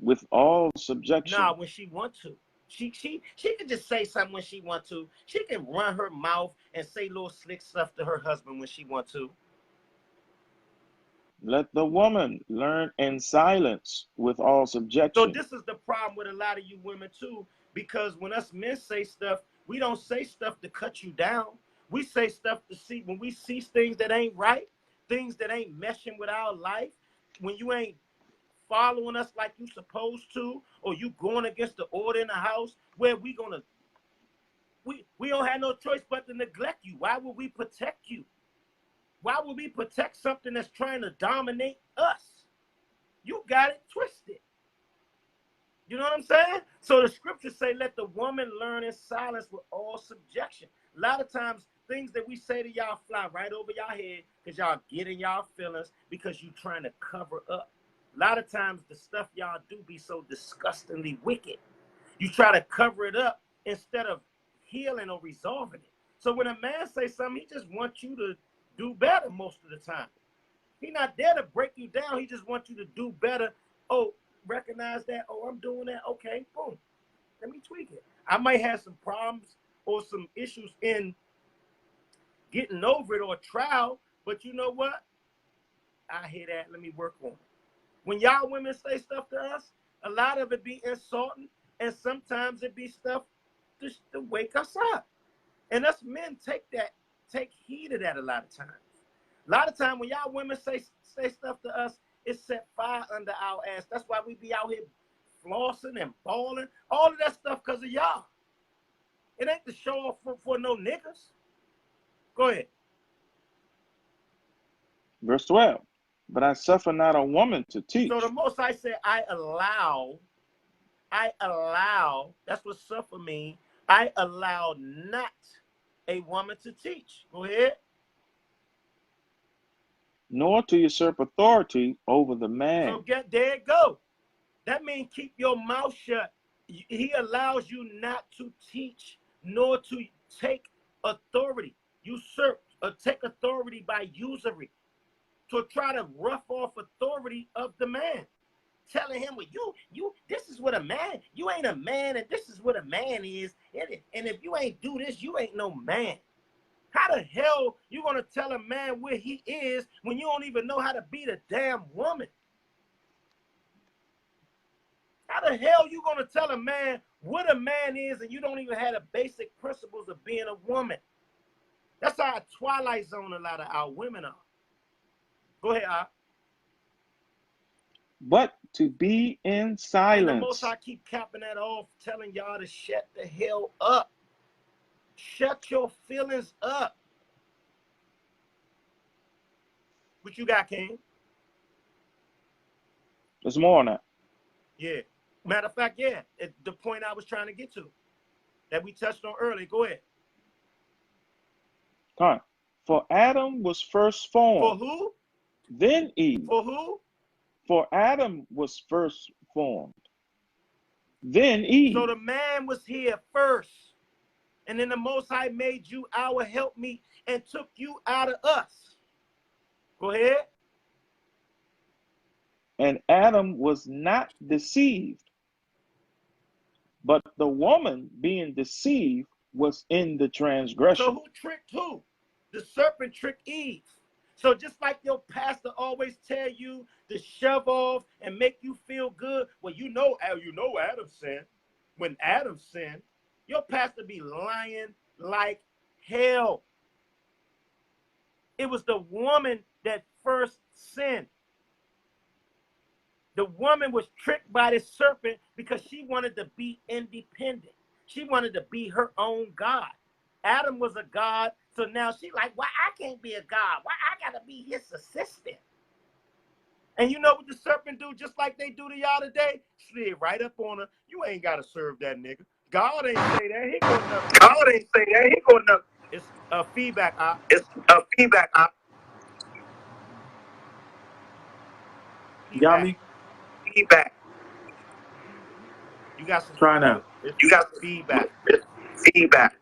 With all subjection. Nah, when she want to. She can just say something when she want to. She can run her mouth and say little slick stuff to her husband when she want to. Let the woman learn in silence with all subjection. So this is the problem with a lot of you women too, because when us men say stuff, we don't say stuff to cut you down. We say stuff to see when we see things that ain't right, things that ain't meshing with our life, when you ain't following us like you supposed to, or you going against the order in the house, where we don't have no choice but to neglect you. Why would we protect you? Why would we protect something that's trying to dominate us? You got it twisted. You know what I'm saying? So the scriptures say, let the woman learn in silence with all subjection. A lot of times, things that we say to y'all fly right over y'all head because y'all get in y'all feelings because you trying to cover up. A lot of times, the stuff y'all do be so disgustingly wicked. You try to cover it up instead of healing or resolving it. So when a man says something, he just wants you to do better most of the time. He's not there to break you down. He just wants you to do better. Oh, recognize that. Oh, I'm doing that. Okay, boom. Let me tweak it. I might have some problems or some issues in getting over it or trial, but you know what? I hear that. Let me work on it. When y'all women say stuff to us, a lot of it be insulting, and sometimes it be stuff just to wake us up. And us men take heed of that a lot of times. A lot of times when y'all women say stuff to us, it set fire under our ass. That's why we be out here flossing and balling. All of that stuff because of y'all. It ain't to show off for no niggas. Go ahead. Verse 12. But I suffer not a woman to teach. So the Most High said, I allow, that's what suffer means. I allow not a woman to teach. Go ahead. Nor to usurp authority over the So man. there it go. That means keep your mouth shut. He allows you not to teach, nor to take authority, usurp, or take authority by usury, to try to rough off authority of the man. Telling him, well, this is what a man, you ain't a man, and this is what a man is. And if you ain't do this, you ain't no man. How the hell you gonna tell a man where he is when you don't even know how to beat a damn woman? How the hell you gonna tell a man what a man is and you don't even have the basic principles of being a woman? That's how a Twilight Zone a lot of our women are. Go ahead, Al. But to be in silence. And the Most High keep capping that off, telling y'all to shut the hell up. Shut your feelings up. What you got, King? There's more on that. Yeah. Matter of fact, yeah. It's the point I was trying to get to that we touched on earlier. Go ahead. Come on. For Adam was first formed. For who? Then Eve. For who? For Adam was first formed. Then Eve. So the man was here first. And then the Most High made you our helpmeet and took you out of us. Go ahead. And Adam was not deceived, but the woman being deceived was in the transgression. So who tricked who? The serpent tricked Eve. So just like your pastor always tell you to shove off and make you feel good, well, you know Adam sinned. When Adam sinned, your pastor be lying like hell. It was the woman that first sinned. The woman was tricked by the serpent because she wanted to be independent. She wanted to be her own God. Adam was a God, so now she like, why I can't be a God? Why I gotta be his assistant? And you know what the serpent do, just like they do to y'all today? Slid right up on her. You ain't gotta serve that nigga. God ain't say that. He going up. God ain't say that. He going up. It's a feedback, Op. It's a feedback, Op. Got me? Feedback. You got some. Try now. You got some feedback. It's feedback.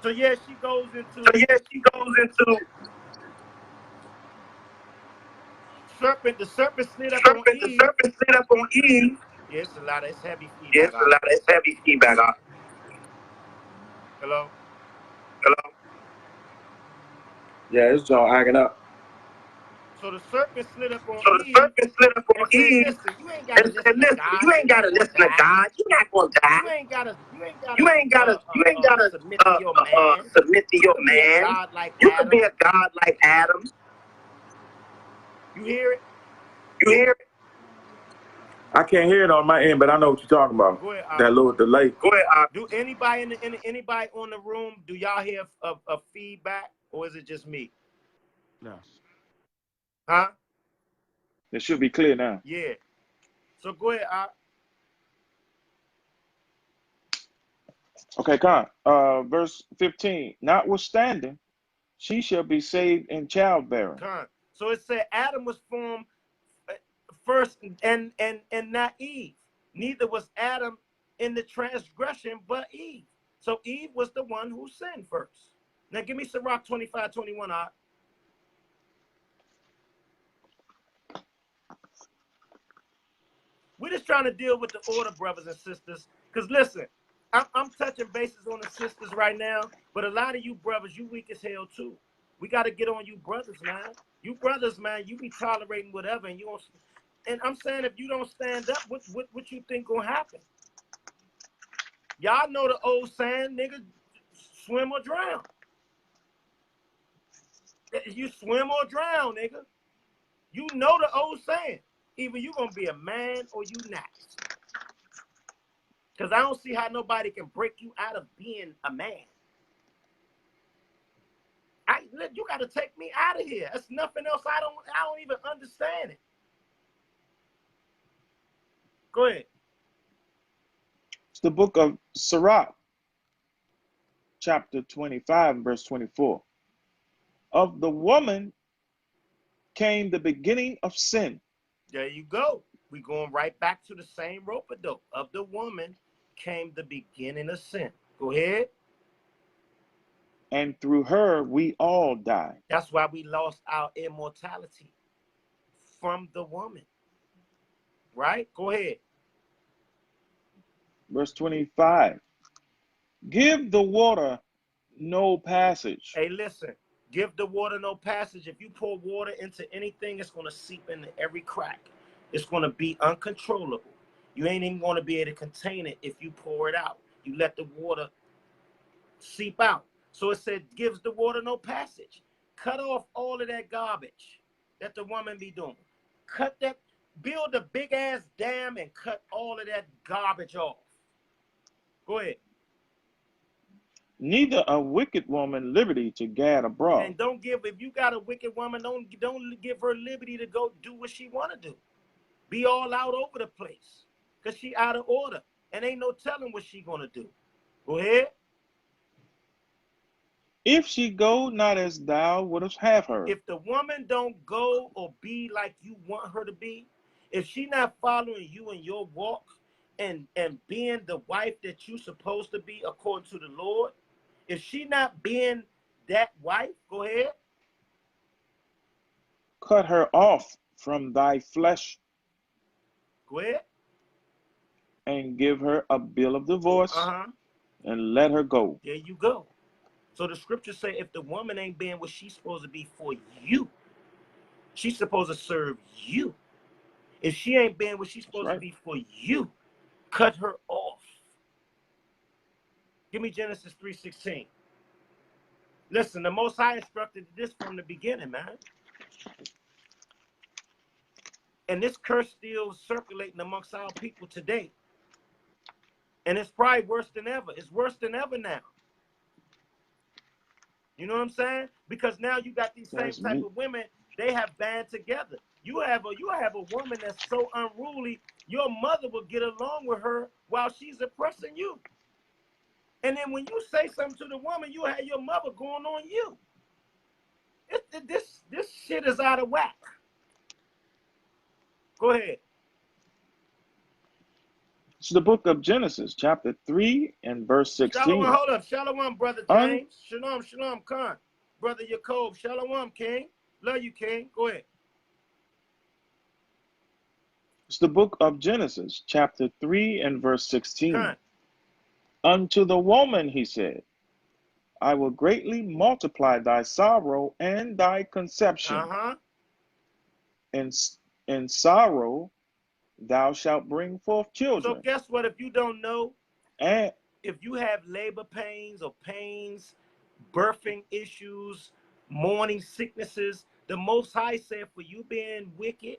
So yeah, she goes into serpent. The serpent slid up on Eve. The serpent slid up on Eve. Yeah, it's a lot. It's heavy feedback. Yeah, it's a lot. It's heavy feedback. Hello. Hello. Yeah, it's all acting up. So the serpent slid up on Eve. And said, listen, you ain't gotta listen to God. You ain't gotta listen to God. You're not gonna die. You ain't gotta submit to your man. Submit to your man. You could be a God like Adam. You hear it? You hear it? I can't hear it on my end, but I know what you're talking about. Go ahead, that little delay. Go ahead. Do anybody anybody on the room? Do y'all hear a feedback, or is it just me? No. Huh? It should be clear now. Yeah. So go ahead. Okay, Con. Verse 15. Notwithstanding, she shall be saved in childbearing. Con. So it said Adam was formed first and not Eve. Neither was Adam in the transgression but Eve. So Eve was the one who sinned first. Now give me Sirach 25:21. We're just trying to deal with the order, brothers and sisters. Because listen, I'm touching bases on the sisters right now, but a lot of you brothers, you weak as hell too. We got to get on you brothers, man. You brothers, man, you be tolerating whatever, and you don't. And I'm saying, if you don't stand up, what you think gonna happen? Y'all know the old saying, nigga, swim or drown. You swim or drown, nigga. You know the old saying. Either you gonna be a man or you not. Because I don't see how nobody can break you out of being a man. You got to take me out of here. That's nothing else. I don't even understand it. Go ahead. It's the book of Sirach, chapter 25, verse 24. Of the woman came the beginning of sin. There you go. We're going right back to the same rope-a-dope. Of the woman came the beginning of sin. Go ahead. And through her we all die. That's why we lost our immortality from the woman. Right? Go ahead. Verse 25. Give the water no passage. Hey, listen. Give the water no passage. If you pour water into anything, it's going to seep into every crack. It's going to be uncontrollable. You ain't even going to be able to contain it if you pour it out. You let the water seep out. So it said, gives the water no passage. Cut off all of that garbage that the woman be doing. Build a big ass dam and cut all of that garbage off. Go ahead. Neither a wicked woman liberty to gad abroad. And if you got a wicked woman, don't give her liberty to go do what she want to do. Be all out over the place. Because she out of order. And ain't no telling what she going to do. Go ahead. If she go not as thou wouldst have her. If the woman don't go or be like you want her to be, if she not following you in your walk and being the wife that you supposed to be according to the Lord, if she not being that wife, go ahead. Cut her off from thy flesh. Go ahead. And give her a bill of divorce. And let her go. There you go. So the scriptures say if the woman ain't being what she's supposed to be for you, she's supposed to serve you. If she ain't being what she's supposed to be for you, cut her off. Give me Genesis 3:16. Listen, the Most High instructed this from the beginning, man. And this curse still circulating amongst our people today. And it's probably worse than ever. It's worse than ever now. You know what I'm saying? Because now you got these same type of women, they have band together. You have a woman that's so unruly, your mother will get along with her while she's oppressing you. And then when you say something to the woman, you have your mother going on you. This shit is out of whack. Go ahead. It's the book of Genesis, chapter 3 and verse 16. Shalom, hold up. Shalom, Brother James. Shalom, Khan. Brother Jacob. Shalom, King. Love you, King. Go ahead. It's the book of Genesis, chapter 3 and verse 16. Khan. Unto the woman, he said, I will greatly multiply thy sorrow and thy conception. In sorrow thou shalt bring forth children. So guess what? If you don't know, and if you have labor pains or pains, birthing issues, morning sicknesses, the Most High said for you being wicked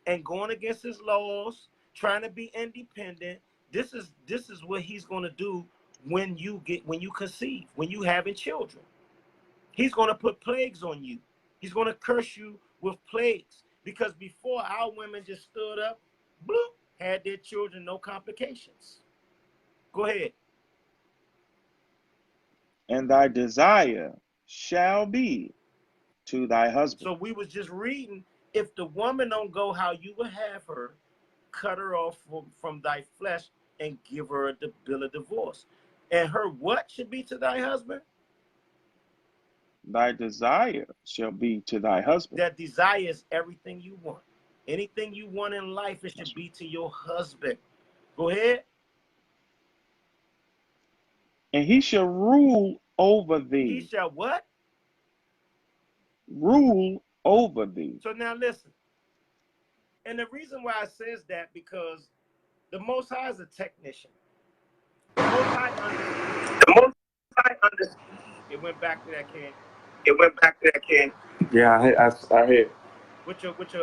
and going against his laws, trying to be independent, this is what he's going to do when you conceive, when you having children. He's going to put plagues on you. He's going to curse you with plagues. Because before, our women just stood up, bloop, had their children, no complications. Go ahead. And thy desire shall be to thy husband. So we was just reading, if the woman don't go how you would have her, cut her off from thy flesh and give her a bill of divorce. And her what should be to thy husband? Thy desire shall be to thy husband. That desire is everything you want. Anything you want in life, it should be to your husband. Go ahead. And he shall rule over thee. He shall what? Rule over thee. So now listen. And the reason why it says that, because the Most High is a technician. The Most High understands. It went back to that, King. Yeah, I heard. With your buds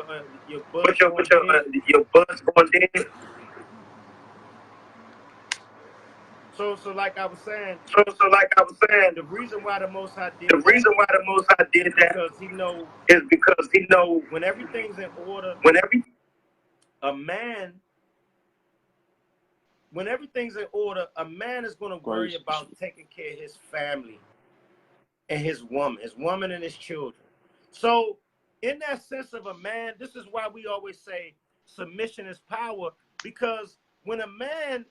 Your buds going dead. So like I was saying, So like I was saying, the reason why the Most High did the reason why the Most High did that because He know is because He know when everything's in order, when every a man, when everything's in order, a man is going to worry about taking care of his family and his woman and his children. So in that sense of a man, this is why we always say submission is power, because when a man,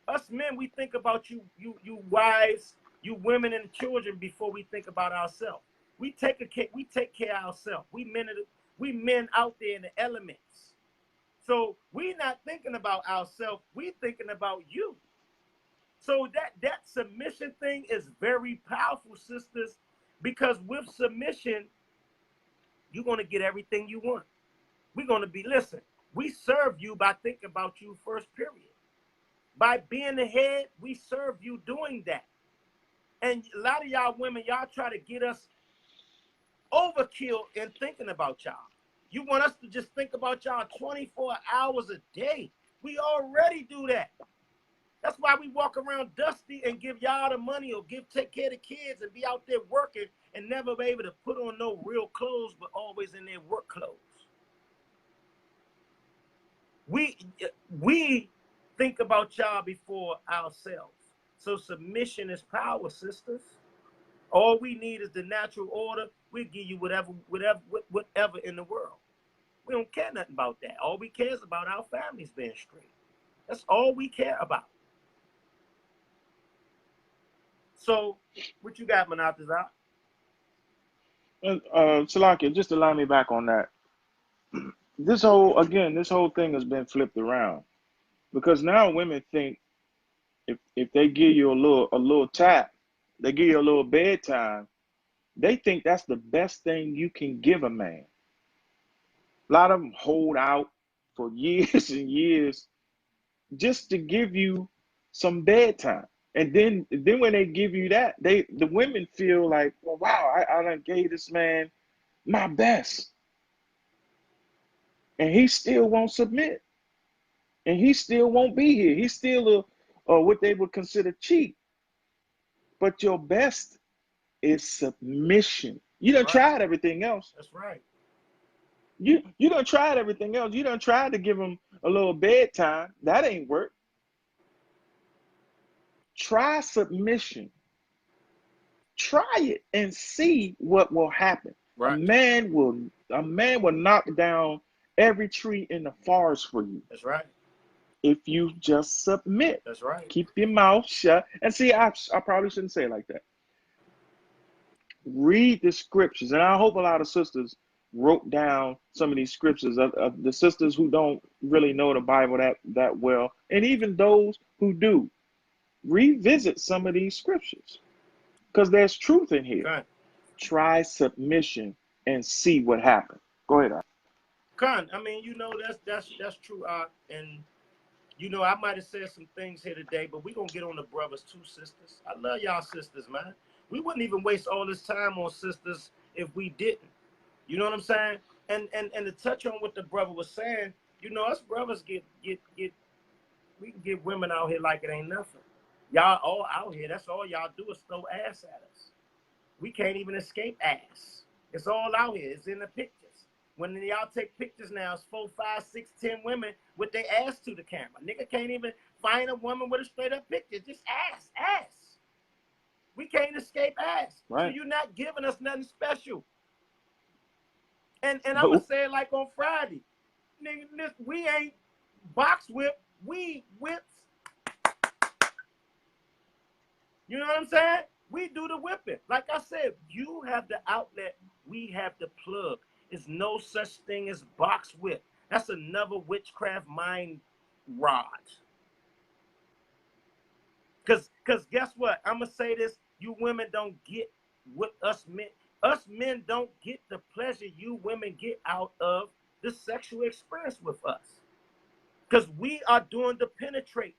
us men, we think about you wives, you women and children before we think about ourselves. We take care of ourselves. We men out there in the elements. So we not thinking about ourselves, we thinking about you. So that submission thing is very powerful, sisters, because with submission, you're going to get everything you want. We're going to listen, we serve you by thinking about you first, period. By being the head, we serve you doing that. And a lot of y'all women, y'all try to get us overkill in thinking about y'all. You want us to just think about y'all 24 hours a day. We already do that. That's why we walk around dusty and give y'all the money or take care of the kids and be out there working and never be able to put on no real clothes, but always in their work clothes. We think about y'all before ourselves. So submission is power, sisters. All we need is the natural order. We'll give you whatever in the world. We don't care nothing about that. All we care is about our families being straight. That's all we care about. So, what you got, Manatazah? Salakia, just to line me back on that. This whole thing has been flipped around because now women think if they give you a little tap, they give you a little bedtime, they think that's the best thing you can give a man. A lot of them hold out for years and years just to give you some bedtime. And then when they give you that, the women feel like, well, wow, I done gave this man my best. And he still won't submit. And he still won't be here. He's still what they would consider cheap. But your best is submission. You done tried everything else. That's right. You done tried everything else. You done tried to give him a little bedtime. That ain't work. Try submission. Try it and see what will happen. Right. A man will knock down every tree in the forest for you. That's right. If you just submit. That's right. Keep your mouth shut. And see, I probably shouldn't say it like that. Read the scriptures. And I hope a lot of sisters wrote down some of these scriptures of the sisters who don't really know the Bible that well. And even those who do. Revisit some of these scriptures. Because there's truth in here. Okay. Try submission and see what happens. Go ahead, Con, I mean, that's true, and I might have said some things here today, but we're gonna get on the brothers too, sisters. I love y'all sisters, man. We wouldn't even waste all this time on sisters if we didn't. You know what I'm saying? And to touch on what the brother was saying, us brothers we can get women out here like it ain't nothing. Y'all all out here, that's all y'all do is throw ass at us. We can't even escape ass. It's all out here. It's in the pictures. When y'all take pictures now, it's 4, 5, 6, 10 women with their ass to the camera. Nigga can't even find a woman with a straight up picture. Just ass. We can't escape ass. Right. So you're not giving us nothing special. And I'm going to say it like on Friday. Nigga, we ain't box whip. We whips. You know what I'm saying? We do the whipping. Like I said, you have the outlet. We have the plug. There's no such thing as box whip. That's another witchcraft mind rod. Because guess what? I'm going to say this. You women don't get what us men don't get the pleasure you women get out of the sexual experience with us. Because we are doing the penetrating.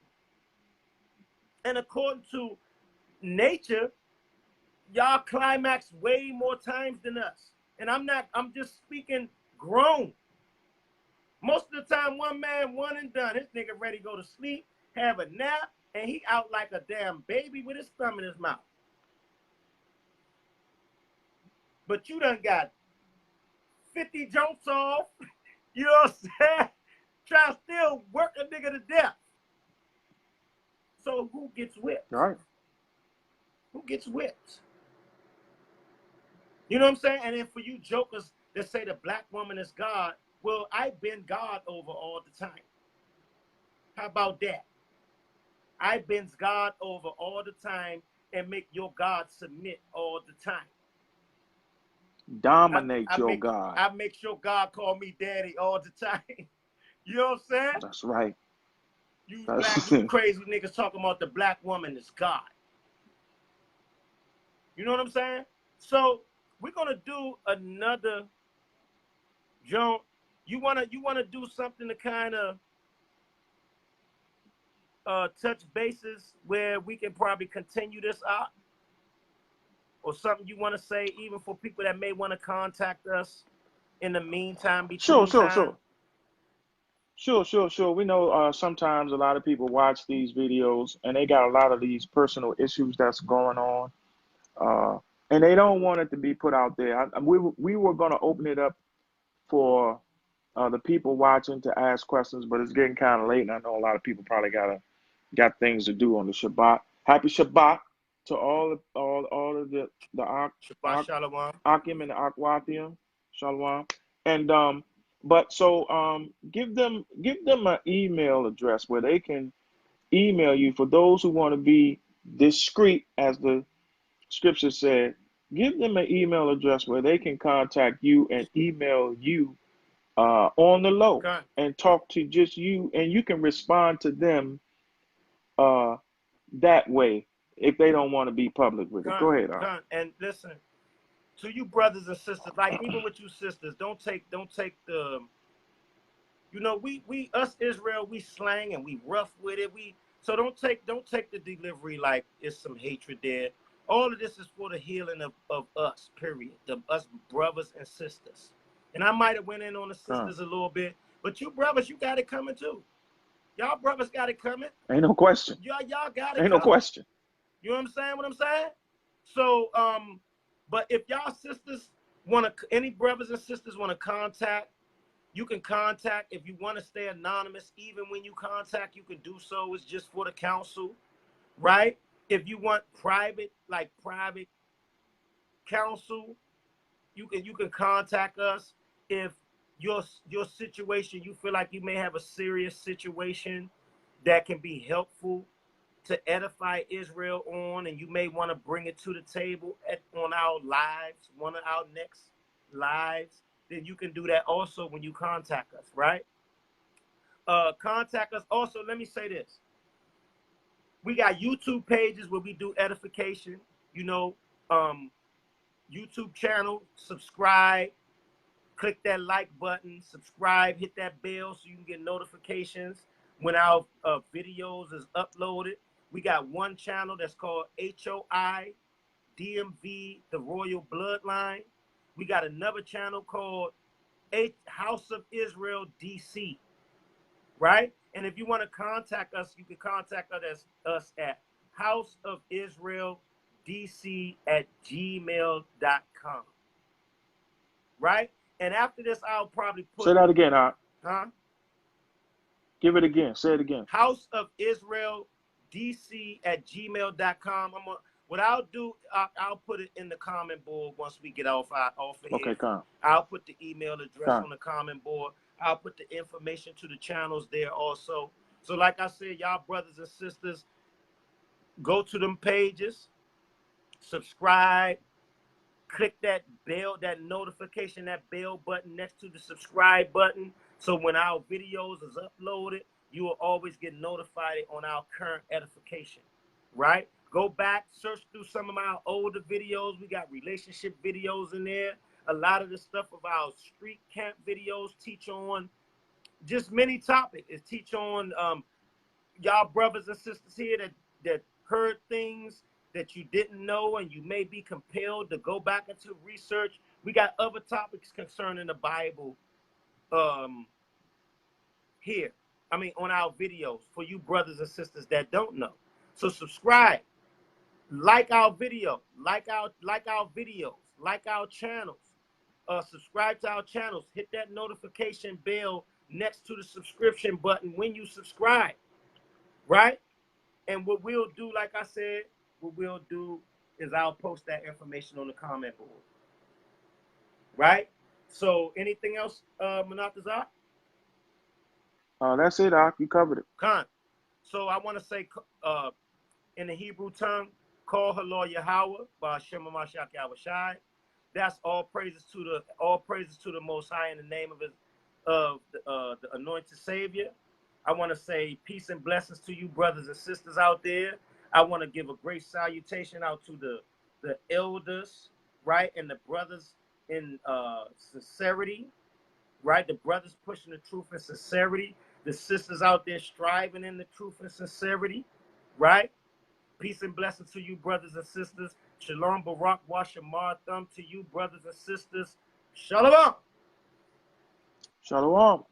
And according to nature, y'all climax way more times than us. And I'm just speaking grown. Most of the time, one man, one and done. This nigga ready to go to sleep, have a nap, and he out like a damn baby with his thumb in his mouth. But you done got 50 jumps off, you know what I'm saying? Try to still work a nigga to death. So who gets whipped? Right. Who gets whipped? You know what I'm saying? And then for you jokers that say the black woman is God, well, I've been God over all the time. How about that? I've been God over all the time and make your God submit all the time. Dominate your God. I make sure God call me daddy all the time. You know what I'm saying? That's right. You crazy niggas talking about the black woman is God. You know what I'm saying? So we're gonna do another Joan. You wanna do something to kind of touch bases where we can probably continue this up, or something you want to say, even for people that may want to contact us in the meantime, between time. Sure. We know sometimes a lot of people watch these videos and they got a lot of these personal issues that's going on, and they don't want it to be put out there. We were going to open it up for the people watching to ask questions, but it's getting kind of late, and I know a lot of people probably got things to do on the Shabbat. Happy Shabbat to all of the Shabbat Shalom. Akim and the Akwathium. Shalom. And but so give them an email address where they can email you. For those who want to be discreet, as the scripture said, give them an email address where they can contact you and email you on the low, Okay. and talk to just you, and you can respond to them that way if they don't want to be public with it. Go ahead. And listen, to you brothers and sisters, like even with you sisters, don't take the, you know, we us Israel, we slang and we rough with it. So don't take the delivery like it's some hatred there. All of this is for the healing of us, period. Us brothers and sisters. And I might have went in on the sisters a little bit, but you brothers, you got it coming too. Y'all brothers got it coming. Ain't no question. Y'all got it Ain't coming. no question. You know what I'm saying? So, but if y'all sisters any brothers and sisters want to contact, you can contact. If you want to stay anonymous, even when you contact, you can do so. It's just for the council, right? If you want private counsel, you can contact us. If your situation, you feel like you may have a serious situation that can be helpful to edify Israel on, and you may want to bring it to the table on our lives, one of our next lives, then you can do that also when you contact us, right? Contact us. Also, let me say this. We got YouTube pages where we do edification, you know, YouTube channel, subscribe, click that like button, subscribe, hit that bell so you can get notifications when our videos is uploaded. We got one channel that's called HOI DMV, the Royal Bloodline. We got another channel called House of Israel DC, right? And if you want to contact us, you can contact us at houseofisraeldc@gmail.com, right? And after this, I'll probably put... Say that again, Huh? Give it again. Say it again. House of Israel DC@gmail.com. What I'll do, I'll put it in the comment board once we get off of here. Okay, come. I'll put the email address on the comment board. I'll put the information to the channels there also. So like I said, y'all brothers and sisters, go to them pages, subscribe, click that bell, that notification, that bell button next to the subscribe button. So when our videos is uploaded, you will always get notified on our current edification, right? Go back, search through some of our older videos. We got relationship videos in there. A lot of the stuff of our street camp videos teach on just many topics. It teach on y'all brothers and sisters here that heard things that you didn't know, and you may be compelled to go back into research. We got other topics concerning the Bible here. I mean, on our videos for you brothers and sisters that don't know. So subscribe, like our video, like our videos, like our channels. Subscribe to our channels. Hit that notification bell next to the subscription button when you subscribe, right? And what we'll do, like I said, what we'll do is I'll post that information on the comment board, right? So anything else, Manatazar? That's it, Doc. You covered it. Khan. So I want to say, in the Hebrew tongue, call Halor Yahweh by Shema Mashiach Yahushai. That's all praises to the Most High in the name of the anointed Savior. I want to say peace and blessings to you, brothers and sisters out there. I want to give a great salutation out to the elders, right, and the brothers in sincerity, right? The brothers pushing the truth and sincerity. The sisters out there striving in the truth and sincerity, right? Peace and blessings to you, brothers and sisters. Shalom, Barak, Washamar, thumb to you, brothers and sisters. Shalom. Shalom.